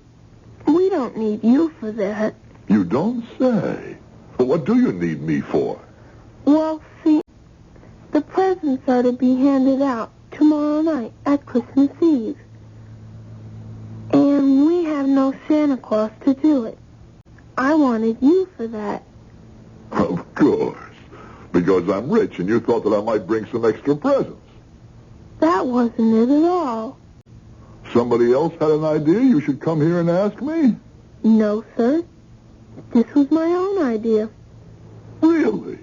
we don't need you for that. You don't say. Well, what do you need me for? Well, see, the presents are to be handed out tomorrow night at Christmas Eve. And we have no Santa Claus to do it. I wanted you for that. Of course. Because I'm rich and you thought that I might bring some extra presents. That wasn't it at all. Somebody else had an idea you should come here and ask me? No, sir. This was my own idea. Really?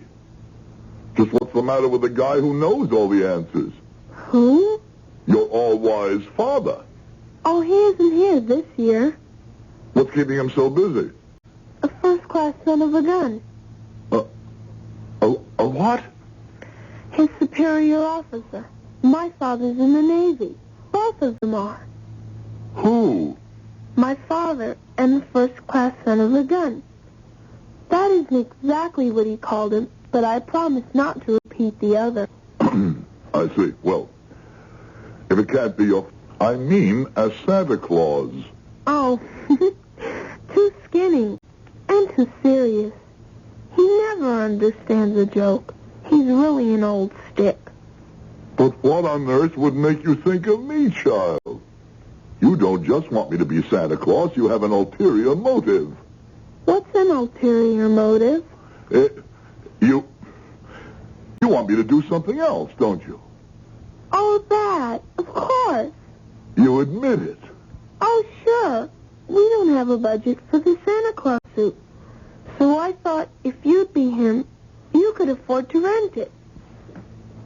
Just what's the matter with the guy who knows all the answers? Who? Your all-wise father. Oh, he isn't here this year. What's keeping him so busy? A first-class son of a gun. A what? His superior officer. My father's in the Navy. Both of them are. Who? My father and the first-class son of a gun. That isn't exactly what he called him, but I promise not to repeat the other. I see. Well, if it can't be your... I mean, as Santa Claus. Oh, too skinny and too serious. He never understands a joke. He's really an old stick. But what on earth would make you think of me, child? You don't just want me to be Santa Claus. You have an ulterior motive. What's an ulterior motive? You want me to do something else, don't you? Oh, that. Of course. You admit it. Oh, sure. We don't have a budget for the Santa Claus suit. So I thought if you'd be him, you could afford to rent it.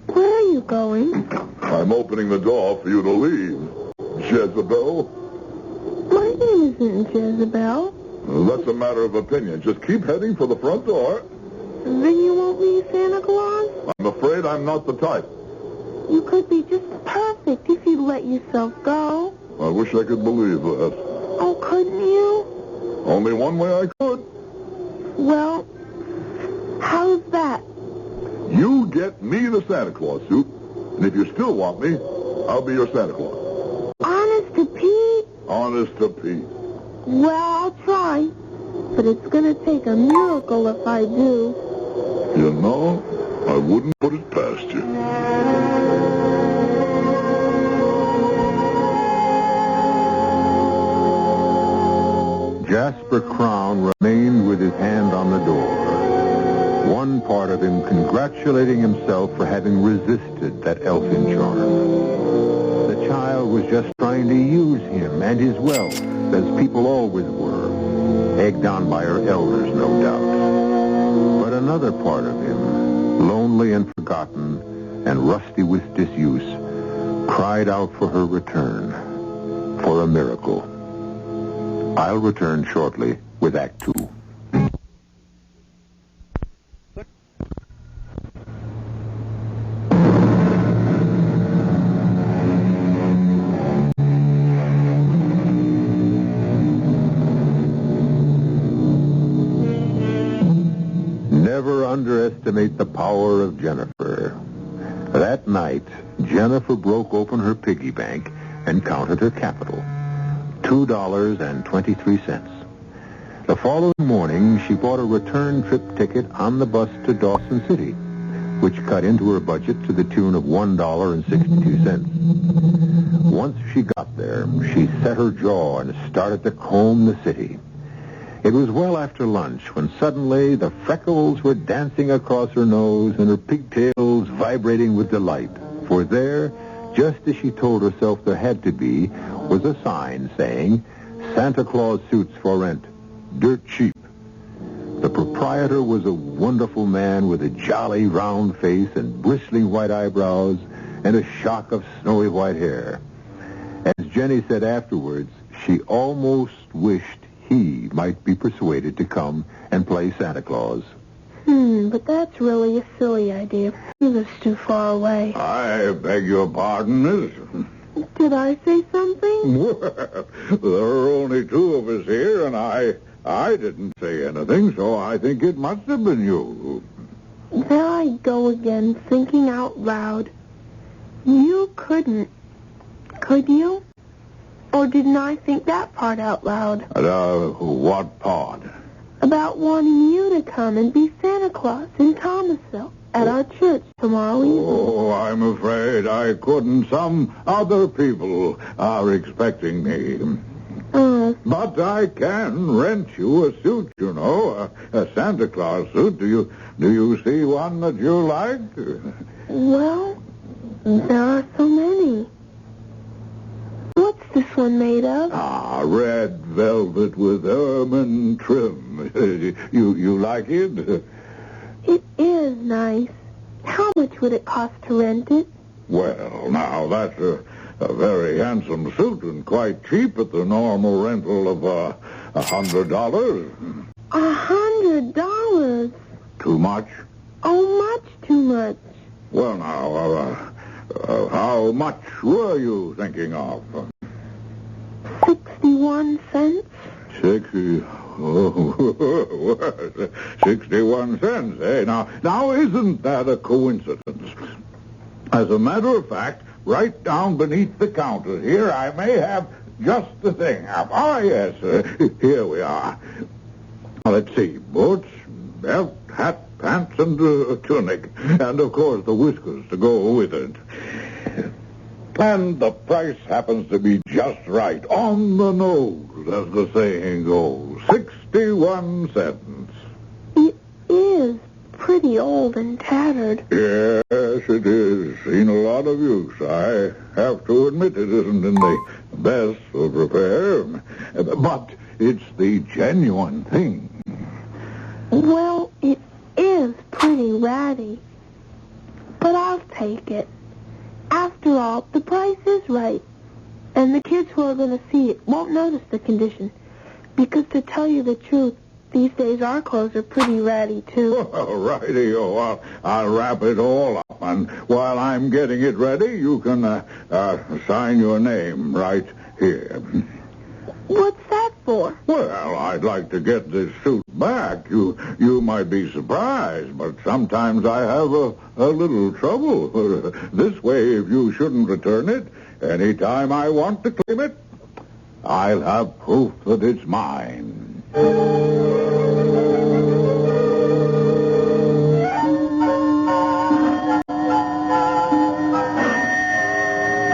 Where are you going? I'm opening the door for you to leave, Jezebel. My name isn't Jezebel. That's a matter of opinion. Just keep heading for the front door. Then you won't be Santa Claus? I'm afraid I'm not the type. You could be just perfect if you'd let yourself go. I wish I could believe that. Oh, couldn't you? Only one way I could. Well, how's that? You get me the Santa Claus suit, and if you still want me, I'll be your Santa Claus. Honest to Pete? Honest to Pete. Well, I'll try. But it's going to take a miracle if I do. You know, I wouldn't put it past you. Jasper Crown remained with his hand on the door. One part of him congratulating himself for having resisted that elfin charm. The child was just trying to use him and his wealth, as people always were, egged on by her elders, no doubt. But another part of him, lonely and forgotten and rusty with disuse, cried out for her return, for a miracle. I'll return shortly with Act 2. Never underestimate the power of Jennifer. That night, Jennifer broke open her piggy bank and counted her capital. $2.23. The following morning, she bought a return trip ticket on the bus to Dawson City, which cut into her budget to the tune of $1.62. Once she got there, she set her jaw and started to comb the city. It was well after lunch when suddenly the freckles were dancing across her nose and her pigtails vibrating with delight. For there, just as she told herself there had to be, was a sign saying, Santa Claus suits for rent, dirt cheap. The proprietor was a wonderful man with a jolly round face and bristling white eyebrows and a shock of snowy white hair. As Jenny said afterwards, she almost wished he might be persuaded to come and play Santa Claus. But that's really a silly idea. He lives too far away. I beg your pardon, miss. Did I say something? Well, there are only two of us here, and I didn't say anything, so I think it must have been you. There I go again, thinking out loud. You couldn't, could you? Or didn't I think that part out loud? What part? About wanting you to come and be Santa Claus in Thomasville at our church tomorrow evening. Oh, I'm afraid I couldn't. Some other people are expecting me. But I can rent you a suit, you know, a Santa Claus suit. Do you see one that you like? Well, there are so many. What's this one made of? Red velvet with ermine trim. You like it? It is nice. How much would it cost to rent it? Well, now, that's a very handsome suit and quite cheap at the normal rental of $100. $100? Too much? Oh, much too much. Well, now, how much were you thinking of? 61 cents. 61 cents, eh? Now, isn't that a coincidence? As a matter of fact, right down beneath the counter here, I may have just the thing. Yes, here we are. Now, let's see, boots, belt, hat, pants, and a tunic. And, of course, the whiskers to go with it. And the price happens to be just right, on the nose, as the saying goes. 61 cents. It is pretty old and tattered. Yes, it is. Seen a lot of use. I have to admit it isn't in the best of repair. But it's the genuine thing. Well, it is pretty ratty. But I'll take it. After all, the price is right. And the kids who are going to see it won't notice the condition. Because to tell you the truth, these days our clothes are pretty ratty, too. Well, righty-o. I'll wrap it all up. And while I'm getting it ready, you can sign your name right here. What's that for? Well, I'd like to get this suit back. You might be surprised, but sometimes I have a little trouble. This way, if you shouldn't return it, any time I want to claim it, I'll have proof that it's mine.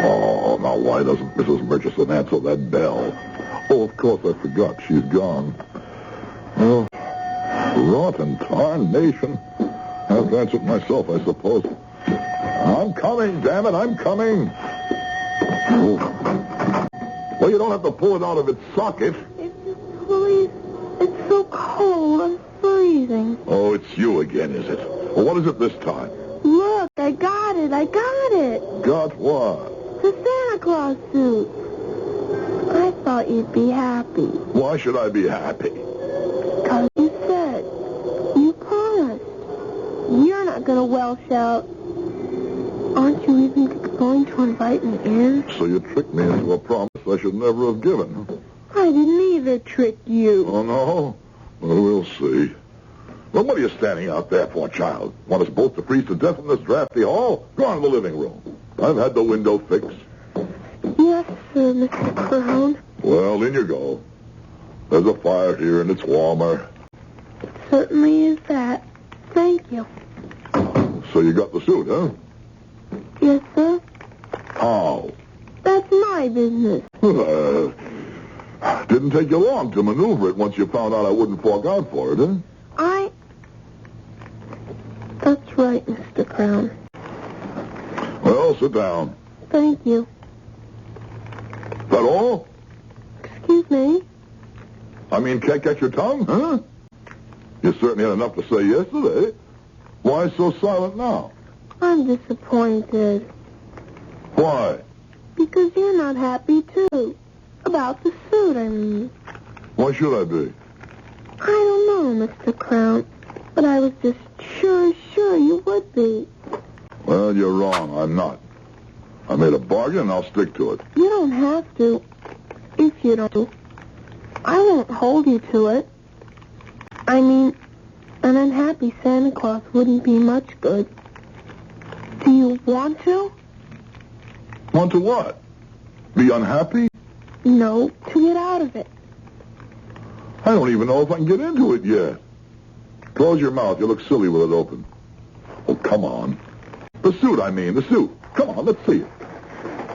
Oh, now why doesn't Mrs. Murchison answer that bell? Oh, of course I forgot. She's gone. Oh, rotten tarnation. I have to answer it myself, I suppose. I'm coming, damn it, I'm coming. Oh. Well, you don't have to pull it out of its socket. Please, it's so cold. I'm freezing. Oh, it's you again, is it? Well, what is it this time? Look, I got it. Got what? The Santa Claus suit. I thought you'd be happy. Why should I be happy? Because you said. You promised. You're not going to Welsh out. Aren't you even going to invite me in? So you tricked me into a promise I should never have given. I didn't either trick you. Oh, no? Well, we'll see. Well, what are you standing out there for, child? Want us both to freeze to death in this drafty hall? Go on to the living room. I've had the window fixed. Yes, sir, Mr. Crown. Well, in you go. There's a fire here, and it's warmer. Certainly is that. Thank you. So you got the suit, huh? Yes, sir. How? That's my business. Didn't take you long to maneuver it once you found out I wouldn't fork out for it, huh? That's right, Mr. Crown. Well, sit down. Thank you. That all? Excuse me? I mean, can't catch your tongue, huh? You certainly had enough to say yesterday. Why so silent now? I'm disappointed. Why? Because you're not happy, too. About the suit, I mean. Why should I be? I don't know, Mr. Crown. But I was just sure you would be. Well, you're wrong. I'm not. I made a bargain, and I'll stick to it. You don't have to. If you don't. I won't hold you to it. I mean, an unhappy Santa Claus wouldn't be much good. Do you want to? Want to what? Be unhappy? No, to get out of it. I don't even know if I can get into it yet. Close your mouth. You look silly with it open. Oh, come on. The suit, I mean. The suit. Come on, let's see it.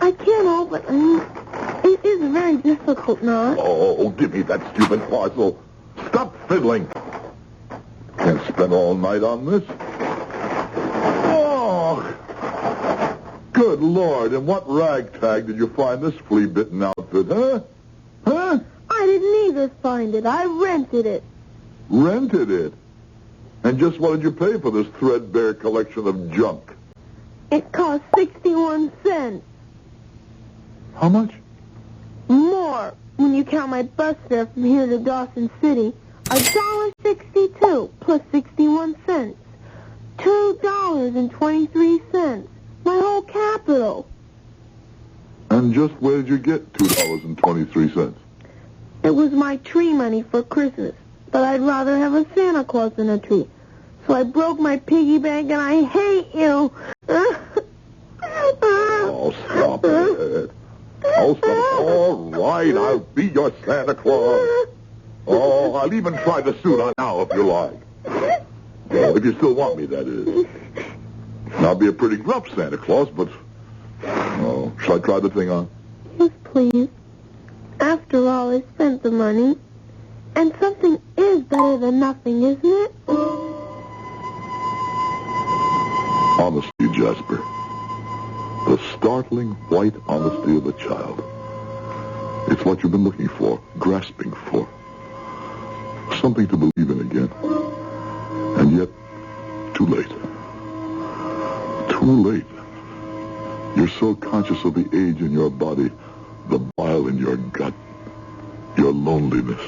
I can't help it. I mean, it is very difficult now. Oh, give me that stupid parcel. Stop fiddling. Can't spend all night on this. Oh, good Lord. In what ragtag did you find this flea-bitten outfit, huh? Huh? I didn't either find it. I rented it. Rented it? And just what did you pay for this threadbare collection of junk? It cost 61 cents. How much? More when you count my bus fare from here to Dawson City. $1.62 plus 61 cents. $2.23. My whole capital. And just where did you get $2.23? It was my tree money for Christmas. But I'd rather have a Santa Claus than a tree. So I broke my piggy bank, and I hate you. Oh, stop it. Oh, stop. All right, I'll be your Santa Claus. Oh, I'll even try the suit on now if you like. Well, if you still want me, that is. And I'll be a pretty gruff Santa Claus, but... Oh, shall I try the thing on? Yes, please. After all, I spent the money. And something is better than nothing, isn't it? Honesty, Jasper. The startling white honesty of a child. It's what you've been looking for, grasping for. Something to believe in again. And yet, too late. Too late. You're so conscious of the age in your body, the bile in your gut, your loneliness.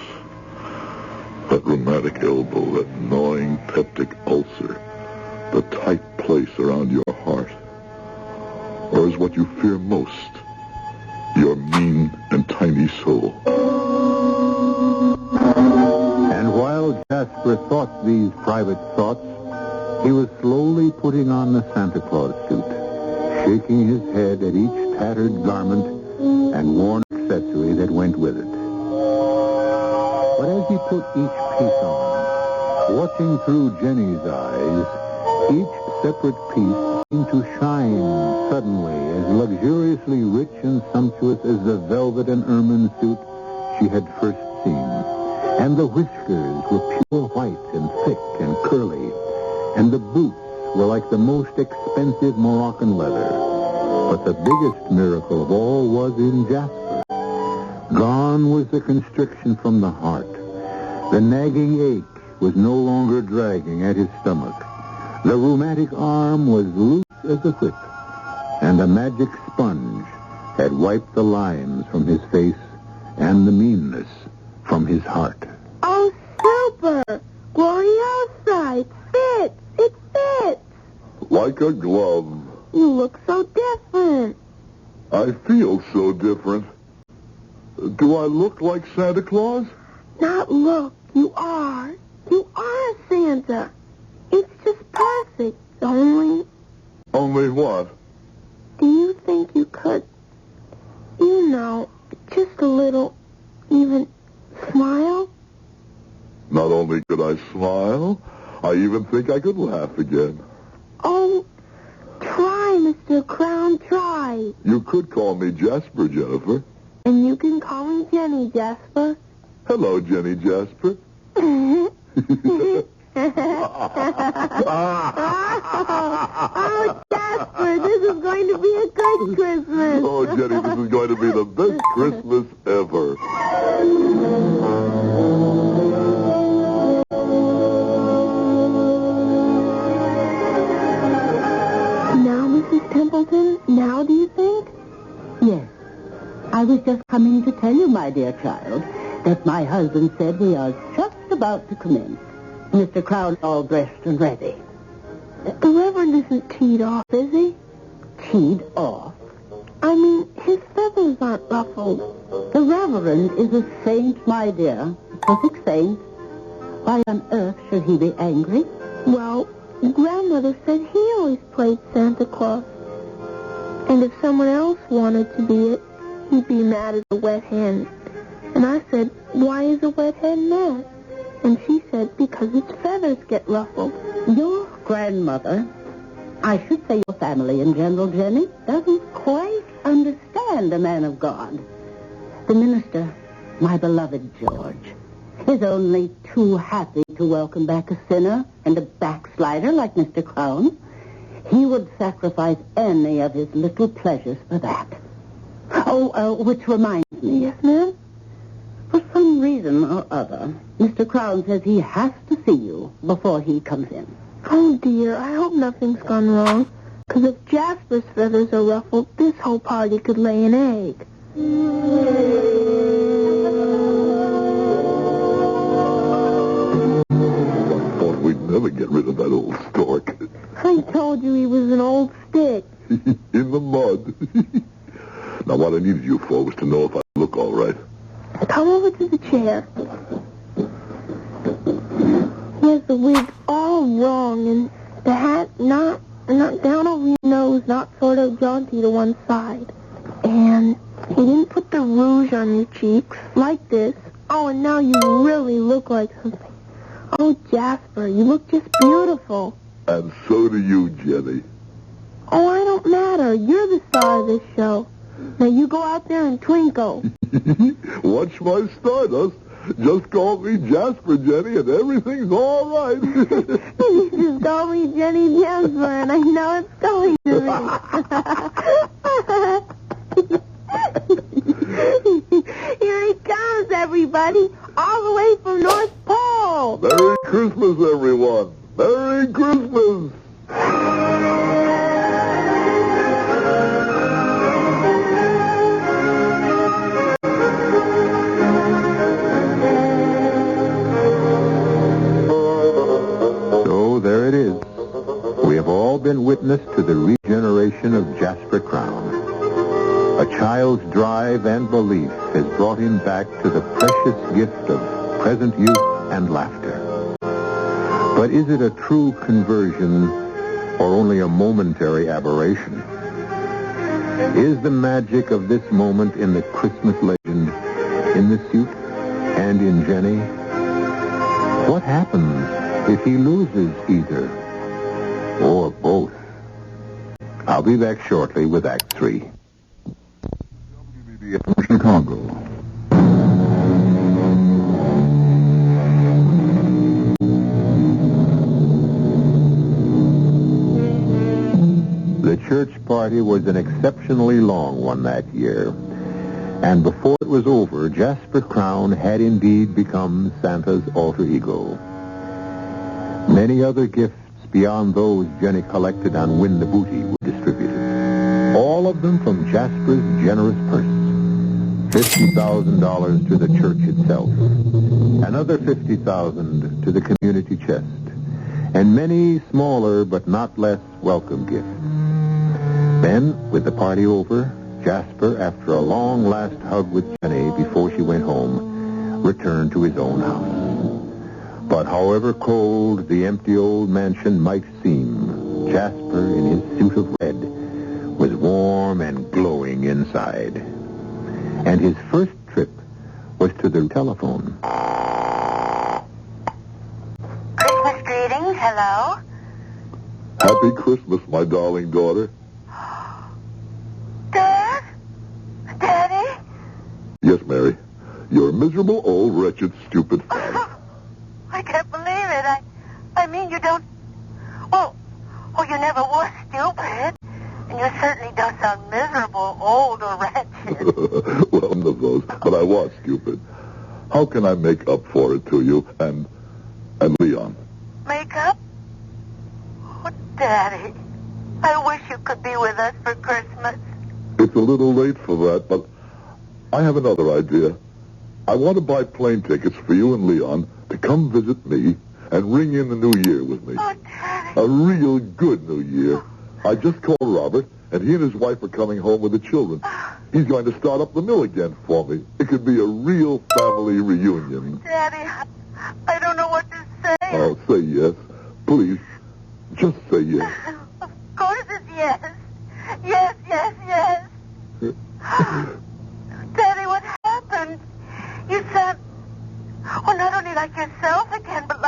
That rheumatic elbow, that gnawing peptic ulcer, the tight place around your heart. Or is what you fear most your mean and tiny soul? And while Jasper thought these private thoughts, he was slowly putting on the Santa Claus suit, shaking his head at each tattered garment and worn accessory that went with it. But as he put each piece on, watching through Jenny's eyes, each separate piece seemed to shine suddenly as luxuriously rich and sumptuous as the velvet and ermine suit she had first seen. And the whiskers were pure white and thick and curly, and the boots were like the most expensive Moroccan leather. But the biggest miracle of all was in Jasper. Gone was the constriction from the heart. The nagging ache was no longer dragging at his stomach. The rheumatic arm was loose as a whip, and a magic sponge had wiped the lines from his face and the meanness from his heart. Oh, super! Gloriosa! It fits! It fits! Like a glove. You look so different. I feel so different. Do I look like Santa Claus? Not look. You are. You are Santa. It's just perfect. Only... Only what? Do you think you could, just a little, even smile? Not only could I smile, I even think I could laugh again. Oh, Mr. Crown tried. You could call me Jasper, Jennifer. And you can call me Jenny, Jasper. Hello, Jenny Jasper. Oh, Jasper, this is going to be a good Christmas. Oh, Jenny, this is going to be the best Christmas ever. Now, Mrs. Templeton, now do you think? Yes. I was just coming to tell you, my dear child, that my husband said we are just about to commence. Mr. Crown's all dressed and ready. The Reverend isn't teed off, is he? Teed off? I mean, his feathers aren't ruffled. The Reverend is a saint, my dear. A perfect saint. Why on earth should he be angry? Well, Grandmother said he always played Santa Claus. And if someone else wanted to be it, he'd be mad as a wet hen. And I said, why is a wet hen mad? And she said, because its feathers get ruffled. Your grandmother, I should say your family in general, Jenny, doesn't quite understand a man of God. The minister, my beloved George, is only too happy to welcome back a sinner and a backslider like Mr. Crown. He would sacrifice any of his little pleasures for that. Which reminds me. Yes, ma'am? For some reason or other, Mr. Crown says he has to see you before he comes in. Oh, dear, I hope nothing's gone wrong. Because if Jasper's feathers are ruffled, this whole party could lay an egg. I thought we'd never get rid of that old stork. I told you he was an old stick. In the mud. Now, what I needed you for was to know if I look all right. Come over to the chair. He has the wig all wrong, and the hat not down over your nose, not sort of jaunty to one side. And he didn't put the rouge on your cheeks, like this. Oh, and now you really look like something. Oh, Jasper, you look just beautiful. And so do you, Jenny. Oh, I don't matter. You're the star of this show. Now you go out there and twinkle. Watch my stardust. Just call me Jasper, Jenny, and everyth's all right. You just call me Jenny Jasper, and I know it's going to be. Here he comes, everybody, all the way from North Pole. Merry Christmas, everyone. Merry Christmas. There it is. We have all been witness to the regeneration of Jasper Crown. A child's drive and belief has brought him back to the precious gift of present youth and laughter. But is it a true conversion or only a momentary aberration? Is the magic of this moment in the Christmas legend, in the suit, and in Jenny? What happens if he loses either or both? I'll be back shortly with Act 3. WBBM from Chicago. The church party was an exceptionally long one that year. And before it was over, Jasper Crown had indeed become Santa's alter ego. Many other gifts beyond those Jenny collected on Win the Booty were distributed. All of them from Jasper's generous purse. $50,000 to the church itself. Another $50,000 to the community chest. And many smaller but not less welcome gifts. Then, with the party over, Jasper, after a long last hug with Jenny before she went home, returned to his own house. But however cold the empty old mansion might seem, Jasper, in his suit of red, was warm and glowing inside. And his first trip was to the telephone. Christmas greetings, hello? Happy Christmas, my darling daughter. Yes, Mary. Your miserable, old, wretched, stupid father. I can't believe it. I mean, you don't... Oh, you never were stupid. And you certainly don't sound miserable, old, or wretched. Well, none of those. But I was stupid. How can I make up for it to you and Leon? Make up? Oh, Daddy. I wish you could be with us for Christmas. It's a little late for that, but I have another idea. I want to buy plane tickets for you and Leon to come visit me and ring in the new year with me. Oh, Daddy. A real good new year. I just called Robert, and he and his wife are coming home with the children. He's going to start up the mill again for me. It could be a real family reunion. Daddy, I don't know what to say. Oh, say yes. Please, just say yes. Of course it's yes. Yes, yes, yes. Daddy, what happened? You sound, not only like yourself again, but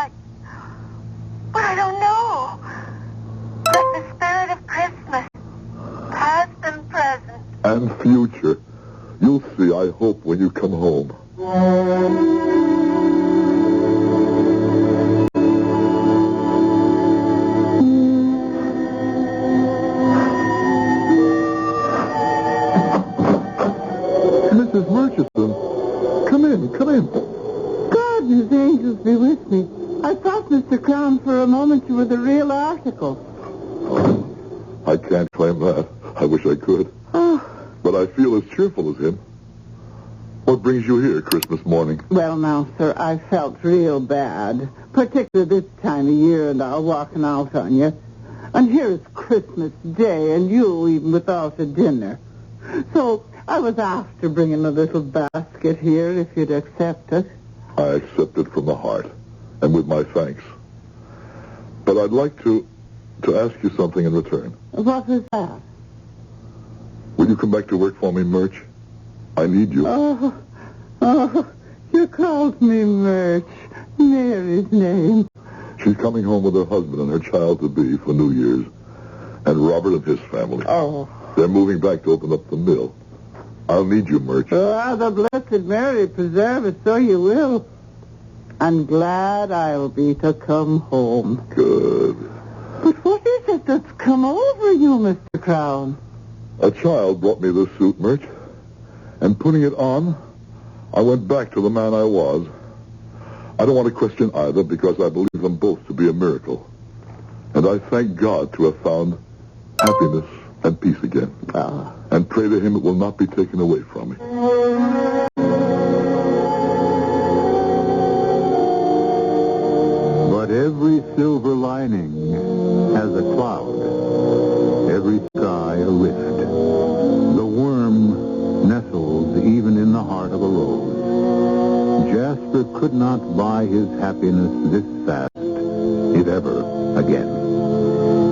I don't know. Like the spirit of Christmas, past and present. And future. You'll see, I hope, when you come home. Mrs. Murchison, come in. God and his angels be with me. I thought, Mr. Crown, for a moment you were the real article. I can't claim that. I wish I could. Oh. But I feel as cheerful as him. What brings you here Christmas morning? Well, now, sir, I felt real bad, particularly this time of year and all walking out on you. And here is Christmas Day, and you even without a dinner. So I was after bringing a little basket here, if you'd accept it. I accept it from the heart, and with my thanks. But I'd like to ask you something in return. What is that? Will you come back to work for me, Murch? I need you. Oh, you called me Murch. Mary's name. She's coming home with her husband and her child-to-be for New Year's, and Robert and his family. Oh. They're moving back to open up the mill. I'll need you, Murch. Oh, the Blessed Mary preserve it, so you will. And glad I'll be to come home. Good. But what is it that's come over you, Mr. Crown? A child brought me this suit, Murch, and putting it on, I went back to the man I was. I don't want to question either because I believe them both to be a miracle. And I thank God to have found happiness and peace again. And pray to him it will not be taken away from me. But every silver lining has a cloud, every sky a rift. The worm nestles even in the heart of a rose. Jasper could not buy his happiness this fast, if ever again.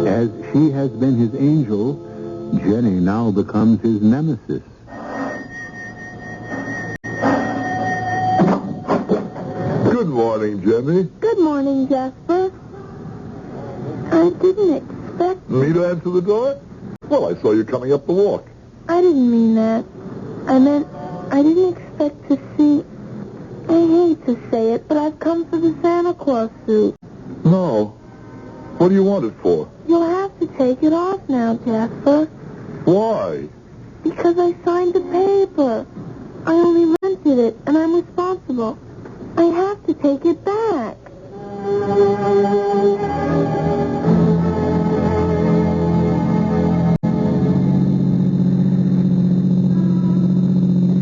As she has been his angel, Jenny now becomes his nemesis. Good morning, Jenny. Good morning, Jasper. I didn't expect... Me to answer the door? Well, I saw you coming up the walk. I didn't mean that. I meant I didn't expect to see... I hate to say it, but I've come for the Santa Claus suit. No. What do you want it for? You'll have to take it off now, Jasper. Why? Because I signed the paper. I only rented it, and I'm responsible. I have to take it back.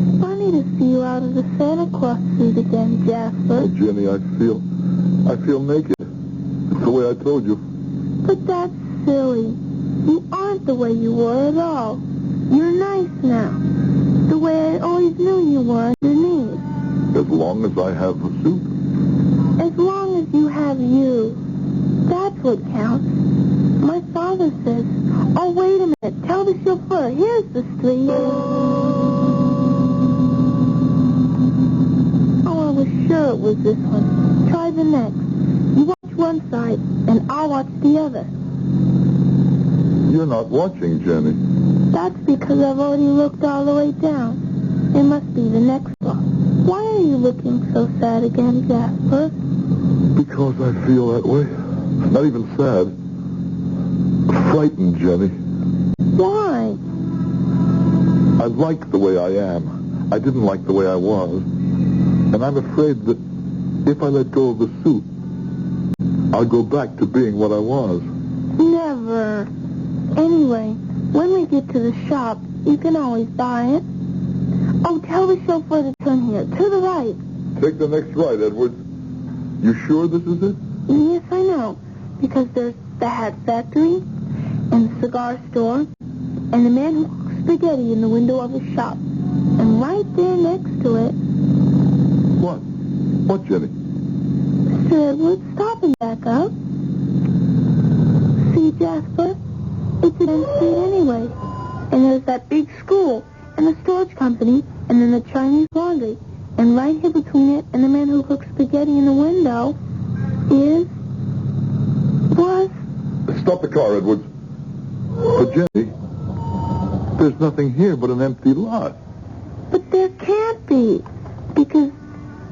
It's funny to see you out of the Santa Claus suit again, Jasper. Oh, Jenny, I feel naked. It's the way I told you. But that's silly. You aren't the way you were at all. You're nice now. The way I always knew you were underneath. As long as I have the suit. As long as you have you. That's what counts. My father says, oh, wait a minute. Tell the chauffeur. Here's the street. Oh, I was sure it was this one. Try the next. You watch one side, and I'll watch the other. You're not watching, Jenny. That's because I've already looked all the way down. It must be the next one. Why are you looking so sad again, Jasper? Because I feel that way. Not even sad. Frightened, Jenny. Why? I like the way I am. I didn't like the way I was. And I'm afraid that if I let go of the suit, I'll go back to being what I was. Never. Anyway, when we get to the shop, you can always buy it. Oh, tell the chauffeur to turn here, to the right. Take the next right, Edwards. You sure this is it? Yes, I know. Because there's the hat factory, and the cigar store, and the man who cooks spaghetti in the window of his shop. And right there next to it... What? What, Jenny? Sir Edward, stop and back up. See, Jasper? It's an end street anyway. And there's that big school, and the storage company, and then the Chinese laundry. And right here between it and the man who cooks spaghetti in the window was... Stop the car, Edwards. But, Jenny, there's nothing here but an empty lot. But there can't be. Because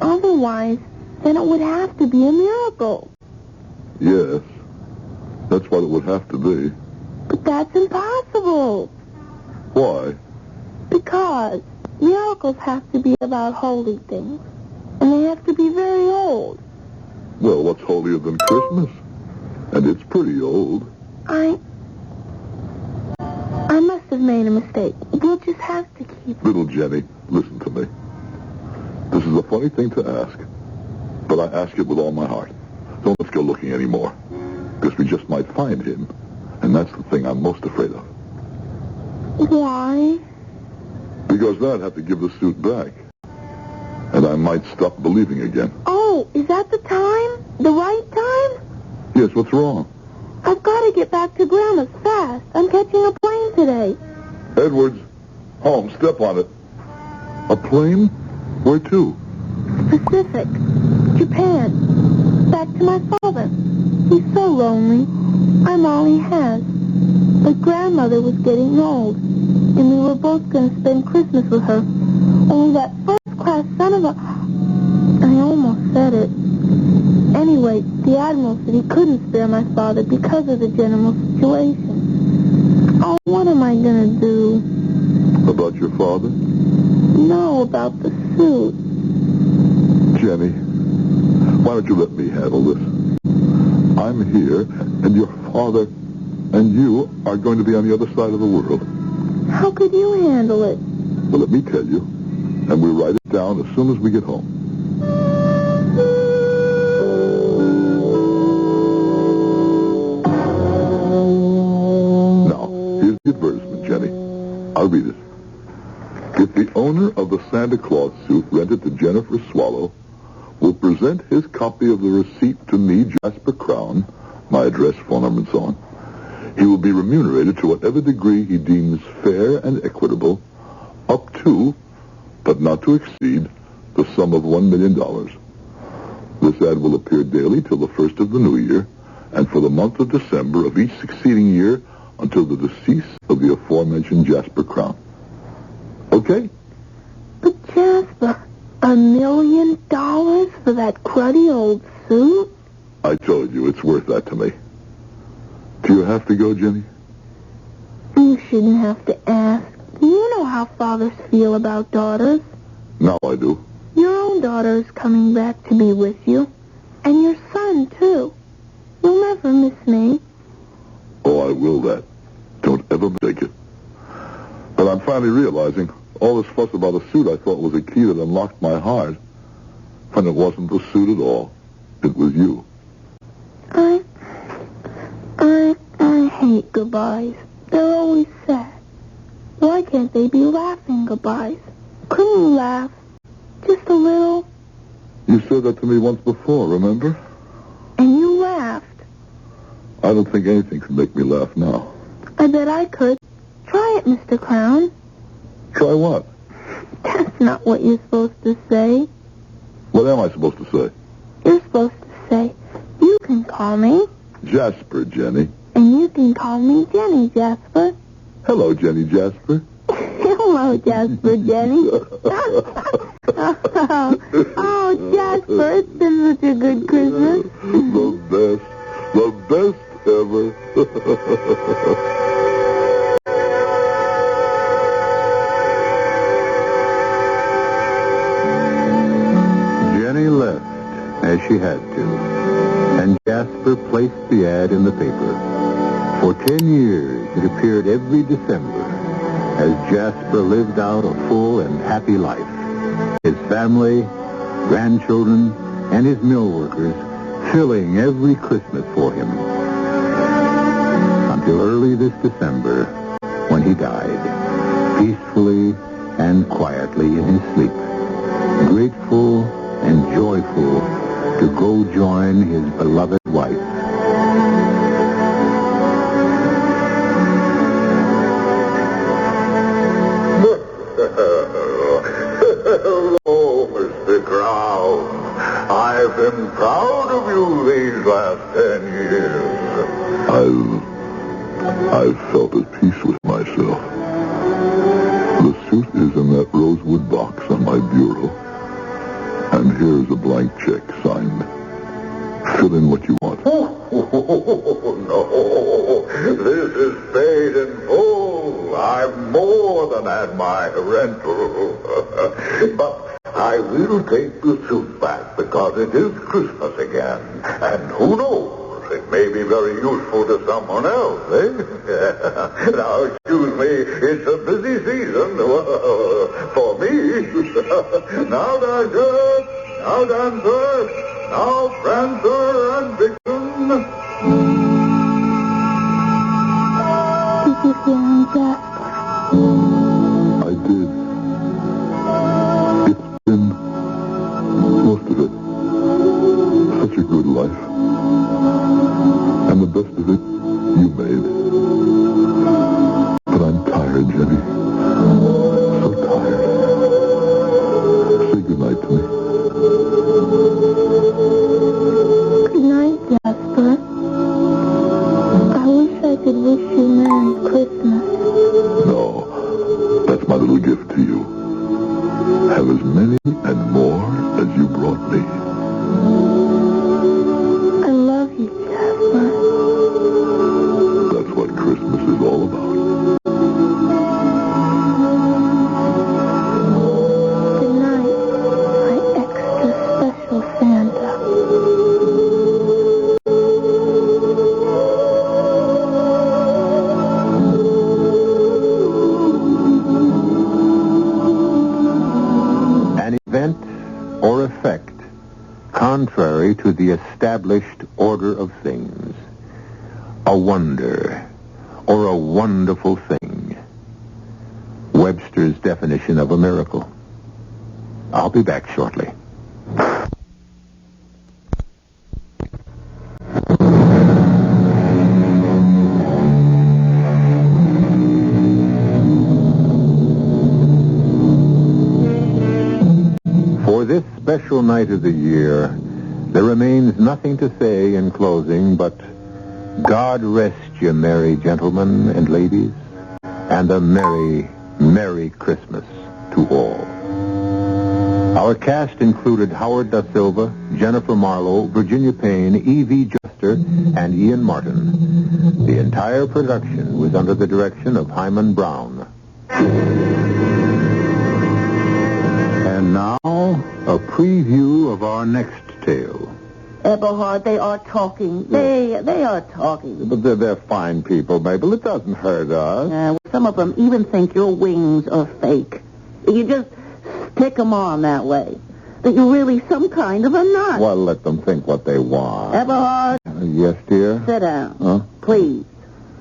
otherwise, then it would have to be a miracle. Yes. That's what it would have to be. But that's impossible. Why? Because miracles have to be about holy things. And they have to be very old. Well, what's holier than Christmas? And it's pretty old. I must have made a mistake. We'll just have to keep... Little Jenny, listen to me. This is a funny thing to ask, but I ask it with all my heart. Don't let's go looking anymore, because we just might find him, and that's the thing I'm most afraid of. Why? Because then I'd have to give the suit back, and I might stop believing again. Oh, is that the time? The right time? Yes, what's wrong? I've got to get back to Grandma's fast. I'm catching a plane today. Edwards, home, step on it. A plane? Where to? Pacific. Japan. Back to my father. He's so lonely. I'm all he has. But Grandmother was getting old, and we were both going to spend Christmas with her. Only that first-class son of a... I almost said it. Anyway, the Admiral said he couldn't spare my father because of the general situation. Oh, what am I going to do? About your father? No, about the suit. Jenny, why don't you let me handle this? I'm here, and your father and you are going to be on the other side of the world. How could you handle it? Well, let me tell you, and we'll write it down as soon as we get home. Here's the advertisement, Jenny. I'll read it. If the owner of the Santa Claus suit rented to Jennifer Swallow will present his copy of the receipt to me, Jasper Crown, my address, phone number, and so on, he will be remunerated to whatever degree he deems fair and equitable, up to, but not to exceed, the sum of $1 million. This ad will appear daily till the 1st of the new year, and for the month of December of each succeeding year until the decease of the aforementioned Jasper Crown. Okay? But Jasper, $1 million for that cruddy old suit? I told you, it's worth that to me. Do you have to go, Jenny? You shouldn't have to ask. You know how fathers feel about daughters. Now I do. Your own daughter is coming back to be with you. And your son, too. You'll never miss me. Oh, I will that. Don't ever mistake it. But I'm finally realizing all this fuss about a suit I thought was a key that unlocked my heart. And it wasn't the suit at all. It was you. I hate goodbyes. They're always sad. Why can't they be laughing goodbyes? Couldn't you laugh? Just a little? You said that to me once before, remember? And you laughed. I don't think anything can make me laugh now. I bet I could. Try it, Mr. Crown. Try what? That's not what you're supposed to say. What am I supposed to say? You're supposed to say, you can call me. Jasper, Jenny. And you can call me Jenny, Jasper. Hello, Jenny Jasper. Hello, Oh, Jasper, Jenny. Oh, Jasper, it's been such a good Christmas. The best ever. Jenny left, as she had to, and Jasper placed the ad in the paper. For 10 years, it appeared every December as Jasper lived out a full and happy life. His family, grandchildren, and his mill workers filling every Christmas for him. Until early this December, when he died, peacefully and quietly in his sleep, grateful and joyful to go join his beloved wife. Hello, Mr. Crown. I've been proud of you these last 10 years. I've felt at peace with myself. The suit is in that rosewood box on my bureau. And here's a blank check signed. Fill in what you want. Oh, no. This is paid in full. I've more than had my rental. But I will take the suit back because it is Christmas again. And who knows? It may be very useful to someone else, eh? Now, excuse me, it's a busy season for me. Now, Dasher, now, Dancer, now, Prancer and Vixen. Did you feel that? I did. It's been most of it such a good life. And the best of it, you made. But I'm tired, Jenny. So tired. Say goodnight to me. Good night, Jasper. I wish I could wish you Merry Christmas. No, that's my little gift to you. Have as many and more as you brought me. I love you, Jasper. That's what Christmas is all about. Good night, my extra special Santa. An event or effect contrary to the established order of things. A wonder or a wonderful thing. Webster's definition of a miracle. I'll be back shortly. For this special night of the year, there remains nothing to say in closing but God rest you, merry gentlemen and ladies, and a merry, merry Christmas to all. Our cast included Howard Da Silva, Jennifer Marlowe, Virginia Payne, E.V. Juster, and Ian Martin. The entire production was under the direction of Hyman Brown. And now, a preview of our next tale. Eberhard, they are talking. They are talking. But they're fine people, Mabel. It doesn't hurt us. Well, some of them even think your wings are fake. You just stick them on that way. That you're really some kind of a nut. Well, let them think what they want. Eberhard. Yes, dear? Sit down. Huh? Please.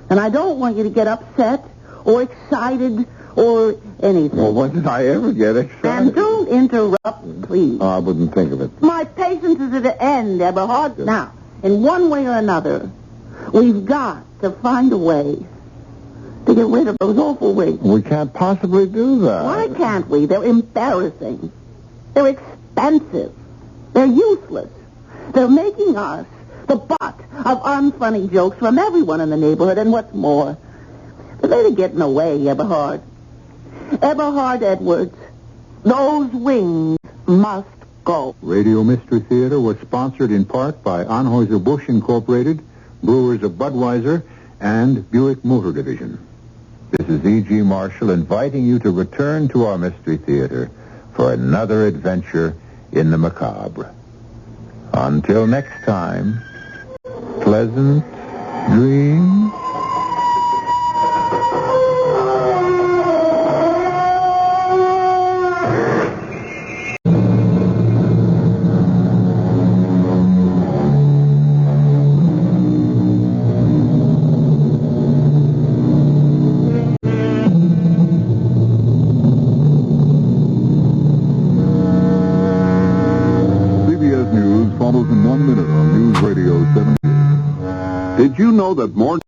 And I don't want you to get upset or excited or anything. Well, when did I ever get excited? And don't interrupt, please. Oh, I wouldn't think of it. My patience is at an end, Eberhard. Yes. Now, in one way or another, we've got to find a way to get rid of those awful wings. We can't possibly do that. Why can't we? They're embarrassing. They're expensive. They're useless. They're making us the butt of unfunny jokes from everyone in the neighborhood, and what's more, they're getting away, Eberhard. Eberhard Edwards. Those wings must go. Radio Mystery Theater was sponsored in part by Anheuser-Busch Incorporated, Brewers of Budweiser, and Buick Motor Division. This is E.G. Marshall inviting you to return to our Mystery Theater for another adventure in the macabre. Until next time, pleasant dreams. CBS News follows in 1 minute on News Radio 7. Did you know that more